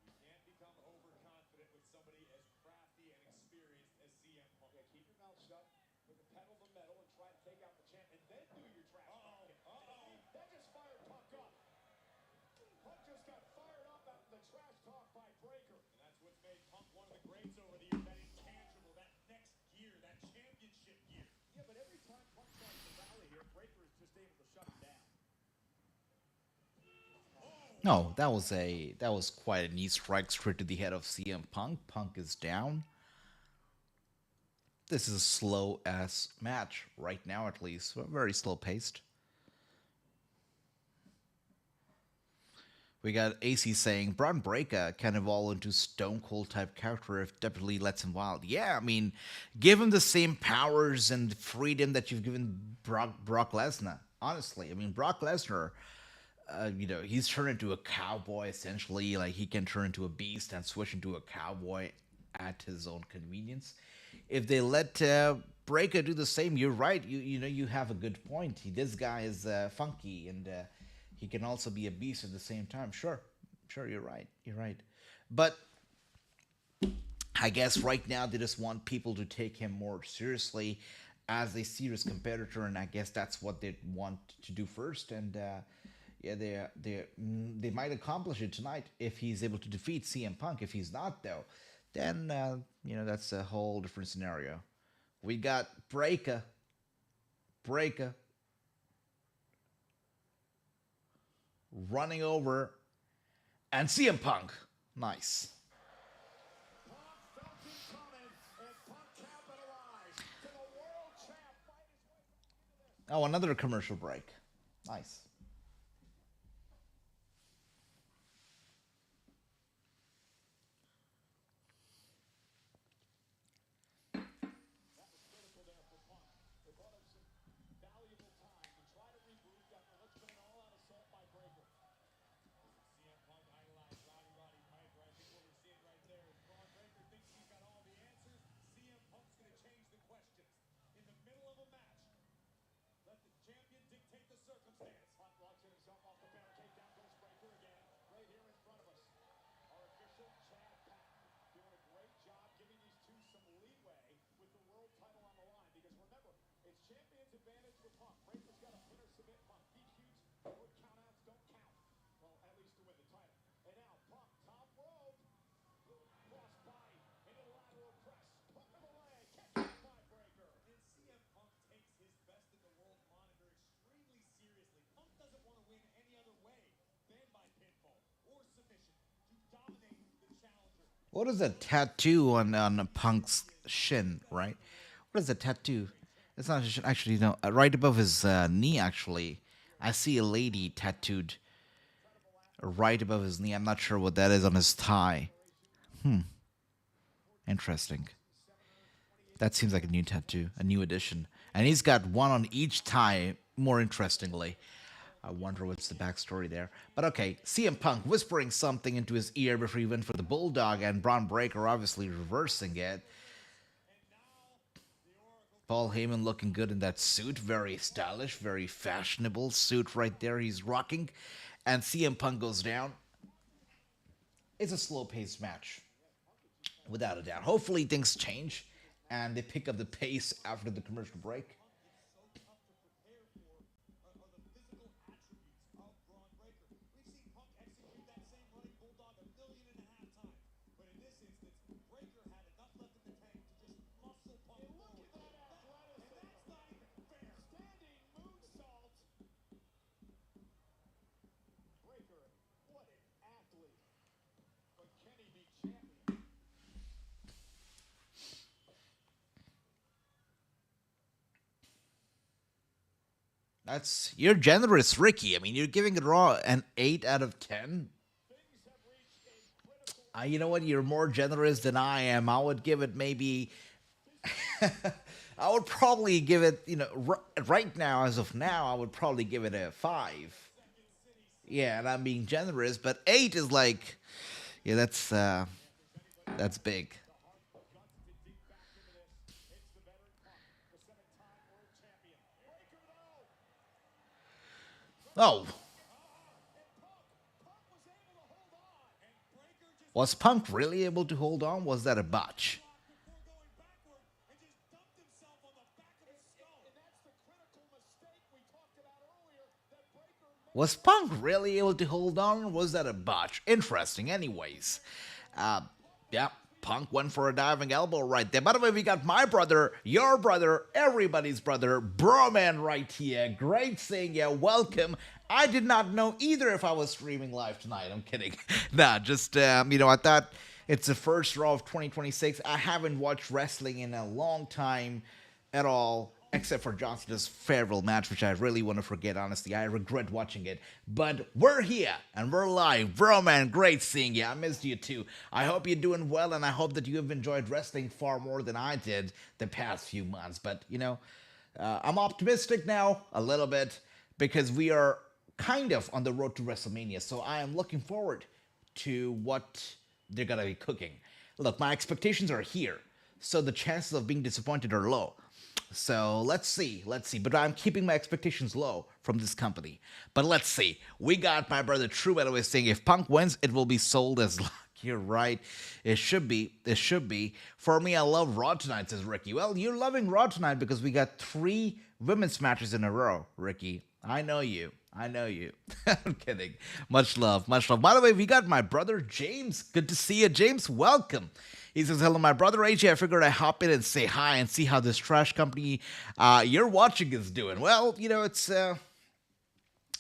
You can't become overconfident with somebody as crafty and experienced as CM Punk. Yeah, keep your mouth shut, put the pedal to the metal, and try to take out the champ, and then do your trash talking. That just fired Punk up. Punk just got fired up after the trash talk by Breaker. And that's what's made Punk one of the greats over the years. That intangible, that next gear, that championship gear. Yeah, but every time Punk tries to rally here, Breaker is just able to shut him down. No, that was quite a knee strike straight to the head of CM Punk. Punk is down. This is a slow ass match right now, at least. Very slow paced. We got AC saying Braun Breaker can evolve into Stone Cold type character if WWE lets him wild. Yeah, I mean, give him the same powers and freedom that you've given Brock Lesnar. Honestly, I mean, Brock Lesnar, he's turned into a cowboy essentially. Like he can turn into a beast and switch into a cowboy at his own convenience. If they let Breaker do the same. You're right. You know, you have a good point. This guy is funky, and he can also be a beast at the same time. Sure, you're right. You're right. But I guess right now they just want people to take him more seriously as a serious competitor, and I guess that's what they want to do first. And yeah, they might accomplish it tonight if he's able to defeat CM Punk. If he's not, though, then you know, that's a whole different scenario. We got Breaker running over, and CM Punk. Nice. Oh, another commercial break. Nice. What is a tattoo on Punk's shin, right? What is a tattoo? It's not a shin. Actually, no. Right above his knee, actually. I see a lady tattooed right above his knee. I'm not sure what that is on his thigh. Interesting. That seems like a new tattoo, a new addition. And he's got one on each thigh, more interestingly. I wonder what's the backstory there. But okay, CM Punk whispering something into his ear before he went for the Bulldog, and Bron Breakker obviously reversing it. Paul Heyman looking good in that suit. Very stylish, very fashionable suit right there he's rocking. And CM Punk goes down. It's a slow-paced match, without a doubt. Hopefully things change, and they pick up the pace after the commercial break. You're generous, Ricky. I mean, you're giving it Raw an 8 out of 10. You know what? You're more generous than I am. I would give it maybe. I would probably give it, you know, right now, as of now, I would probably give it a 5. Yeah, and I'm being generous, but 8 is like, yeah, that's big. Oh. Was Punk really able to hold on? Was that a botch? Was Punk really able to hold on, or was that a botch? Interesting, anyways. Yeah, Punk went for a diving elbow right there. By the way, we got my brother, your brother, everybody's brother, Broman right here. Great seeing you. Welcome. I did not know either if I was streaming live tonight. I'm kidding. Nah, just, you know, I thought it's the first Raw of 2026. I haven't watched wrestling in a long time at all, except for John Cena's farewell match, which I really want to forget, honestly. I regret watching it. But we're here, and we're live. Bro, man, great seeing you. I missed you, too. I hope you're doing well, and I hope that you have enjoyed wrestling far more than I did the past few months. But, you know, I'm optimistic now, a little bit, because we are kind of on the road to WrestleMania. So I am looking forward to what they're going to be cooking. Look, my expectations are here, so the chances of being disappointed are low. So let's see. But I'm keeping my expectations low from this company. But let's see. We got my brother True, by the way, saying if Punk wins, it will be sold as luck. You're right. It should be. For me, I love Raw tonight, says Ricky. Well, you're loving Raw tonight because we got 3 women's matches in a row, Ricky. I know you. I'm kidding. Much love. By the way, we got my brother James. Good to see you, James. Welcome. He says, hello, my brother AJ. I figured I'd hop in and say hi and see how this trash company you're watching is doing. Well, it's...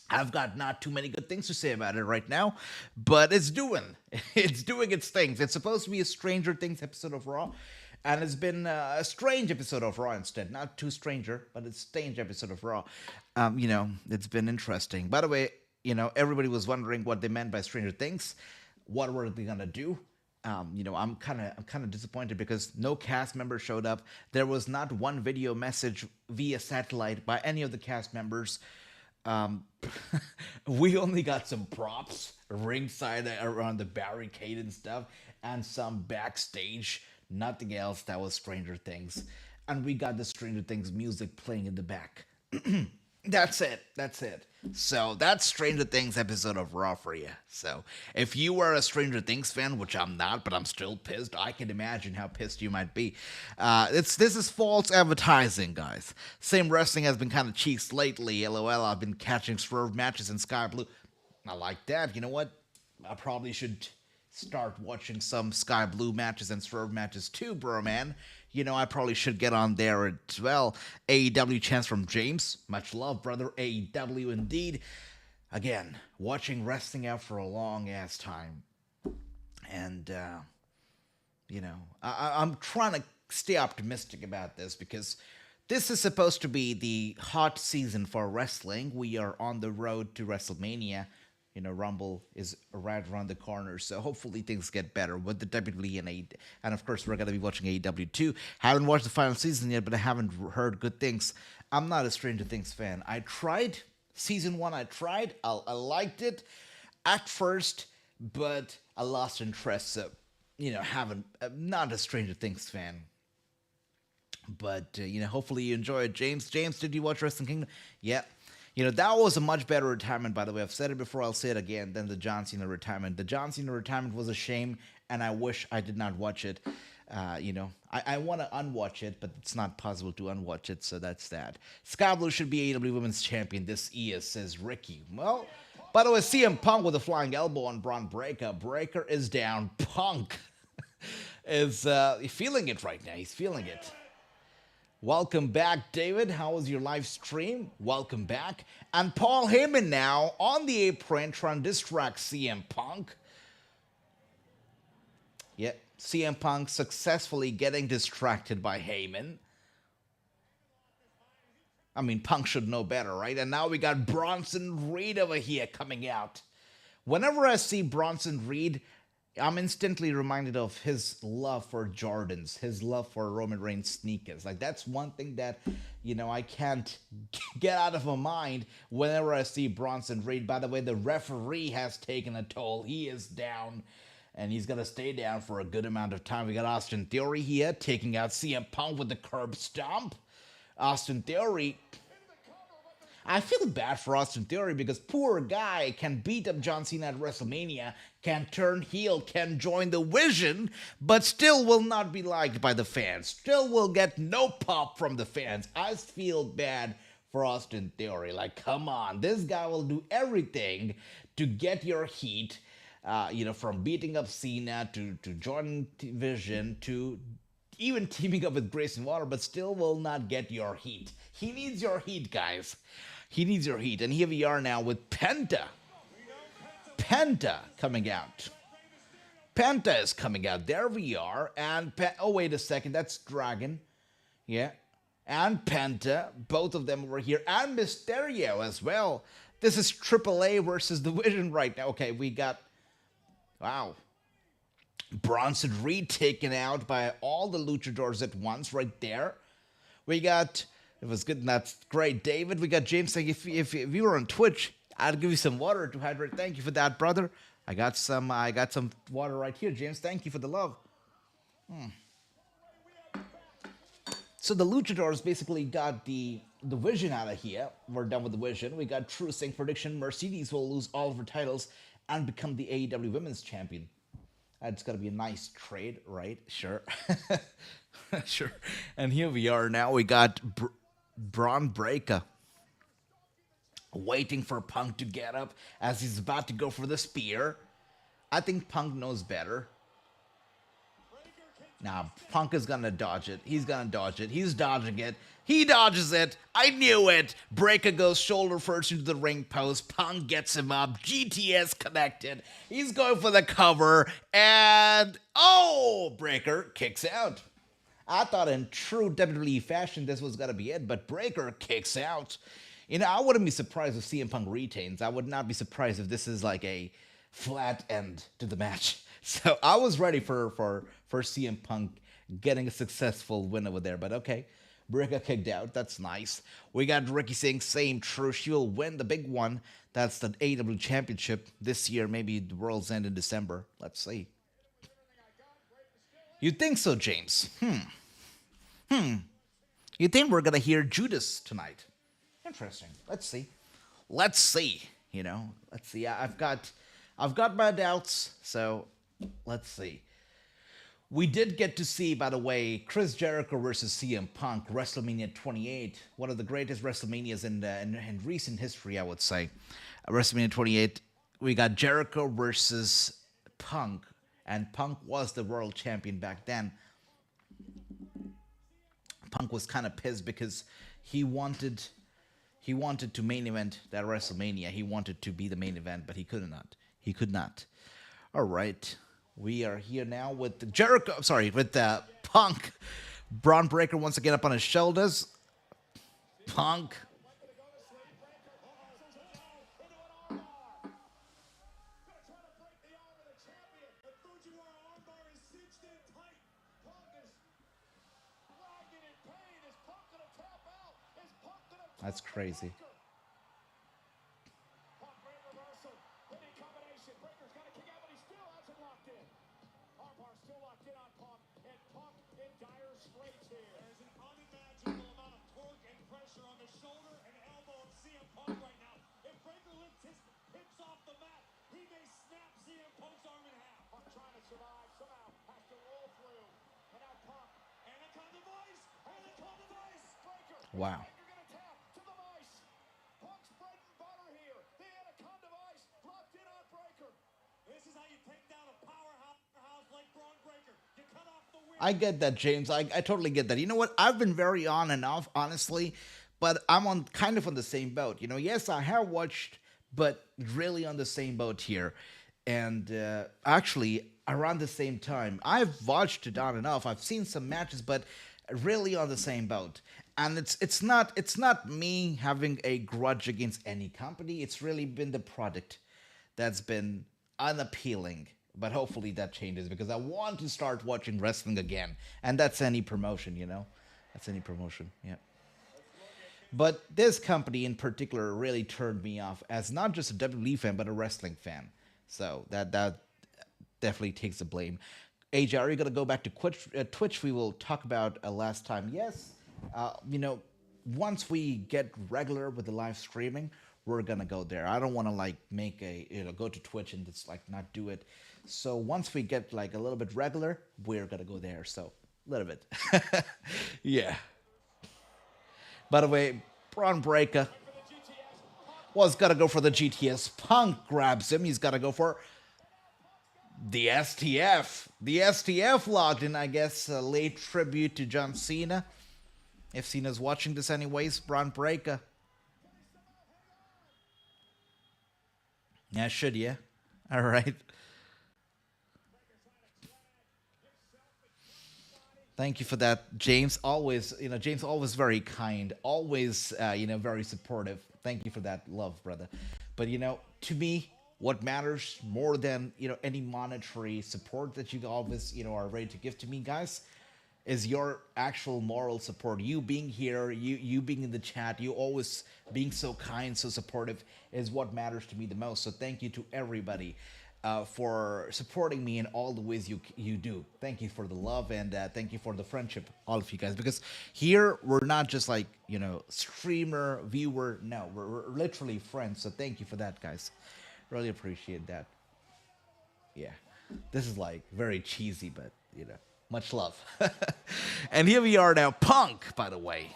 I've got not too many good things to say about it right now, but it's doing its things. It's supposed to be a Stranger Things episode of Raw, and it's been a strange episode of Raw instead. Not too stranger, but it's a strange episode of Raw. It's been interesting. By the way, everybody was wondering what they meant by Stranger Things. What were they gonna do? I'm kind of disappointed because no cast member showed up. There was not one video message via satellite by any of the cast members. We only got some props ringside around the barricade and stuff, and some backstage. Nothing else. That was Stranger Things, and we got the Stranger Things music playing in the back. That's it. So that's Stranger Things episode of Raw for you. So if you were a Stranger Things fan, which I'm not, but I'm still pissed, I can imagine how pissed you might be. This is false advertising, guys. Same wrestling has been kind of cheeks lately. LOL, I've been catching swerve matches in Sky Blue. I like that. You know what? I probably should start watching some Sky Blue matches and swerve matches too, bro, man. I probably should get on there as well. AEW chance from James. Much love, brother. AEW indeed. Again, watching wrestling out for a long ass time. And, I'm trying to stay optimistic about this because this is supposed to be the hot season for wrestling. We are on the road to WrestleMania. Rumble is right around the corner, so hopefully things get better with the WWE and of course we're gonna be watching AEW too. Haven't watched the final season yet, but I haven't heard good things. I'm not a Stranger Things fan. I tried season 1. I liked it at first, but I lost interest. So I'm not a Stranger Things fan. But hopefully you enjoy it, James. Did you watch Wrestling Kingdom? Yeah. That was a much better retirement, by the way. I've said it before, I'll say it again, than the John Cena retirement. The John Cena retirement was a shame, and I wish I did not watch it. I want to unwatch it, but it's not possible to unwatch it, so that's that. Sky Blue should be AEW Women's Champion this year, says Ricky. Well, by the way, CM Punk with a flying elbow on Bron Breakker. Breakker is down. Punk is feeling it right now. He's feeling it. Welcome back, David. How was your live stream? Welcome back. And Paul Heyman now on the apron trying to distract CM Punk. Yeah, CM Punk successfully getting distracted by Heyman. I mean, Punk should know better, right? And now we got Bronson Reed over here coming out. Whenever I see Bronson Reed, I'm instantly reminded of his love for Jordans, his love for Roman Reigns sneakers. Like, that's one thing that, I can't get out of my mind whenever I see Bronson Reed. By the way, the referee has taken a toll. He is down, and he's going to stay down for a good amount of time. We got Austin Theory here taking out CM Punk with the curb stomp. Austin Theory... I feel bad for Austin Theory because poor guy can beat up John Cena at WrestleMania, can turn heel, can join the Vision, but still will not be liked by the fans. Still will get no pop from the fans. I feel bad for Austin Theory. Like, come on. This guy will do everything to get your heat, from beating up Cena to joining Vision to even teaming up with Grayson Waller, but still will not get your heat. He needs your heat, guys. He needs your heat. And here we are now with Penta. Penta coming out. Penta is coming out. There we are. And, oh, wait a second. That's Dragon. Yeah. And Penta. Both of them over here. And Mysterio as well. This is AAA versus the Vision right now. Okay, we got... Wow. Bronson Reed taken out by all the luchadors at once right there. We got... It was good, and that's great. David, we got James saying, if you were on Twitch, I'd give you some water to hydrate. Thank you for that, brother. I got some water right here, James. Thank you for the love. So the Luchadors basically got the Vision out of here. We're done with the Vision. We got True Sync prediction. Mercedes will lose all of her titles and become the AEW Women's Champion. That's gotta be a nice trade, right? Sure. Sure. And here we are now. We got Bron Breakker waiting for Punk to get up as he's about to go for the spear. I think Punk knows better. Now, Punk is gonna dodge it. He's gonna dodge it. He's dodging it. He dodges it. I knew it. Breakker goes shoulder first into the ring post. Punk gets him up. GTS connected. He's going for the cover. And, oh, Breakker kicks out. I thought in true WWE fashion this was gonna be it, but Breakker kicks out. You know, I wouldn't be surprised if CM Punk retains. I would not be surprised if this is like a flat end to the match. So I was ready for CM Punk getting a successful win over there, but okay. Breakker kicked out. That's nice. We got Ricky saying same true. She will win the big one. That's the AEW Championship this year. Maybe the World's End in December. Let's see. You think so, James? You think we're gonna hear Judas tonight? Interesting. Let's see. Let's see. You know. Let's see. I've got my doubts. So let's see. We did get to see, by the way, Chris Jericho versus CM Punk, WrestleMania 28, one of the greatest WrestleManias in recent history, I would say. WrestleMania 28, we got Jericho versus Punk, and Punk was the world champion back then. Punk was kind of pissed because he wanted to main event that WrestleMania. He wanted to be the main event, but he could not. He could not. All right. We are here now with Jericho. Sorry, with Punk. Bron Breakker once again up on his shoulders. Punk. That's crazy. Wow. I get that, James. I totally get that. You know what? I've been very on and off, honestly, but I'm on kind of on the same boat. You know, yes, I have watched, but really on the same boat here. And actually, around the same time, I've watched it on and off. I've seen some matches, but really on the same boat. And it's not me having a grudge against any company. It's really been the product that's been unappealing. But hopefully that changes because I want to start watching wrestling again. And that's any promotion, you know? That's any promotion, yeah. But this company in particular really turned me off as not just a WWE fan, but a wrestling fan. So that definitely takes the blame. AJ, are you going to go back to Twitch? We will talk about last time. Yes, you know, once we get regular with the live streaming, we're going to go there. I don't want to like make go to Twitch and just like not do it. So once we get like a little bit regular, we're going to go there. So a little bit. Yeah. By the way, Bron Breakker was got to go for the GTS. Punk grabs him. He's got to go for the STF. The STF logged in, I guess, a late tribute to John Cena. If Cena's watching this anyways, Bron Breakker. Yeah, should you? All right. Thank you for that, James. Always, James always very kind, always, very supportive. Thank you for that love, brother. But, to me, what matters more than, any monetary support that you always, are ready to give to me, guys, is your actual moral support. You being here, you being in the chat, you always being so kind, so supportive is what matters to me the most. So thank you to everybody. for supporting me in all the ways you do. Thank you for the love and thank you for the friendship, all of you guys. Because here we're not just like streamer, viewer. No, we're literally friends. So thank you for that, guys. Really appreciate that. Yeah, this is like very cheesy, but much love. And here we are now. Punk, by the way.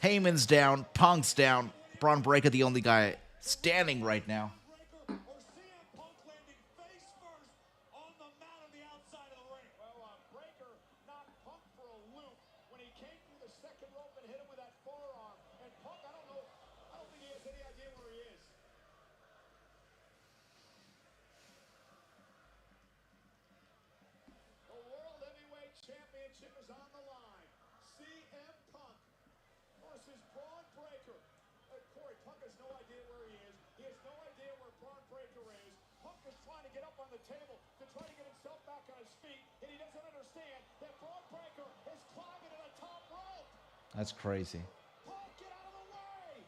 Heyman's down, Punk's down. Bron Breakker, the only guy standing right now. Breaker or CM Punk landing face first on the mat on the outside of the ring. Well, Breaker knocked Punk for a loop when he came through the second rope and hit him with that forearm. And Punk, I don't think he has any idea where he is. The World Heavyweight Championship is on the line. CM Punk versus Bron Breakker. Corey, Punk has no idea where he is. He has no idea where Bron Breakker is. Punk is trying to get up on the table to try to get himself back on his feet, and he doesn't understand that Bron Breakker is climbing to the top rope. That's crazy. Punk, get out of the way!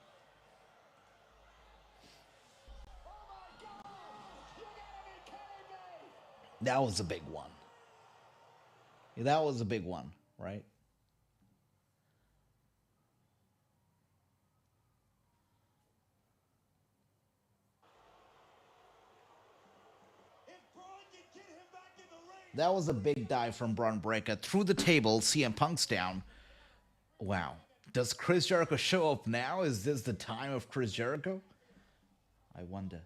Oh my God! You gotta be kidding me! That was a big one. Yeah, that was a big one, right? That was a big dive from Bron Breakker through the table. CM Punk's down. Wow. Does Chris Jericho show up now? Is this the time of Chris Jericho? I wonder.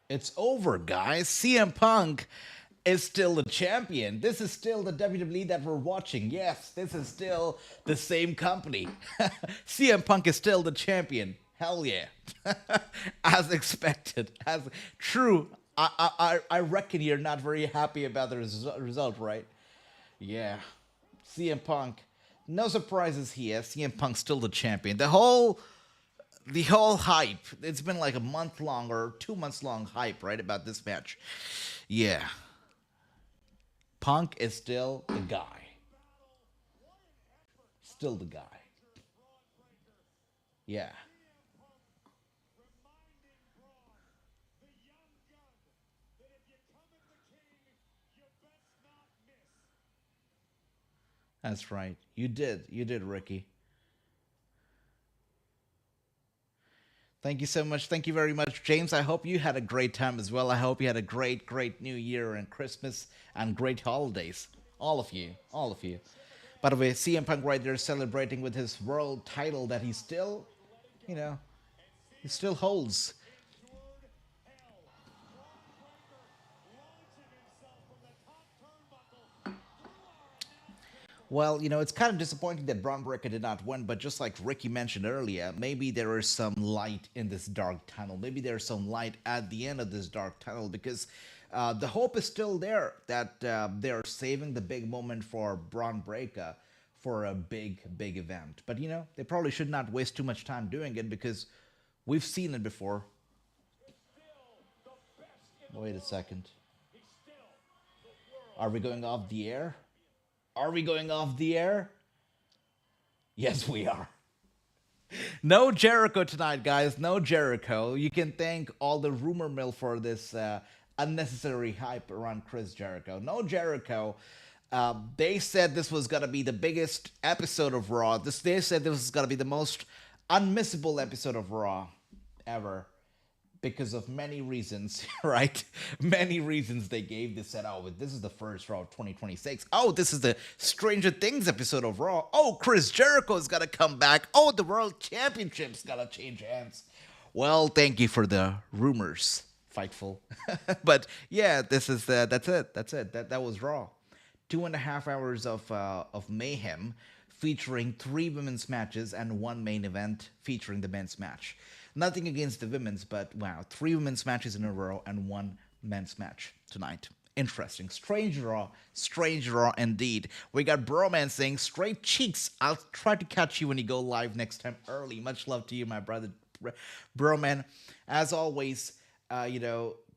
It's over, guys. CM Punk is still the champion. This is still the WWE that we're watching. Yes, this is still the same company. CM Punk is still the champion. Hell yeah. As expected. As true. I reckon you're not very happy about the result, right? Yeah. CM Punk. No surprises here. CM Punk's still the champion. The whole hype, it's been like a month long or 2 months long hype, right, about this match. Yeah. Punk is still the guy. Still the guy. Yeah. That's right. You did, Ricky. Thank you so much. Thank you very much, James. I hope you had a great time as well. I hope you had a great New Year and Christmas and great holidays. All of you. All of you. By the way, CM Punk right there celebrating with his world title that he still, he still holds. Well, it's kind of disappointing that Bron Breakker did not win, but just like Ricky mentioned earlier, maybe there is some light in this dark tunnel. Maybe there's some light at the end of this dark tunnel because the hope is still there that they're saving the big moment for Bron Breakker for a big event. But, they probably should not waste too much time doing it because we've seen it before. Wait a second. Are we going off the air? Are we going off the air? Yes, we are. No Jericho tonight, guys. No Jericho. You can thank all the rumor mill for this unnecessary hype around Chris Jericho. No Jericho. They said this was going to be the biggest episode of Raw. They said this was going to be the most unmissable episode of Raw ever. Because of many reasons, right? Many reasons they gave. They said, oh, this is the first Raw of 2026. Oh, this is the Stranger Things episode of Raw. Oh, Chris Jericho's got to come back. Oh, the World Championship's got to change hands. Well, thank you for the rumors, Fightful. But yeah, that's it. That was Raw. 2.5 hours of mayhem featuring 3 women's matches and 1 main event featuring the men's match. Nothing against the women's, but wow, 3 women's matches in a row and 1 men's match tonight. interesting. Strange Raw indeed. We got Broman saying, straight cheeks. I'll try to catch you when you go live next time early. Much love to you, my brother Broman. As always,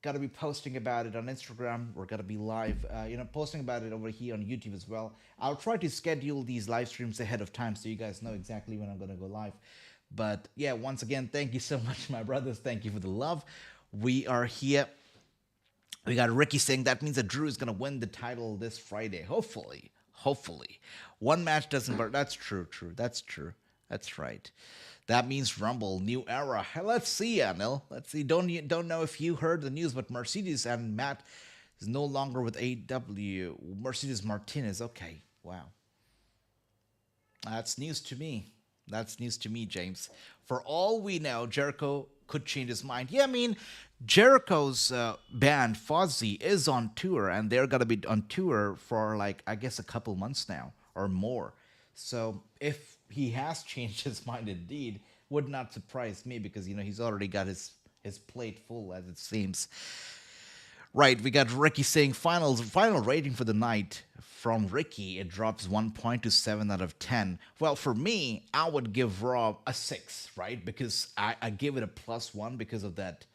gotta be posting about it on Instagram. We're gonna be live, posting about it over here on YouTube as well. I'll try to schedule these live streams ahead of time so you guys know exactly when I'm gonna go live. But yeah, once again, thank you so much, my brothers. Thank you for the love. We are here. We got Ricky saying that means that Drew is gonna win the title this Friday. Hopefully. One match doesn't work. That's true. That's right. That means Rumble, new era. Let's see, Anil. Let's see. Don't know if you heard the news, but Mercedes and Matt is no longer with AEW. Mercedes Martinez. Okay, wow. That's news to me. James. For all we know, Jericho could change his mind. Yeah, I mean, Jericho's band, Fozzy, is on tour, and they're going to be on tour for, I guess a couple months now or more. So if he has changed his mind indeed, would not surprise me because, he's already got his plate full, as it seems. Right, we got Ricky saying final rating for the night from Ricky. It drops 1 point to 7 out of 10. Well, for me, I would give Raw a 6, right? Because I give it a +1 because of that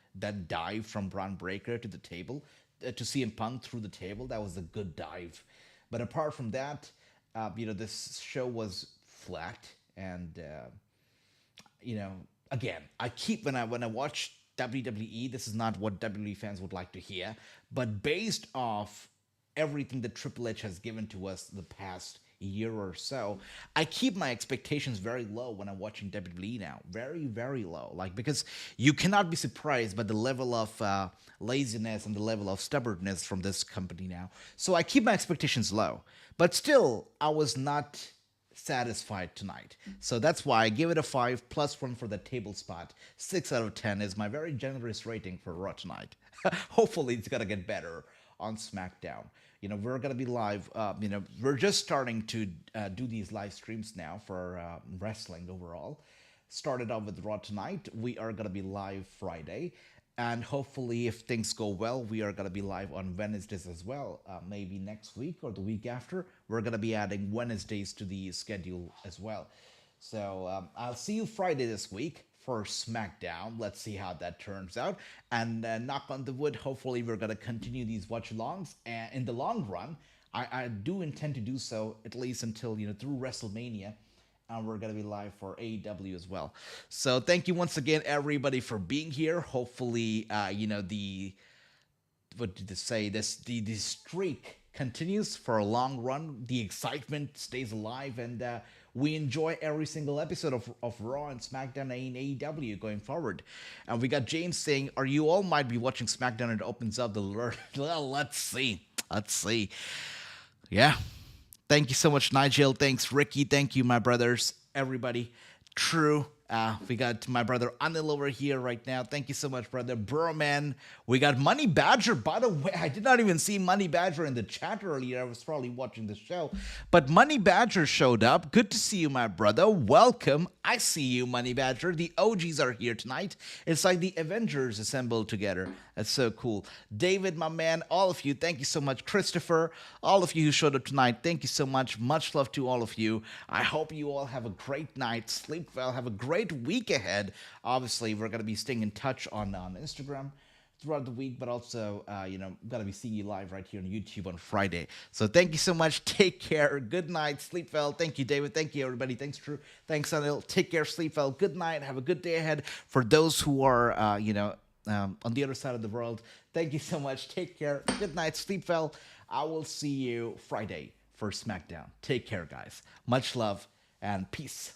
dive from Bron Breakker to the table, to CM Punk through the table. That was a good dive. But apart from that, this show was flat. And, again, when I watch WWE, this is not what WWE fans would like to hear, but based off everything that Triple H has given to us the past year or so, I keep my expectations very low when I'm watching WWE now. Very, very low. Because you cannot be surprised by the level of laziness and the level of stubbornness from this company now. So I keep my expectations low. But still, I was not satisfied tonight. So that's why I give it a 5 +1 for the table spot. 6 out of 10 is my very generous rating for Raw tonight. Hopefully it's gonna get better on SmackDown. We're gonna be live. We're just starting to do these live streams now for wrestling overall. Started off with Raw tonight. We are gonna be live Friday. And hopefully, if things go well, we are going to be live on Wednesdays as well. Maybe next week or the week after. We're going to be adding Wednesdays to the schedule as well. So I'll see you Friday this week for SmackDown. Let's see how that turns out. And knock on the wood, hopefully we're going to continue these watch-alongs. And in the long run, I do intend to do so at least until, through WrestleMania. And we're going to be live for AEW as well. So thank you once again, everybody, for being here. Hopefully, the streak continues for a long run. The excitement stays alive, and we enjoy every single episode of Raw and SmackDown and AEW going forward. And we got James saying, you all might be watching SmackDown and it opens up the alert. Well, let's see. Yeah. Thank you so much, Nigel. Thanks, Ricky. Thank you, my brothers, everybody. True. We got my brother Anil over here right now. Thank you so much, brother. Broman. We got Money Badger. By the way, I did not even see Money Badger in the chat earlier. I was probably watching the show. But Money Badger showed up. Good to see you, my brother. Welcome. I see you, Money Badger. The OGs are here tonight. It's like the Avengers assembled together. That's so cool. David, my man, all of you, thank you so much. Christopher, all of you who showed up tonight, thank you so much. Much love to all of you. I hope you all have a great night. Sleep well. Have a great week ahead. Obviously, we're going to be staying in touch on Instagram throughout the week, but also, going to be seeing you live right here on YouTube on Friday. So thank you so much. Take care. Good night. Sleep well. Thank you, David. Thank you, everybody. Thanks, Drew. Thanks, Anil. Take care. Sleep well. Good night. Have a good day ahead. For those who are, on the other side of the world, thank you so much. Take care. Good night. Sleep well. I will see you Friday for SmackDown. Take care, guys. Much love and peace.